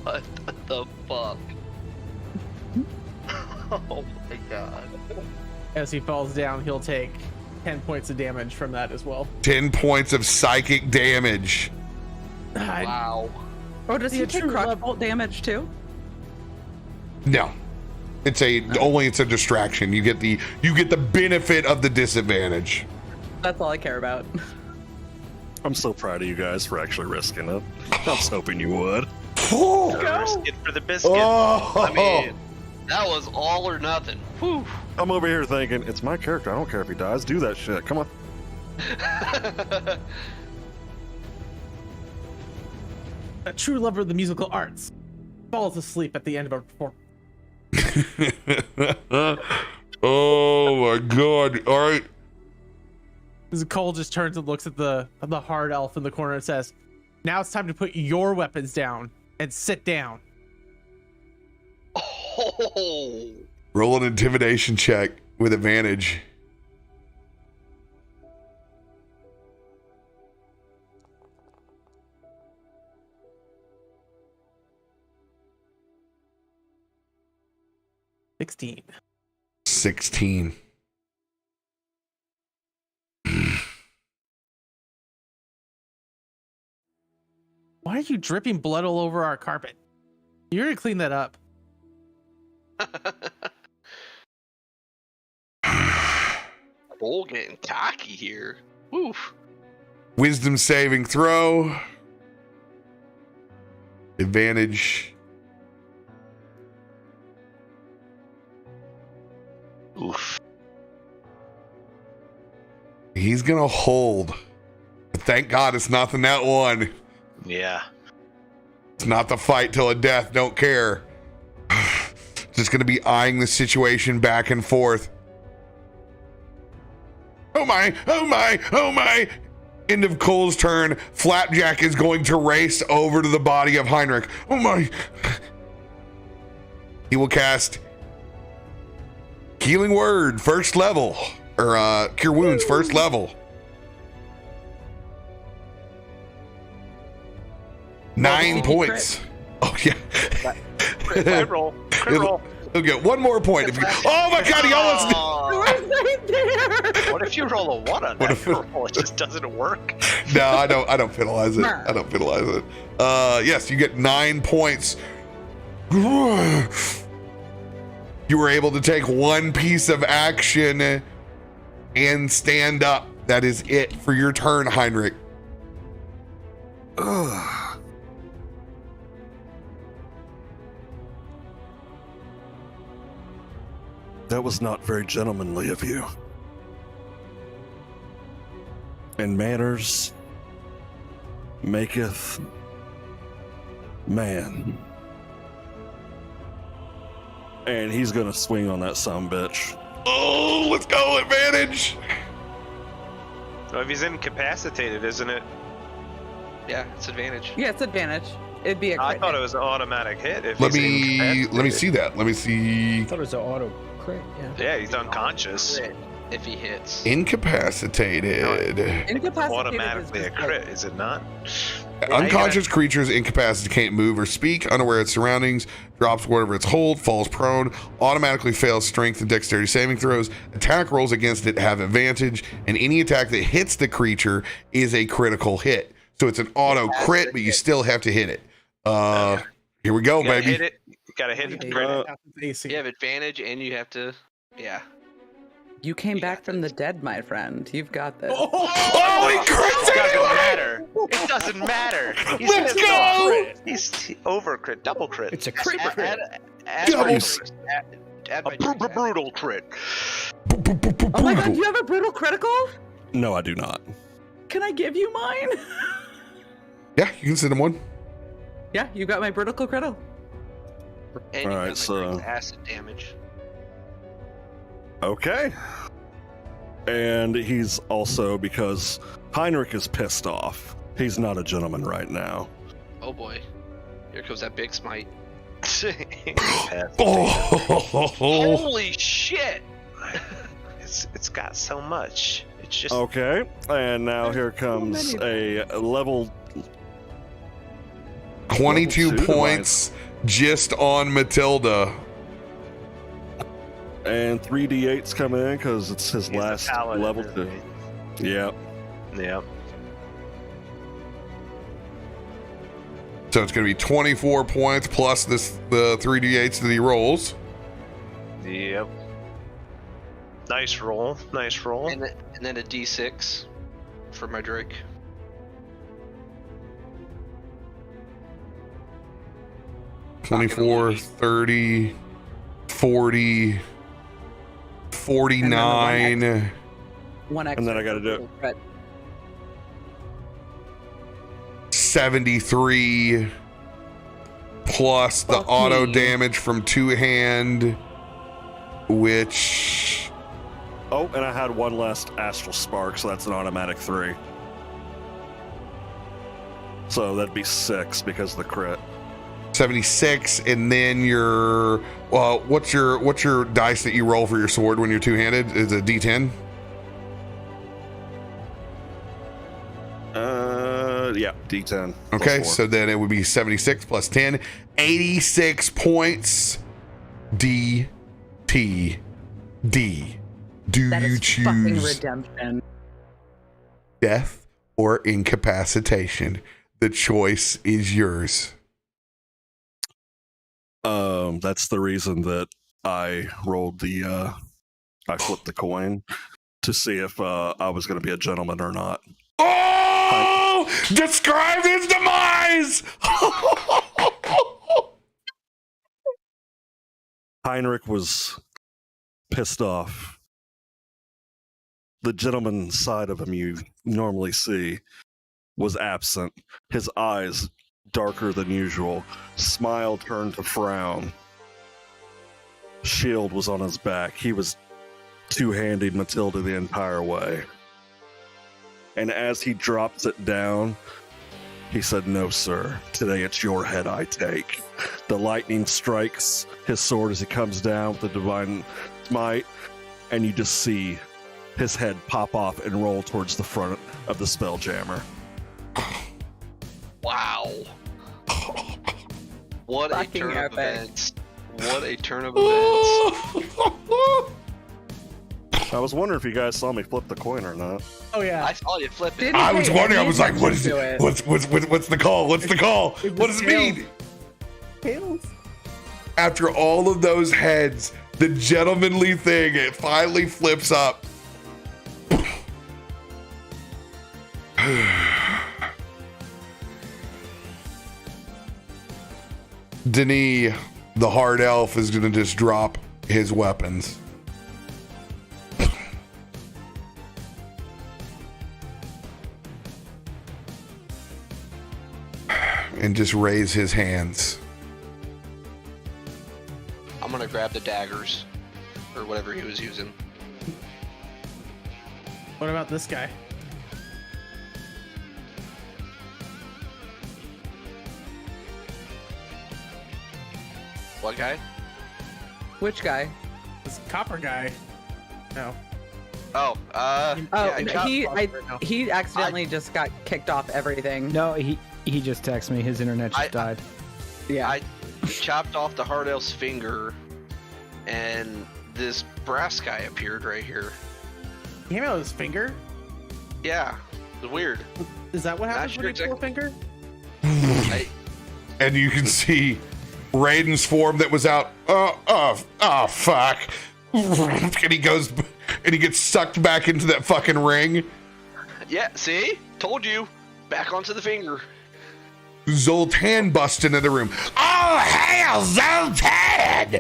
F: What the fuck? Oh my god.
G: As he falls down, he'll take 10 points of damage from that as well.
A: 10 points of psychic damage.
F: Wow.
B: Oh, does he take crotch bolt damage too?
A: No. It's a distraction. You get the benefit of the disadvantage.
B: That's all I care about.
C: I'm so proud of you guys for actually risking it. I was hoping you would.
D: Risk it for the biscuit.
F: I mean, that was all or nothing. Whew.
C: I'm over here thinking, it's my character. I don't care if he dies. Do that shit. Come on.
G: A true lover of the musical arts falls asleep at the end of a performance.
A: Oh my god. All right.
G: Cole just turns and looks at the hard elf in the corner and says, "Now it's time to put your weapons down and sit down."
F: Oh.
A: Roll an intimidation check with advantage.
G: $16.
A: 16.
G: Why are you dripping blood all over our carpet? You're gonna clean that up.
F: Bull getting cocky here. Oof.
A: Wisdom saving throw. Advantage.
D: Oof.
A: He's going to hold. But thank God it's not the net one.
D: Yeah.
A: It's not the fight till a death. Don't care. Just going to be eyeing the situation back and forth. Oh my, oh my, oh my. End of Cole's turn. Flapjack is going to race over to the body of Heinrich. Oh my. He will cast Healing Word, first level. Or Cure Wounds, first level. 9 points. Oh, yeah.
D: Crit roll. Crit roll.
A: He'll get 1 more point. If you, oh my God, he almost.
B: Right there.
D: What if you roll a 1 on
A: What
D: that
A: if-
D: roll? It just doesn't work.
A: No, I don't penalize it. I don't penalize it. Yes, you get 9 points. You were able to take 1 piece of action and stand up. That is it for your turn, Heinrich.
C: Ugh. That was not very gentlemanly of you. And manners maketh man. And he's gonna swing on that sumbitch.
A: Oh, let's go, advantage.
D: Well, if he's incapacitated, isn't it?
F: Yeah, it's advantage.
B: Yeah, it's advantage. It'd be a
D: I
B: crit
D: thought
B: hit.
D: it was an automatic hit. If
A: Let
D: he's
A: me see that. Let me see.
I: I thought it was an auto crit. Yeah.
D: Yeah, he's unconscious.
F: Crit if he hits.
A: Incapacitated.
B: Incapacitated
D: Automatically
B: is
D: a
B: just
D: crit, is it not?
A: Unconscious creatures incapacitated can't move or speak, unaware of its surroundings, drops whatever its hold, falls prone, automatically fails strength and dexterity saving throws. Attack rolls against it have advantage, and any attack that hits the creature is a critical hit. So it's an auto crit, but you still have to hit it. Here we go,
D: You gotta
A: baby.
D: hit it. You gotta hit it. Crit.
G: AC.
F: You have advantage and you have to. Yeah.
B: You came back from the dead, my friend. You've got this.
A: Oh, he crits
D: It doesn't
A: anyway!
D: matter. It doesn't matter. He's
A: Let's
D: pissed
A: go!
D: off. He's over crit, double crit.
I: It's a crit.
A: Doubles.
F: Add my
D: A
F: drinks, add-
D: brutal crit.
B: Oh my god, you have a brutal critical?
C: No, I do not.
B: Can I give you mine?
A: Yeah, you can send him one.
B: Yeah, you got my brutal critical.
F: And you
C: Alright,
F: have my
C: so-
F: drinks acid damage.
C: Okay. And he's also, because Heinrich is pissed off, he's not a gentleman right now.
F: Oh boy. Here comes that big smite.
A: Oh,
F: Holy shit!
D: It's got so much. It's just
C: Okay, and now here comes a level
A: 22
C: Level two
A: points just on Matilda.
C: and 3d8s coming in because it's his
D: he's a
C: last
D: paladin,
C: level
D: isn't
C: 2. Yep.
D: he? Yep.
A: So it's going to be 24 points plus the 3d8s that he rolls.
D: Yep. Nice roll. Nice roll.
F: And then a d6 for my Drake.
A: 24, 30, 40, 49.
B: One extra.
C: And then I gotta do it.
B: crit.
A: 73 plus the
B: Fuck
A: auto
B: me.
A: damage from two hand, which
C: Oh, and I had one last astral spark, so that's an automatic 3. So that'd be 6 because of the crit.
A: 76, and then your what's your dice that you roll for your sword when you're two-handed? Is it D10?
C: Yeah, D10.
A: Okay, so then it would be 76 plus 10, 86 points. D T D. Do
B: That
A: you
B: is fucking
A: choose
B: redemption.
A: death or incapacitation? The choice is yours.
C: That's the reason that I rolled I flipped the coin to see if I was going to be a gentleman or not.
A: Oh! Describe his demise!
C: Heinrich was pissed off. The gentleman side of him you normally see was absent. His eyes darker than usual. Smile turned to frown. Shield was on his back. He was two-handed Matilda the entire way. And as he drops it down, he said, "No, sir. Today it's your head I take." The lightning strikes his sword as he comes down with the divine might, and you just see his head pop off and roll towards the front of the Spelljammer.
F: Wow. What a
B: Fucking
F: turn of
B: epic.
F: events. What a turn of events.
C: I was wondering if you guys saw me flip the coin or not.
G: Oh yeah.
F: I saw you flip it.
B: Didn't
A: I was
B: pay
A: wondering. I
B: any
A: was like, "What is
B: attention
A: it?
B: to
A: What's the call? What's the call? What does it mean?"
G: Tails.
A: After all of those heads, the gentlemanly thing, it finally flips up. Denis, the hard elf, is going to just drop his weapons. And just raise his hands.
F: I'm gonna grab the daggers. Or whatever he was using.
G: What about this guy?
F: What guy?
B: Which guy?
G: This copper guy. No.
F: Oh,
B: Oh,
F: yeah, I chopped
B: he
F: off
B: I,
F: right now.
B: he accidentally just got kicked off everything.
I: No, he just texted me. His internet just died.
B: Yeah.
F: I chopped off the hard elf's finger, and this brass guy appeared right here.
G: He came out with his finger?
F: Yeah, it's weird.
G: Is that what
F: Not
G: happens
F: sure
G: when you pull a finger?
A: And you can see Raiden's form that was out. Oh, fuck. And he goes, and he gets sucked back into that fucking ring.
F: Yeah, see? Told you. Back onto the finger.
A: Zoltan busts into the room.
H: Oh, hail Zoltan!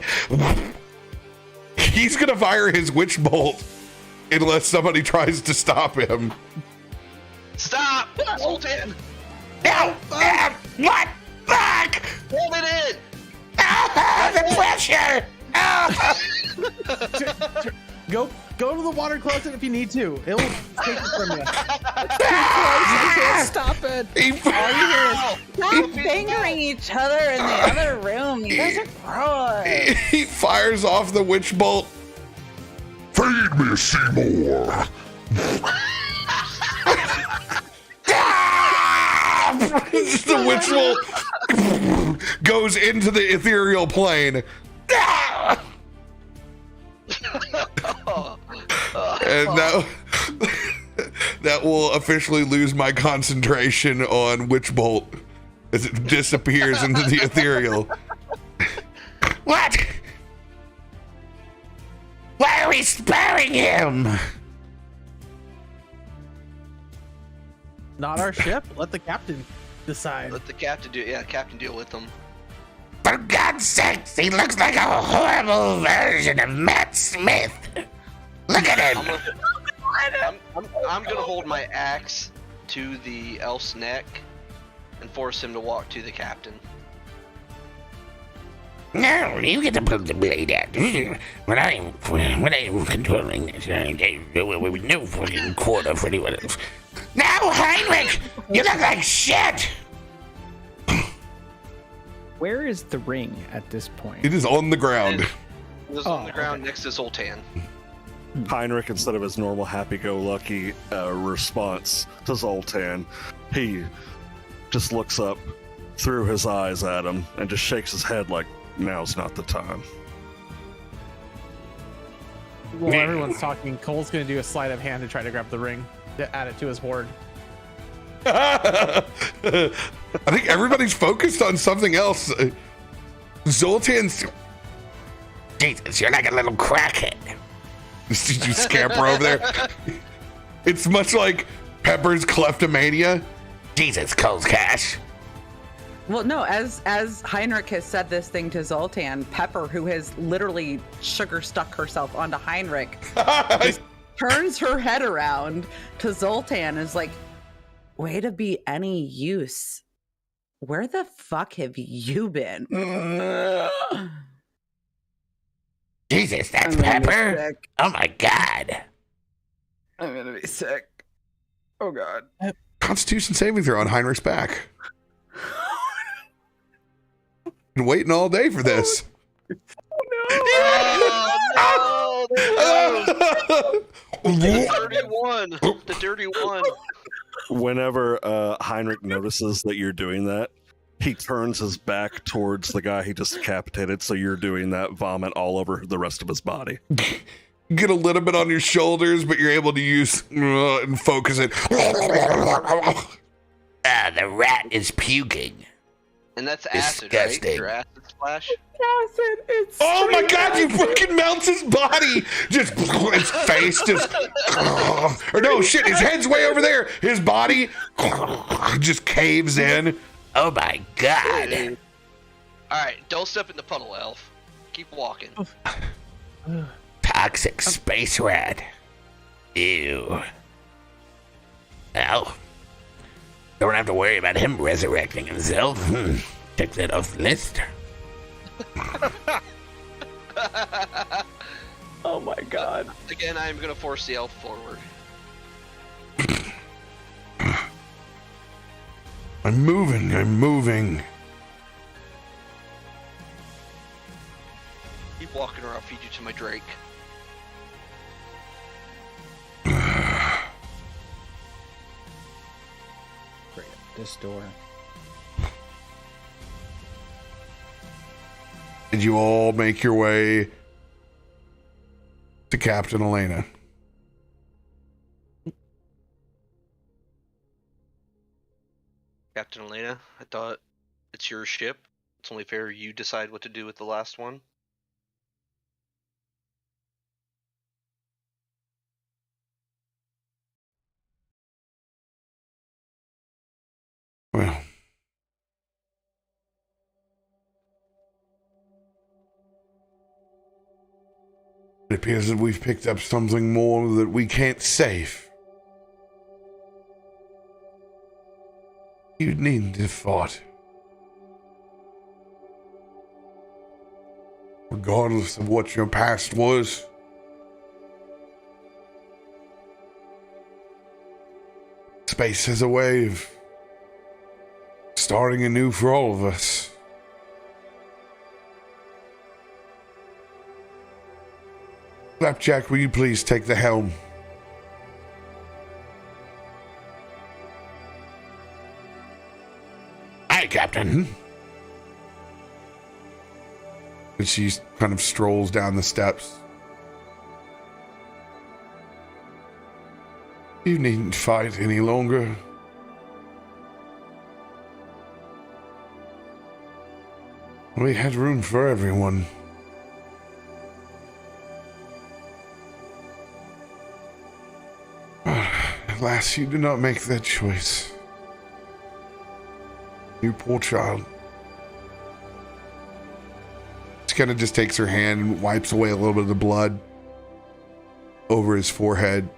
A: He's gonna fire his witch bolt unless somebody tries to stop him.
F: Stop! Sultan!
H: No! What? Fuck!
F: Hold it in!
H: Oh, the pressure! Oh.
G: Go to the water closet if you need to. It'll take it from you.
B: I can't stop it. All you hear is stop fingering each other in the other room. You guys are gross.
A: He fires off the witch bolt.
J: Feed me, Seymour.
A: The witch bolt goes into the ethereal plane. And that will officially lose my concentration on Witch Bolt as it disappears into the ethereal.
H: What? Why are we sparing him?
G: Not our ship. Let the captain decide.
F: Let the captain do it. Yeah, captain deal with them.
H: For God's sakes, he looks like a horrible version of Matt Smith. Look at him.
F: I'm gonna hold my axe to the elf's neck and force him to walk to the captain.
H: No, you get to put the blade out. When I'm controlling this, with no fucking quarter for anyone else. Now, Heinrich, you look like shit.
I: Where is the ring at this point?
A: It is on the ground.
F: It was on the ground next to Zoltan.
C: Heinrich, instead of his normal happy-go-lucky response to Zoltan, he just looks up through his eyes at him and just shakes his head like, now's not the time.
G: While everyone's talking, Cole's gonna do a sleight of hand to try to grab the ring to add it to his hoard.
A: I think everybody's focused on something else. Zoltan's.
H: Jesus, you're like a little crackhead.
A: Did you scamper over there? It's much like Pepper's kleptomania.
H: Jesus, Cole's cash.
B: Well, no, as Heinrich has said this thing to Zoltan, Pepper, who has literally sugar stuck herself onto Heinrich, just turns her head around to Zoltan, is like, way to be any use. Where the fuck have you been?
H: Jesus, that's
B: I'm gonna be
H: Pepper?
B: sick.
H: Oh my god.
B: I'm gonna be sick. Oh god.
A: Constitution saving throw on Heinrich's back. Been waiting all day for this.
F: Oh, no! The dirty one. The dirty one.
C: Whenever Heinrich notices that you're doing that, he turns his back towards the guy he just decapitated, so you're doing that vomit all over the rest of his body.
A: Get a little bit on your shoulders, but you're able to use and focus it.
H: The rat is puking.
F: And that's acid,
H: Disgusting.
F: right? Your acid splash?
B: Acid, it's
A: Oh my god, you fucking melts his body! Just his face just or no shit, his head's way over there. His body just caves in.
H: Oh my god.
F: Alright, don't step in the puddle, Elf. Keep walking.
H: Toxic space rat. Ew. Well, don't have to worry about him resurrecting himself. Check that off the list.
B: Oh my god.
F: Again, I am going to force the elf forward.
A: I'm moving.
F: Keep walking or I'll feed you to my Drake.
I: Right at this door.
A: Did you all make your way to Captain Elena?
F: Captain Elena, I thought it's your ship. It's only fair you decide what to do with the last one.
A: Well, it appears that we've picked up something more that we can't save. You needn't have fought. Regardless of what your past was. Space has a way of starting anew for all of us. Flapjack, will you please take the helm?
H: Hi, Captain.
A: And she kind of strolls down the steps. You needn't fight any longer. We had room for everyone. Alas, you did not make that choice. You poor child. She kind of just takes her hand and wipes away a little bit of the blood over his forehead.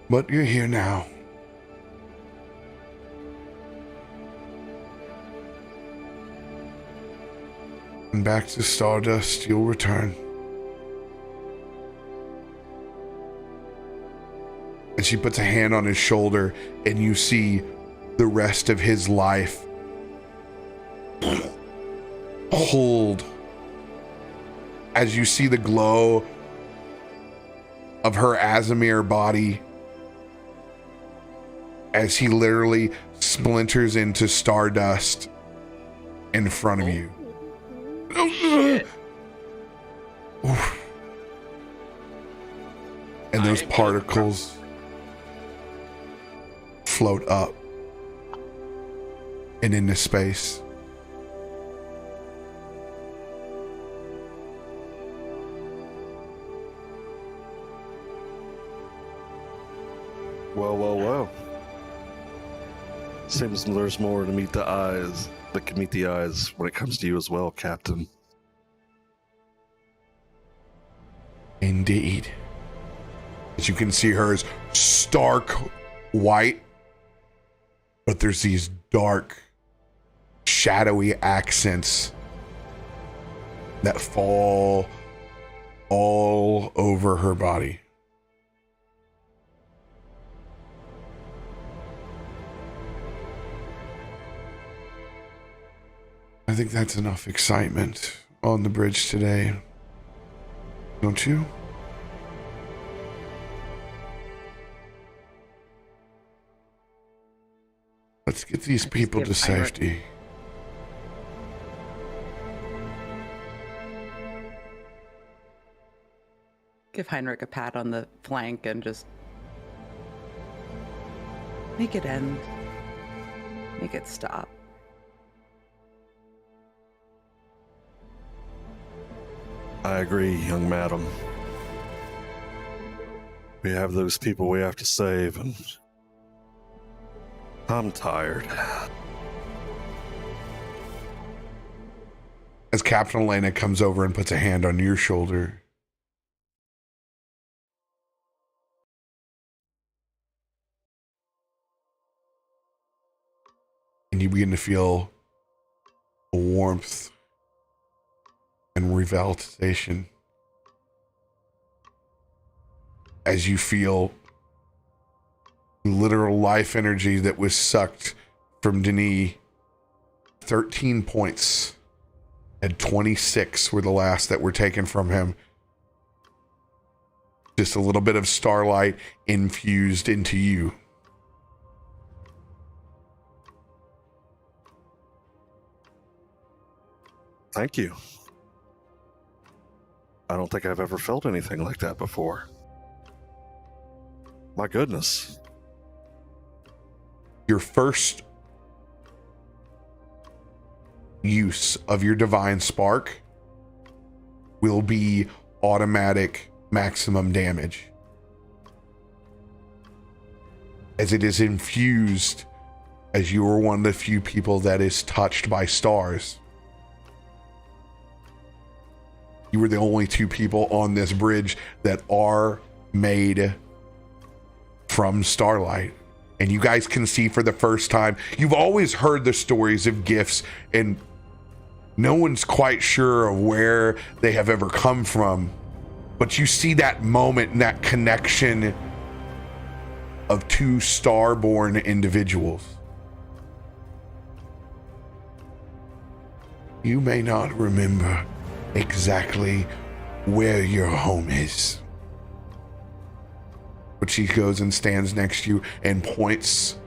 A: But you're here now. And back to Stardust you'll return. And she puts a hand on his shoulder, and you see the rest of his life hold as you see the glow of her Azamir body as he literally splinters into stardust in front of you.
F: Shit.
A: And those particles float up and into space.
C: Well. Seems there's more to meet the eyes that can meet the eyes when it comes to you as well, Captain.
A: Indeed. As you can see, her is stark white, but there's these dark, shadowy accents that fall all over her body. I think that's enough excitement on the bridge today, don't you? Let's get these people to safety.
B: Give Heinrich a pat on the flank and just make it end. Make it stop.
C: I agree, young madam. We have those people we have to save, and I'm tired.
A: As Captain Elena comes over and puts a hand on your shoulder, and you begin to feel a warmth and revitalization as you feel literal life energy that was sucked from Denis. 13 points and 26 were the last that were taken from him. Just a little bit of starlight infused into you.
C: Thank you. I don't think I've ever felt anything like that before. My goodness.
A: Your first use of your divine spark will be automatic maximum damage, as it is infused, as you are one of the few people that is touched by stars. You were the only two people on this bridge that are made from starlight. And you guys can see for the first time, you've always heard the stories of gifts, and no one's quite sure of where they have ever come from. But you see that moment and that connection of two star-born individuals. You may not remember exactly where your home is, but she goes and stands next to you and points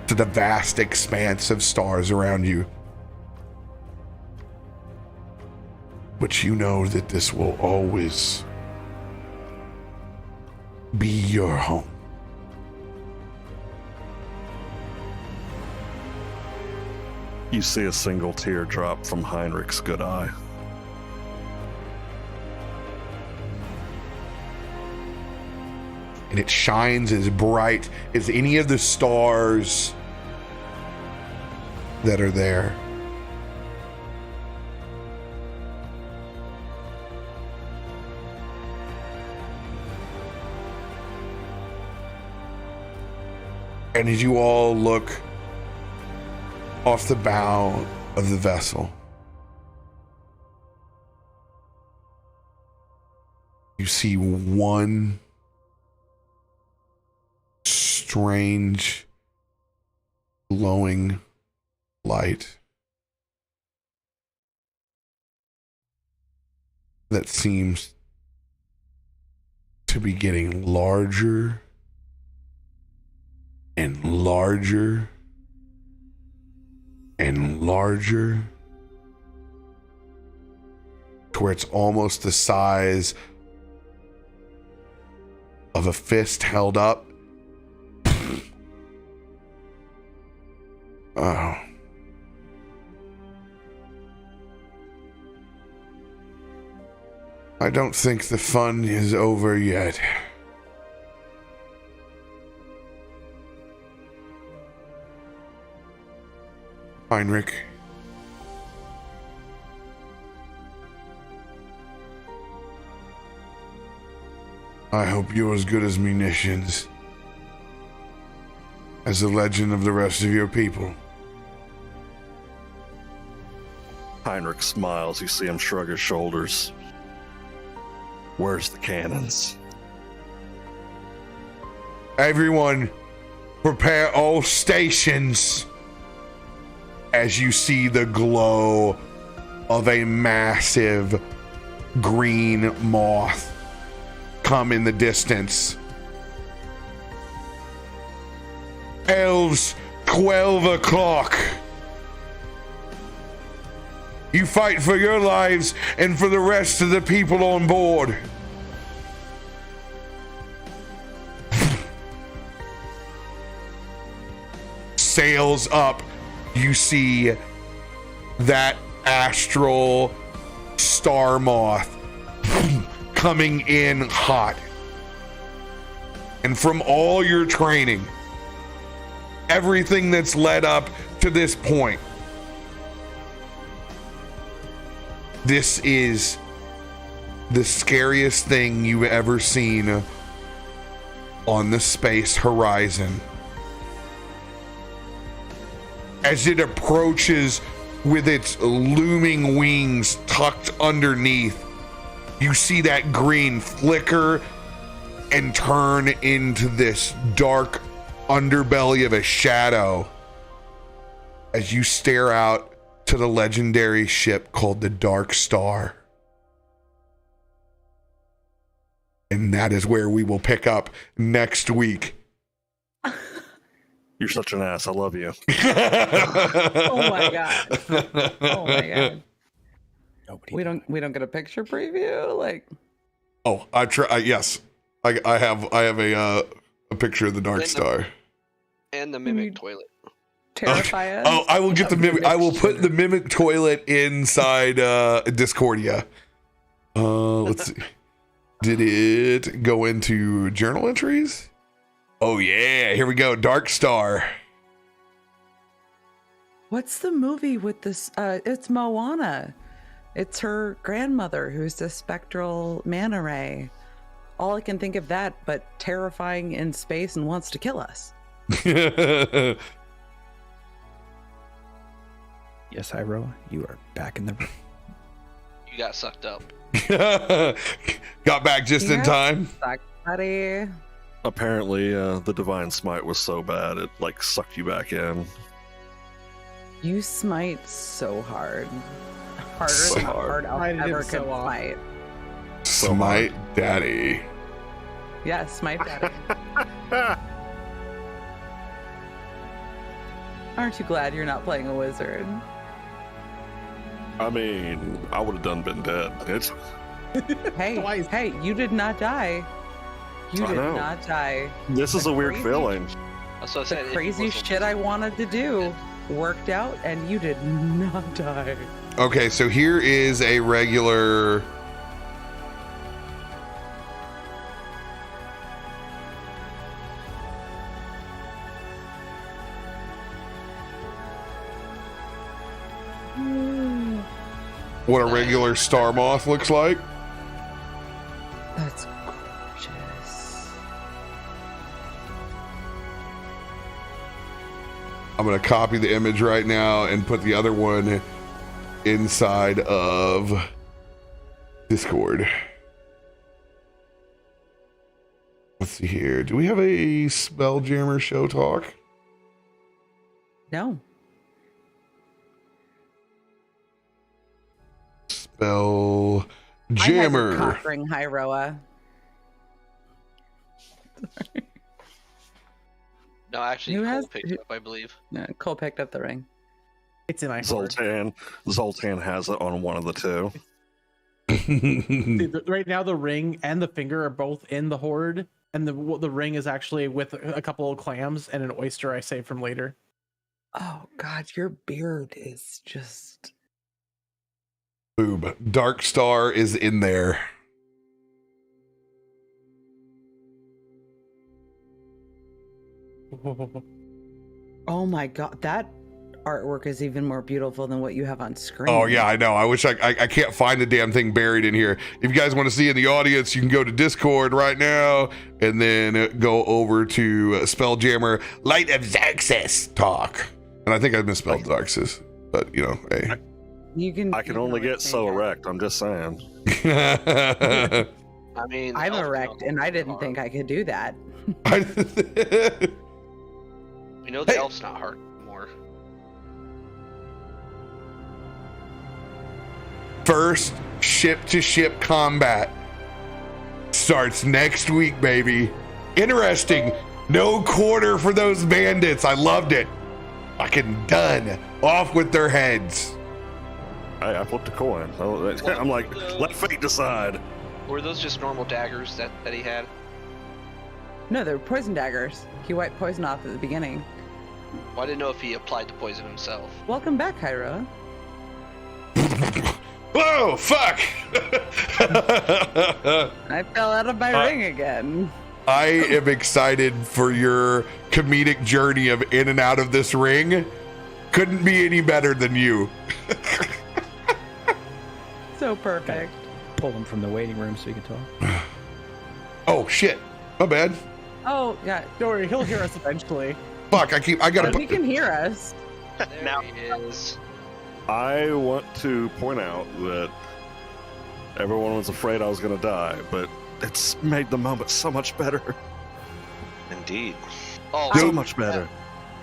A: to the vast expanse of stars around you. But you know that this will always be your home.
C: You see a single tear drop from Heinrich's good eye.
A: And it shines as bright as any of the stars that are there. And as you all look off the bow of the vessel, you see one strange glowing light that seems to be getting larger and larger and larger, to where it's almost the size of a fist held up. Oh. I don't think the fun is over yet. Heinrich. I hope you're as good as munitions as the legend of the rest of your people.
C: Heinrich smiles. You see him shrug his shoulders. Where's the cannons?
A: Everyone, prepare all stations as you see the glow of a massive green moth come in the distance. Elves, 12 o'clock. You fight for your lives and for the rest of the people on board. Sails up, you see that astral star moth coming in hot. And from all your training, everything that's led up to this point, this is the scariest thing you've ever seen on the space horizon. As it approaches with its looming wings tucked underneath, you see that green flicker and turn into this dark underbelly of a shadow as you stare out to the legendary ship called the Dark Star. And that is where we will pick up next week.
C: You're such an ass. I love you.
B: Oh my god. Oh my god.
E: Nobody.
B: We don't get a picture preview, like.
A: Oh, I try. Yes, I have a picture of the Dark Star.
F: And the mimic toilet.
B: Terrify us.
A: Oh, I will get the mimic. I will put the mimic toilet inside Discordia. Let's see. Did it go into journal entries? Oh yeah, here we go. Dark Star.
B: What's the movie with this? It's Moana. It's her grandmother who's the spectral manta ray. All I can think of that, but terrifying in space and wants to kill us.
E: Yes, Iroh, you are back in the room.
F: You got sucked up.
A: Got back just in time.
B: Suck, buddy.
C: Apparently, the divine smite was so bad it like sucked you back in.
B: You smite so hard. Harder
A: So
B: than
A: hard.
B: hard elf
G: I did
B: ever
G: so
B: could
G: well.
B: smite.
A: Smite Daddy.
B: Yeah, smite daddy. Aren't you glad you're not playing a wizard?
C: I mean, I would have done been dead. It's
B: Hey,
G: Twice.
B: hey, you did not die. You
C: I
B: did
C: know.
B: not die.
C: this is a weird
B: Crazy.
C: feeling.
F: That's what I
B: The
F: said. if it
B: crazy
F: wasn't-
B: shit I wanted to do worked out, and you did not die.
A: Okay, so here is a regular. What a regular star moth looks like.
B: That's gorgeous.
A: I'm gonna copy the image right now and put the other one inside of Discord. Let's see here. Do we have a Spelljammer show talk?
B: No.
A: Spelljammer.
B: I had cock ring, Hyroa.
F: No, actually,
B: Who
F: Cole
B: has-
F: picked it up, I believe.
B: No, Cole picked up the ring.
G: It's in my hoard.
C: Zoltan has it on one of the two.
G: Right now, the ring and the finger are both in the hoard, and the ring is actually with a couple of clams and an oyster I saved from later.
B: Oh God, your beard is just.
A: Boob. Dark Star is in there.
B: Oh my God, that artwork is even more beautiful than what you have on screen.
A: Oh yeah, I know. I wish I can't find the damn thing buried in here. If you guys want to see in the audience, you can go to Discord right now and then go over to Spelljammer Light of Xaryxis talk. And I think I misspelled Xaryxis, but you know, hey.
B: You can.
C: I can only get so erect. I'm just saying.
F: I mean,
B: I'm
F: elves
B: erect,
F: know
B: and I
F: hard.
B: didn't think I could do that.
F: We know the
A: Hey.
F: elf's not hard anymore.
A: First ship-to-ship combat starts next week, baby. Interesting. No quarter for those bandits. I loved it. Fucking done. Off with their heads.
C: I flipped a coin. I'm like, let fate decide.
F: Were those just normal daggers that he had?
B: No, they're poison daggers. He wiped poison off at the beginning.
F: Well, I didn't know if he applied the poison himself.
B: Welcome back, Hyroa.
A: Whoa, fuck!
B: I fell out of my ring again.
A: I am excited for your comedic journey of in and out of this ring. Couldn't be any better than you.
B: So perfect.
I: Pull them from the waiting room so you can talk.
A: Oh shit. My bad.
B: Oh yeah,
G: Don't worry, he'll hear us eventually.
A: Fuck, I gotta
B: he can hear us.
F: There
D: Now-
F: he is.
C: I want to point out that everyone was afraid I was going to die, but it's made the moment so much better.
D: Indeed.
F: Oh,
C: So much better.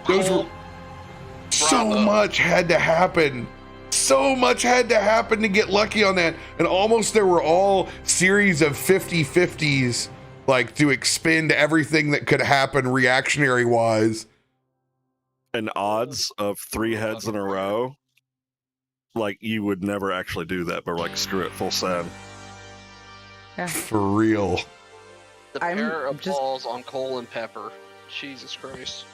A: Those were so
F: Bravo.
A: much had to happen. So much had to happen to get lucky on that. And almost there were all series of 50-50s, like to expend everything that could happen reactionary wise.
C: And odds of 3 heads in a row, like you would never actually do that, but like screw it, full send.
A: For real.
F: the
B: I'm
F: pair of
B: just-
F: balls on Cole and Pepper. Jesus Christ.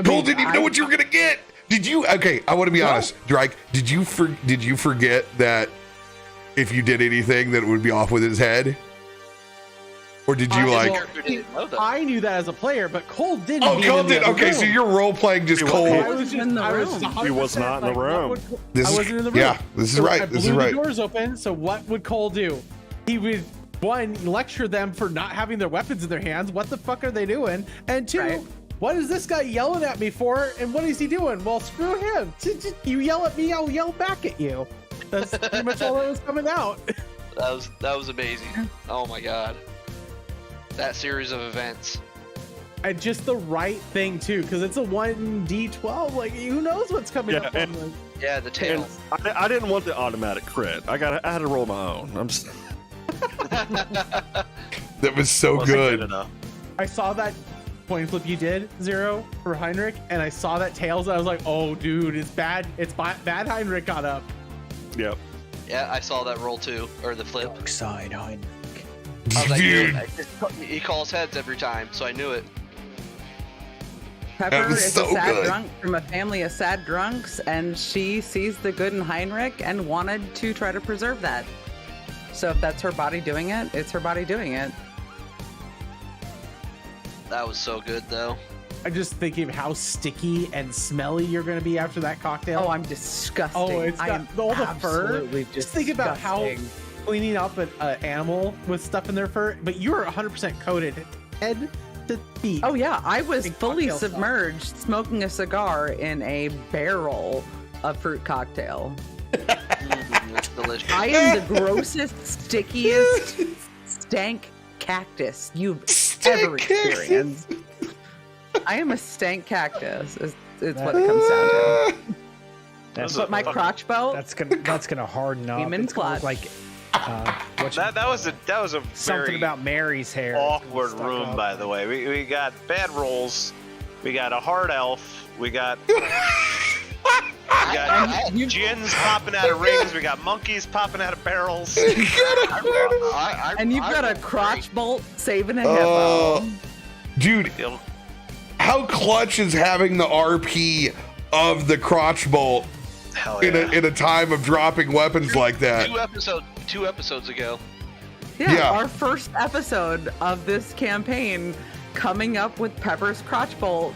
A: Cole didn't even know what you were gonna get. Did you? Okay, I want to be honest, Drake. Did you forget that if you did anything that it would be off with his head, or did you like?
F: Who didn't know that?
G: I knew that as a player, but Cole didn't.
A: Oh,
G: being
A: Cole
G: in the
A: did.
G: other
A: Okay, so
G: room.
A: you're role playing just
C: He
A: Cole.
G: I was just
B: in the room.
G: 100%
C: He was not in the
G: like, what
C: room.
G: would-
A: This
G: I
A: is-
G: wasn't in the room.
A: Yeah, this is
G: So
A: right.
G: I
A: This is
G: blew
A: right.
G: the doors open. So what would Cole do? He would one lecture them for not having their weapons in their hands. What the fuck are they doing? And two,
B: Right.
G: what is this guy yelling at me for? And what is he doing? Well, screw him. You yell at me, I'll yell back at you. That's pretty much all that was coming out.
F: That was amazing. Oh my god. That series of events.
G: And just the right thing too, because it's a 1d12. Like who knows what's coming
C: Yeah,
G: up?
C: and-
G: On
F: Yeah, the
C: And
F: tails.
C: I didn't want the automatic crit. I had to roll my own. I'm just,
A: That was so
C: wasn't
A: good.
C: enough.
G: I saw that coin flip you did, Zero, for Heinrich, and I saw that tails. And I was like, oh, dude, it's bad. It's bad. Heinrich got up.
C: Yep.
F: Yeah, I saw that roll too, or the flip.
I: Dark side, Heinrich.
F: I was like,
A: Dude,
F: he calls heads every time, so I knew it.
B: Pepper
A: was
B: is
A: so
B: a sad
A: good.
B: drunk from a family of sad drunks, and she sees the good in Heinrich and wanted to try to preserve that. So if that's her body doing it, it's her body doing it.
F: That was so good though.
G: I'm just thinking of how sticky and smelly you're going to be after that cocktail.
B: Oh, I'm disgusting.
G: Oh, it's
B: I
G: got
B: am
G: all the fur.
B: absolutely
G: Just think about how
B: disgusting.
G: cleaning up an animal with stuff in their fur, but you're 100% coated head to feet.
B: Oh yeah, I was
G: Big
B: fully
G: cocktail stuff.
B: submerged, smoking a cigar in a barrel of fruit cocktail.
F: It's delicious.
B: I am the grossest, stickiest, stank cactus you've ever experienced. I am a stank cactus. Is what it comes down to. But my crotch boat.
I: That's gonna harden up.
B: Demon
I: It's gonna look
B: clutch.
I: like
D: that was a
I: something
D: very
I: about Mary's hair.
D: awkward
I: Stuck
D: room,
I: up.
D: by the way. We got bad rolls. We got a hard elf. We got gins popping out of rings. We got monkeys popping out of barrels.
B: And you've got a crotch bolt saving a hippo.
A: Dude, how clutch is having the RP of the crotch bolt
D: Hell
A: in
D: yeah.
A: a time of dropping weapons like that?
F: Two episodes ago.
B: Yeah, our first episode of this campaign coming up with Pepper's crotch bolt.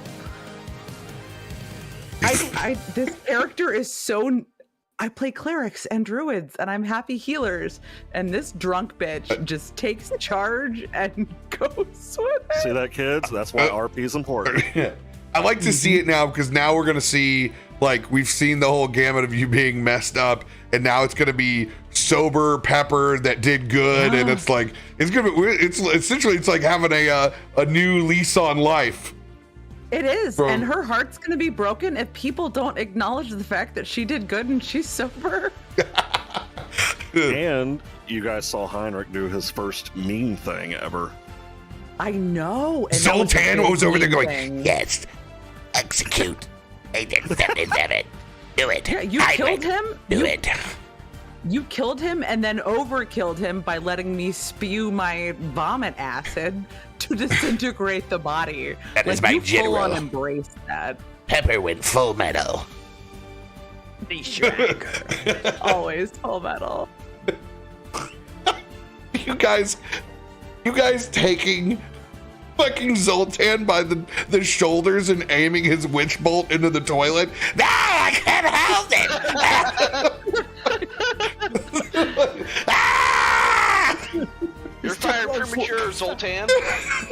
B: This character is so. I play clerics and druids, and I'm happy healers, and this drunk bitch just takes charge and goes with it.
C: See that, kids? That's why RP is important.
A: I like to see it now because now we're gonna see, like, we've seen the whole gamut of you being messed up, and now it's gonna be sober Pepper that did good, and it's like it's essentially it's like having a new lease on life.
B: It is, and her heart's gonna be broken if people don't acknowledge the fact that she did good and she's sober.
C: And you guys saw Heinrich do his first mean thing ever.
B: I know. And that was a
A: Zoltan
B: big
A: was over there going,
B: thing.
H: Yes. Execute. Agent 77. Do it.
B: Yeah, you
H: Heinrich,
B: killed him.
H: Do it.
B: You killed him and then overkilled him by letting me spew my vomit acid to disintegrate the body.
H: That is my
B: you full on
H: general.
B: embrace that.
H: Pepper went full metal.
B: Always full metal.
A: You guys taking fucking Zoltan by the shoulders and aiming his witch bolt into the toilet.
H: No, I can't hold it.
F: You're fired premature, Zoltan.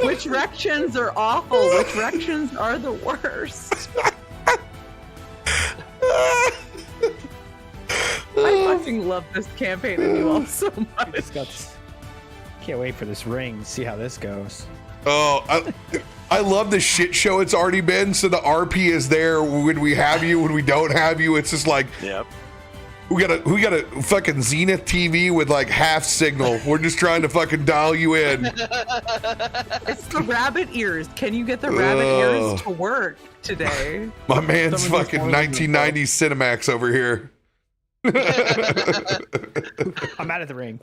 B: Which rections are awful? Which rections are the worst? I fucking love this campaign and you all so much.
I: Can't wait for this ring to see how this goes.
A: Oh, I love the shit show it's already been. So the RP is there when we have you, when we don't have you. It's just like,
D: Yep.
A: we got a fucking Zenith TV with like half signal. We're just trying to fucking dial you in.
B: It's the rabbit ears. Can you get the rabbit ears to work today?
A: My man's
B: Someone just
A: fucking
B: wanted to
A: 1990s Cinemax over here.
I: I'm out of the ring.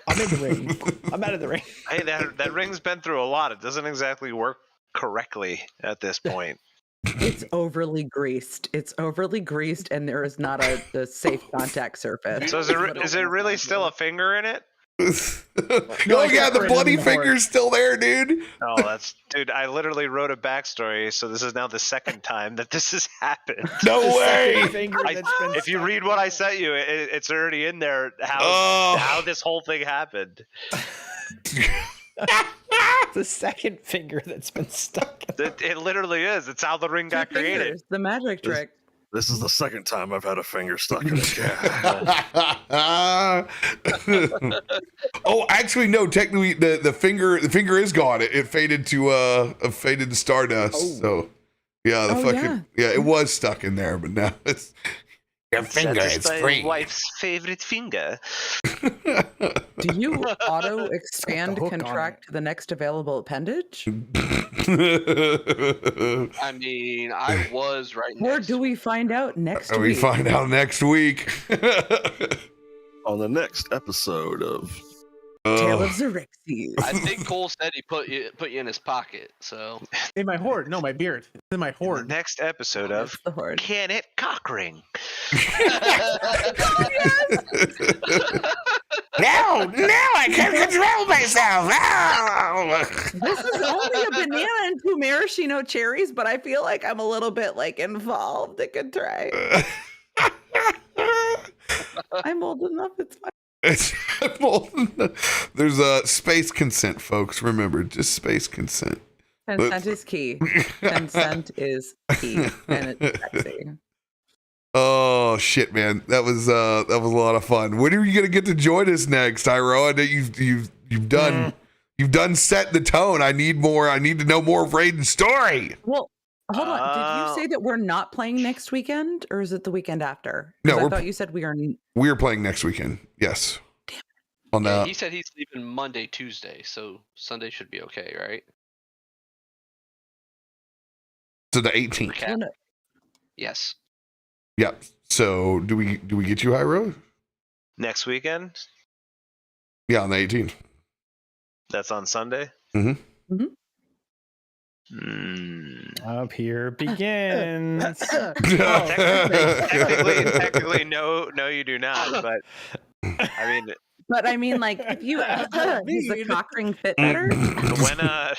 I: I'm in the ring. I'm out of the ring.
D: Hey, that ring's been through a lot. It doesn't exactly work correctly at this point.
B: It's overly greased. And there is not a safe contact surface.
D: So is it really still a finger in it?
A: Oh yeah, the bloody finger's still there, dude.
D: Oh, dude, I literally wrote a backstory, so this is now the second time that this has happened.
A: No way.
D: If you read what I sent you, it's already in there how this whole thing happened.
I: The second finger that's been stuck.
D: It literally is. It's how the ring got created.
B: The magic trick.
C: This is the second time I've had a finger stuck in a cat.
A: Oh, actually, no. Technically, the finger is gone. It faded to stardust.
I: Oh.
A: So, yeah, it was stuck in there, but now it's
H: Your finger is free.
D: Wife's favorite finger.
B: Do you auto expand
I: hook on
B: contract to the next available appendage?
F: I mean, I was right
B: Or
F: next.
B: do we find out next
A: we
B: week?
A: find out next week.
C: On the next episode of
B: Tale of Xaryxis.
F: I think Cole said he put you in his pocket. So
G: In my hoard. No, my beard. It's in my
D: The
G: hoard.
D: next episode of
B: It's the horde.
D: Can It Cockring?
H: No, I can't control myself. No.
B: This is only a banana and 2 maraschino cherries, but I feel like I'm a little bit like involved. I could try. I'm old enough. It's fine.
A: There's a space consent, folks. Remember, just space consent.
B: Consent is key. Consent is key, and it's sexy.
A: Oh shit, man, that was a lot of fun. When are you gonna get to join us next, Tyro? I know you've done You've done set the tone. I need more. I need to know more of Raiden's story.
B: Well, hold on. Did you say that we're not playing next weekend, or is it the weekend after?
A: No,
B: I thought you said we are.
A: We're playing next weekend. Yes. On
F: Yeah,
A: the
F: he said he's leaving Monday, Tuesday, so Sunday should be okay, right?
A: to the 18th.
F: Recap. Yes.
A: Yep. So do we get you Hyro?
D: Next weekend?
A: Yeah, on the 18th.
D: That's on Sunday?
A: Mm-hmm.
I: Up here begins.
D: Technically, no, you do not. But I mean,
B: like, if you does the cock ring fit better?
D: When I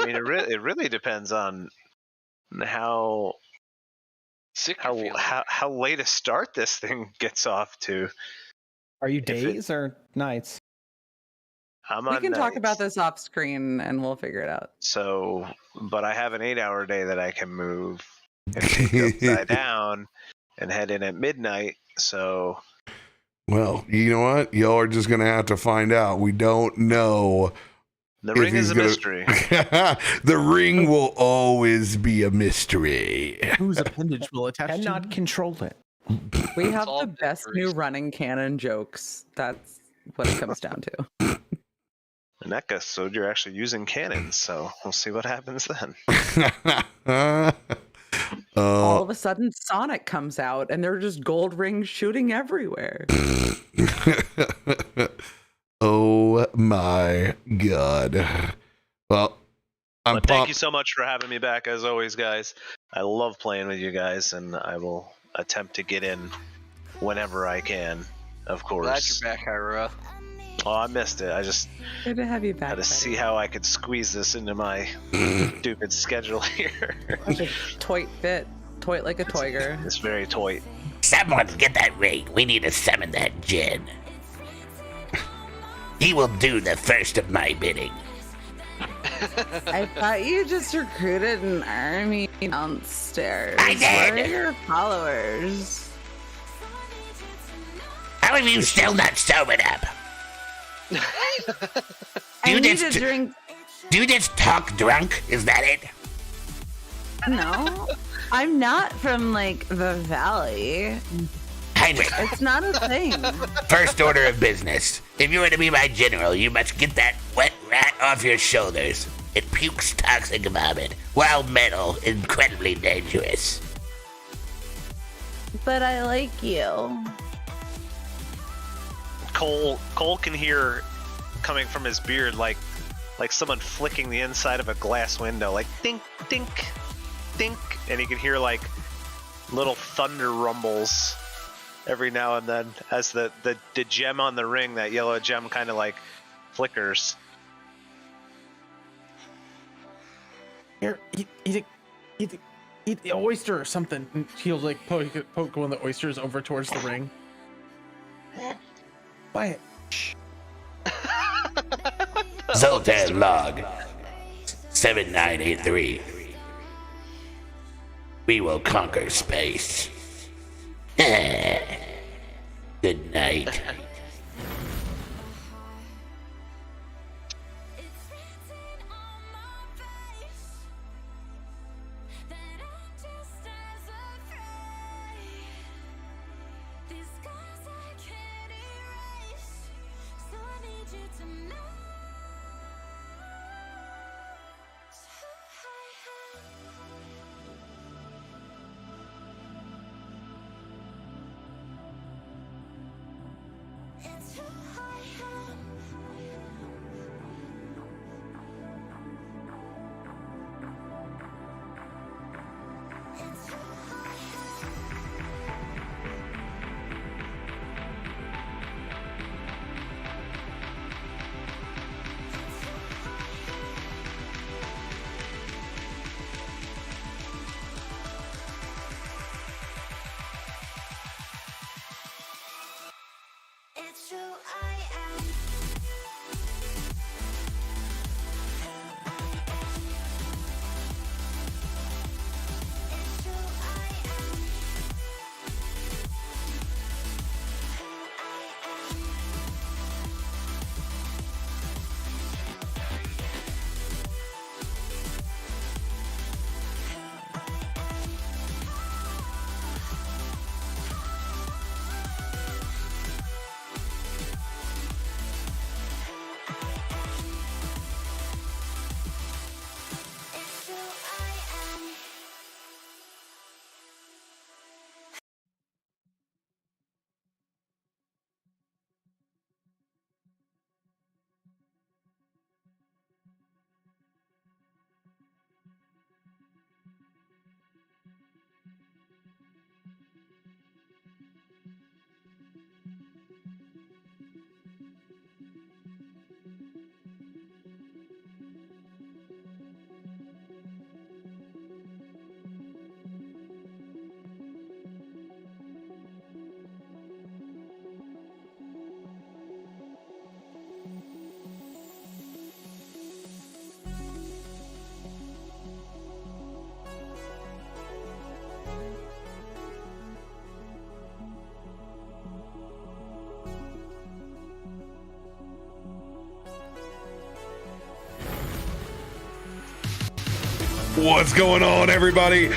D: mean, it really depends on how late a start this thing gets off to.
I: Are you days or nights?
B: We can talk about this off screen and we'll figure it out.
D: So, but I have an 8-hour day that I can move and take upside down and head in at midnight. So,
A: well, you know what? Y'all are just gonna have to find out. We don't know.
D: The ring is a mystery.
A: The ring will always be a mystery.
G: Whose appendage will attach?
I: Cannot control it.
B: We have the best new running canon jokes. That's what it comes down to.
D: In that case, so you're actually using cannons, so we'll see what happens then.
B: All of a sudden, Sonic comes out, and they're just gold rings shooting everywhere.
A: Oh my god! Well,
D: thank you so much for having me back, as always, guys. I love playing with you guys, and I will attempt to get in whenever I can. Of course.
F: Glad you're back, Hyra.
D: Oh, I missed it. I just
B: good to have you back.
D: Had to see how I could squeeze this into my stupid schedule here.
B: Like a toit fit, toit like a toiger.
D: It's very toit.
H: Someone get that ring. We need to summon that djinn. He will do the first of my bidding.
B: I thought you just recruited an army downstairs.
H: I did.
B: Where are your followers?
H: How have you still not sobered up?
B: I need a drink.
H: Do you just talk drunk? Is that it?
B: No, I'm not from like the valley.
H: Heinrich.
B: It's not a thing.
H: First order of business. If you were to be my general, you must get that wet rat off your shoulders. It pukes toxic vomit. While metal, incredibly dangerous.
B: But I like you.
D: Cole can hear coming from his beard like someone flicking the inside of a glass window, like dink, dink, dink, and he can hear like little thunder rumbles every now and then as the gem on the ring, that yellow gem, kind of like flickers.
G: Here, eat the oyster or something. And he'll like poke one of the oysters over towards the ring. Buy it.
H: Zoltan log 7983. We will conquer space. Good night.
K: It's true, I
A: What's going on, everybody?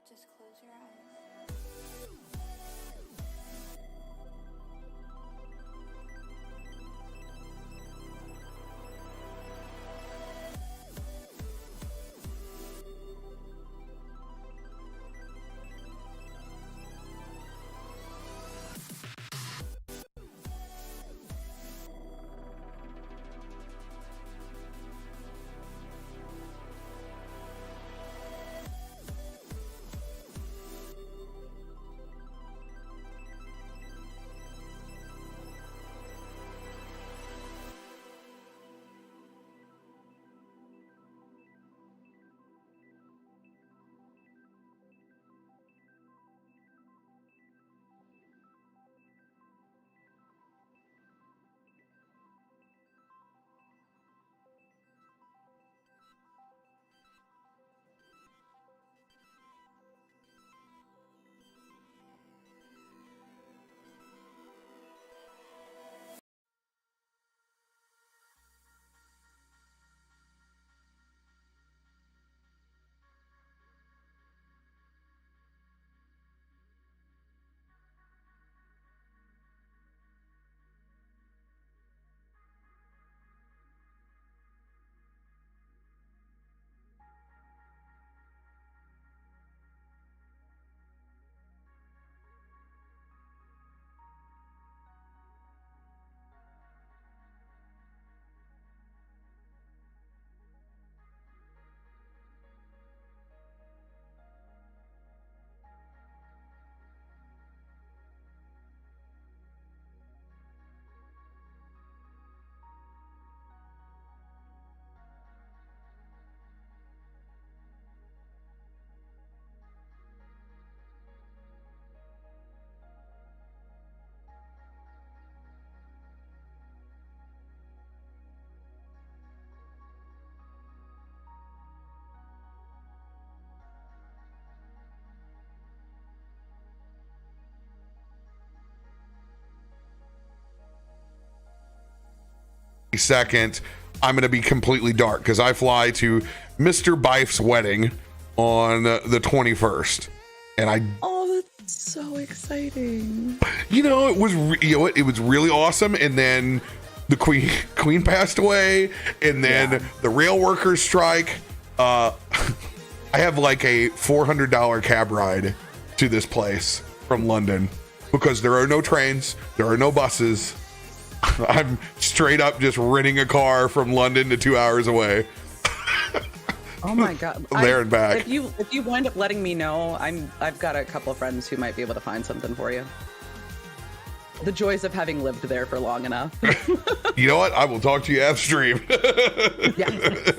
K: Just close your eyes.
A: Second, I'm going to be completely dark because I fly to Mr. Bife's wedding on the 21st, and
B: Oh, that's so exciting.
A: it was it was really awesome. And then the queen passed away, and then the rail workers strike. I have like a $400 cab ride to this place from London because there are no trains, there are no buses. I'm straight up just renting a car from London to 2 hours away.
B: Oh my god!
A: There and back.
B: If you wind up letting me know, I've got a couple of friends who might be able to find something for you. The joys of having lived there for long enough.
A: You know what? I will talk to you after stream.
B: Yeah.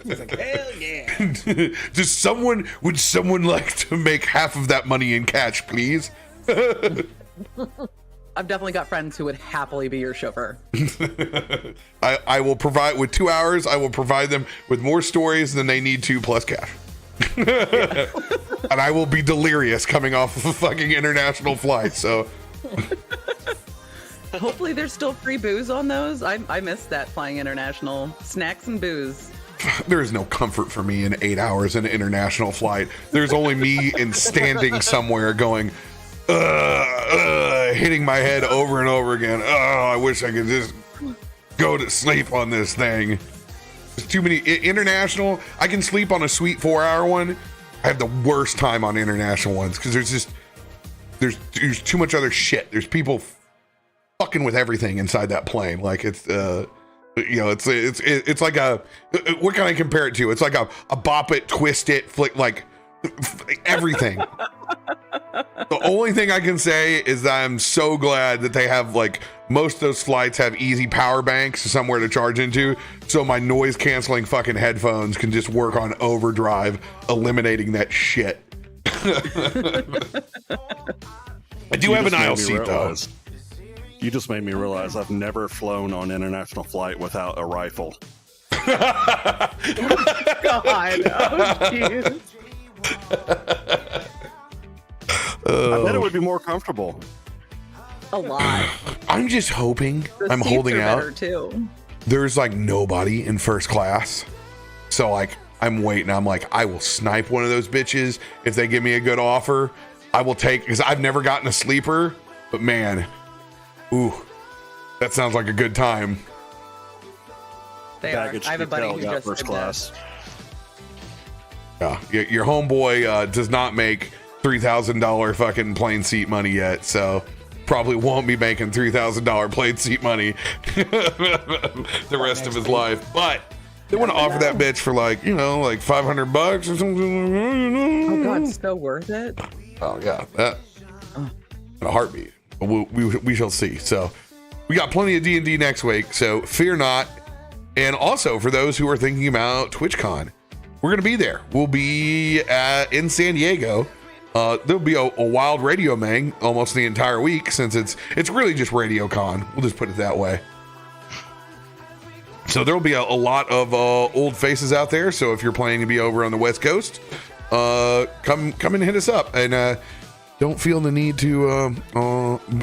I: He's like, hell yeah.
A: Would someone like to make half of that money in cash, please?
B: I've definitely got friends who would happily be your chauffeur.
A: I will provide with 2 hours. I will provide them with more stories than they need to, plus cash. And I will be delirious coming off of a fucking international flight. So
B: hopefully there's still free booze on those. I missed that flying international. Snacks and booze.
A: there is no comfort for me in 8 hours in an international flight. There's only me in standing somewhere going, hitting my head over and over again. Oh, I wish I could just go to sleep on this thing. There's too many international. I can sleep on a sweet 4-hour one. I have the worst time on international ones because there's too much other shit. There's people fucking with everything inside that plane. Like it's it's like a, what can I compare it to? It's like a bop it, twist it, flick, like everything. The only thing I can say is that I'm so glad that they have, like, most of those flights have easy power banks somewhere to charge into, so my noise canceling fucking headphones can just work on overdrive, eliminating that shit. I do have an aisle seat though.
C: You just made me realize I've never flown on an international flight without a rifle.
B: God, oh jeez.
C: I bet it would be more comfortable.
B: A lot.
A: I'm just hoping.
B: The
A: I'm
B: seats
A: holding
B: are
A: out.
B: better too.
A: There's like nobody in first class, so like I'm waiting. I'm like, I will snipe one of those bitches if they give me a good offer. I will take, because I've never gotten a sleeper, but man, ooh, that sounds like a good time.
B: They are.
C: Baggage
B: I have a buddy
C: detail
B: who
C: got
B: just
C: first
B: did
C: class.
A: Yeah, your homeboy does not make $3,000 fucking plane seat money yet, so probably won't be making $3,000 plane seat money the rest of his life. But they want to offer that bitch for like, you know, like $500 or something.
B: Oh God, so worth it.
A: Oh yeah, that in a heartbeat. But we shall see. So we got plenty of D&D next week, so fear not. And also for those who are thinking about TwitchCon, we're gonna be there. We'll be in San Diego. There'll be a wild radio mang almost the entire week, since it's really just RadioCon. We'll just put it that way. So there'll be a lot of old faces out there. So if you're planning to be over on the West Coast, come and hit us up, and don't feel the need to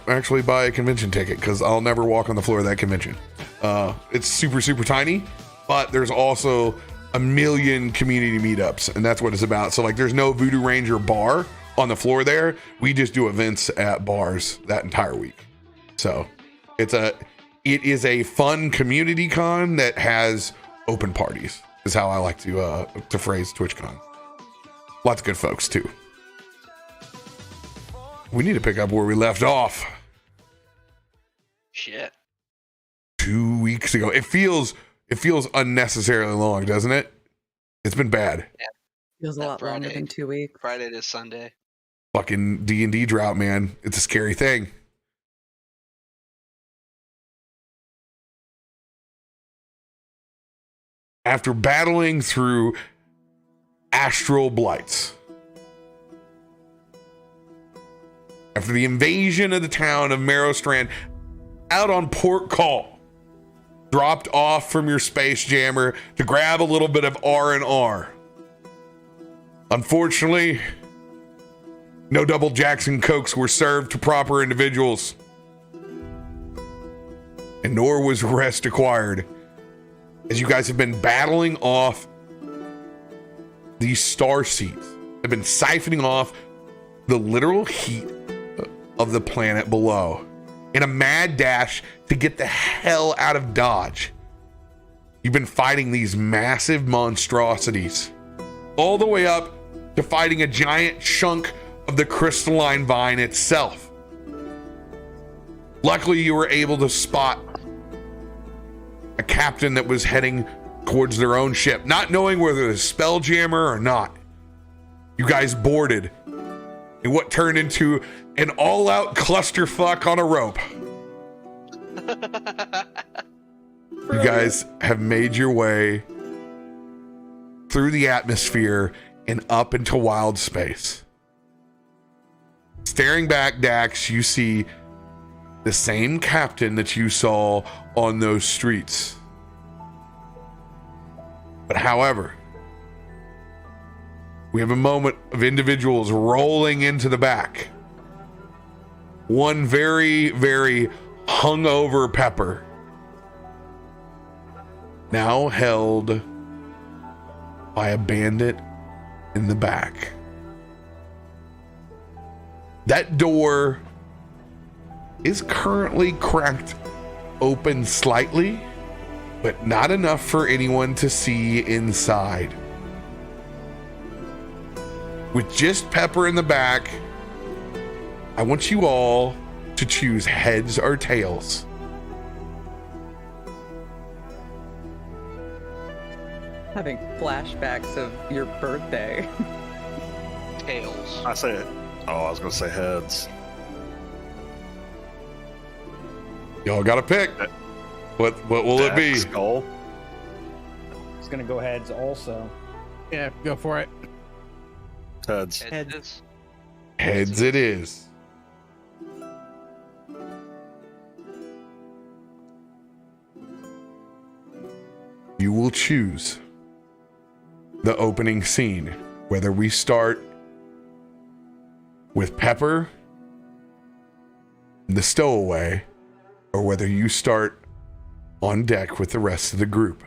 A: actually buy a convention ticket, because I'll never walk on the floor of that convention. It's super, super tiny, but there's also a million community meetups, and that's what it's about. So like, there's no Voodoo Ranger bar on the floor there. We just do events at bars that entire week. So it is a fun community con that has open parties, is how I like to phrase TwitchCon. Lots of good folks too. We need to pick up where we left off.
F: Shit.
A: 2 weeks ago. It feels unnecessarily long, doesn't it? It's been bad.
F: Yeah.
B: Feels a lot longer than 2 weeks.
F: Friday to Sunday.
A: Fucking D&D drought, man. It's a scary thing. After battling through astral blights, after the invasion of the town of Marrowstrand, out on port call, dropped off from your space jammer to grab a little bit of R&R. Unfortunately, no double Jackson Cokes were served to proper individuals, and nor was rest acquired, as you guys have been battling off these star seeds. Have been siphoning off the literal heat of the planet below in a mad dash to get the hell out of Dodge. You've been fighting these massive monstrosities, all the way up to fighting a giant chunk of the crystalline vine itself. Luckily, you were able to spot a captain that was heading towards their own ship, not knowing whether it was Spelljammer or not. You guys boarded in what turned into an all-out clusterfuck on a rope. You guys have made your way through the atmosphere and up into wild space. Staring back, Dax, you see the same captain that you saw on those streets. But however, we have a moment of individuals rolling into the back. One very, very hungover Pepper, now held by a bandit in the back. That door is currently cracked open slightly, but not enough for anyone to see inside. With just Pepper in the back, I want you all to choose heads or tails.
B: Having flashbacks of your birthday.
F: Tails.
C: I say it. Oh, I was going to say heads.
A: Y'all got to pick. What will it be?
C: Skull.
E: It's gonna go heads also.
G: Yeah, go for it.
C: Heads.
F: Heads.
A: Heads it is. You will choose the opening scene, whether we start with Pepper, the stowaway, or whether you start on deck with the rest of the group.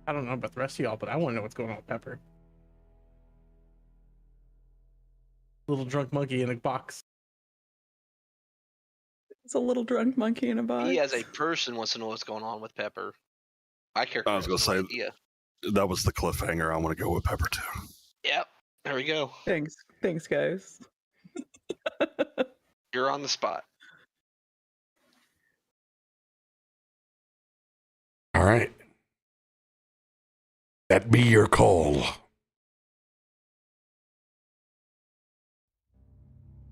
G: I don't know about the rest of y'all, but I want to know what's going on with Pepper. Little drunk monkey in a box.
B: It's a little drunk monkey in a box.
F: He as a person wants to know what's going on with Pepper. My character
C: I was
F: has
C: gonna
F: no
C: say-
F: idea.
C: That was the cliffhanger. I want to go with Pepper too.
F: Yep. There we go.
B: Thanks, guys.
F: You're on the spot.
A: All right. That be your call.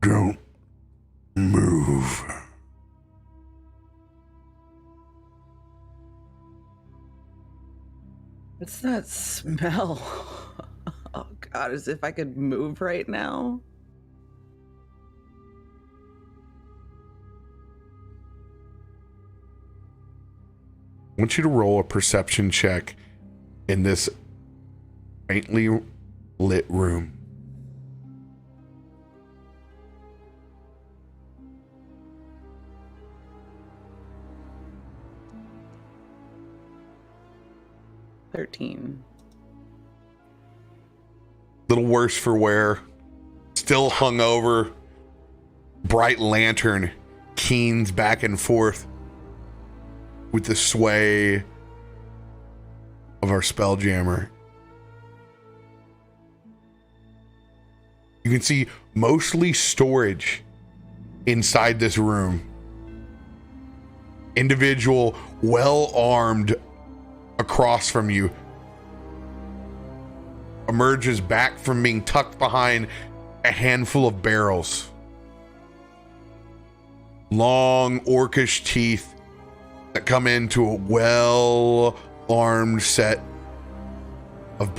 A: Don't move.
B: What's that smell? Oh God, as if I could move right now.
A: I want you to roll a perception check in this faintly lit room.
B: $13.
A: Little worse for wear. Still hungover. Bright lantern keens back and forth with the sway of our Spelljammer. You can see mostly storage inside this room. Individual, well armed across from you emerges back from being tucked behind a handful of barrels. Long orcish teeth that come into a well armed set of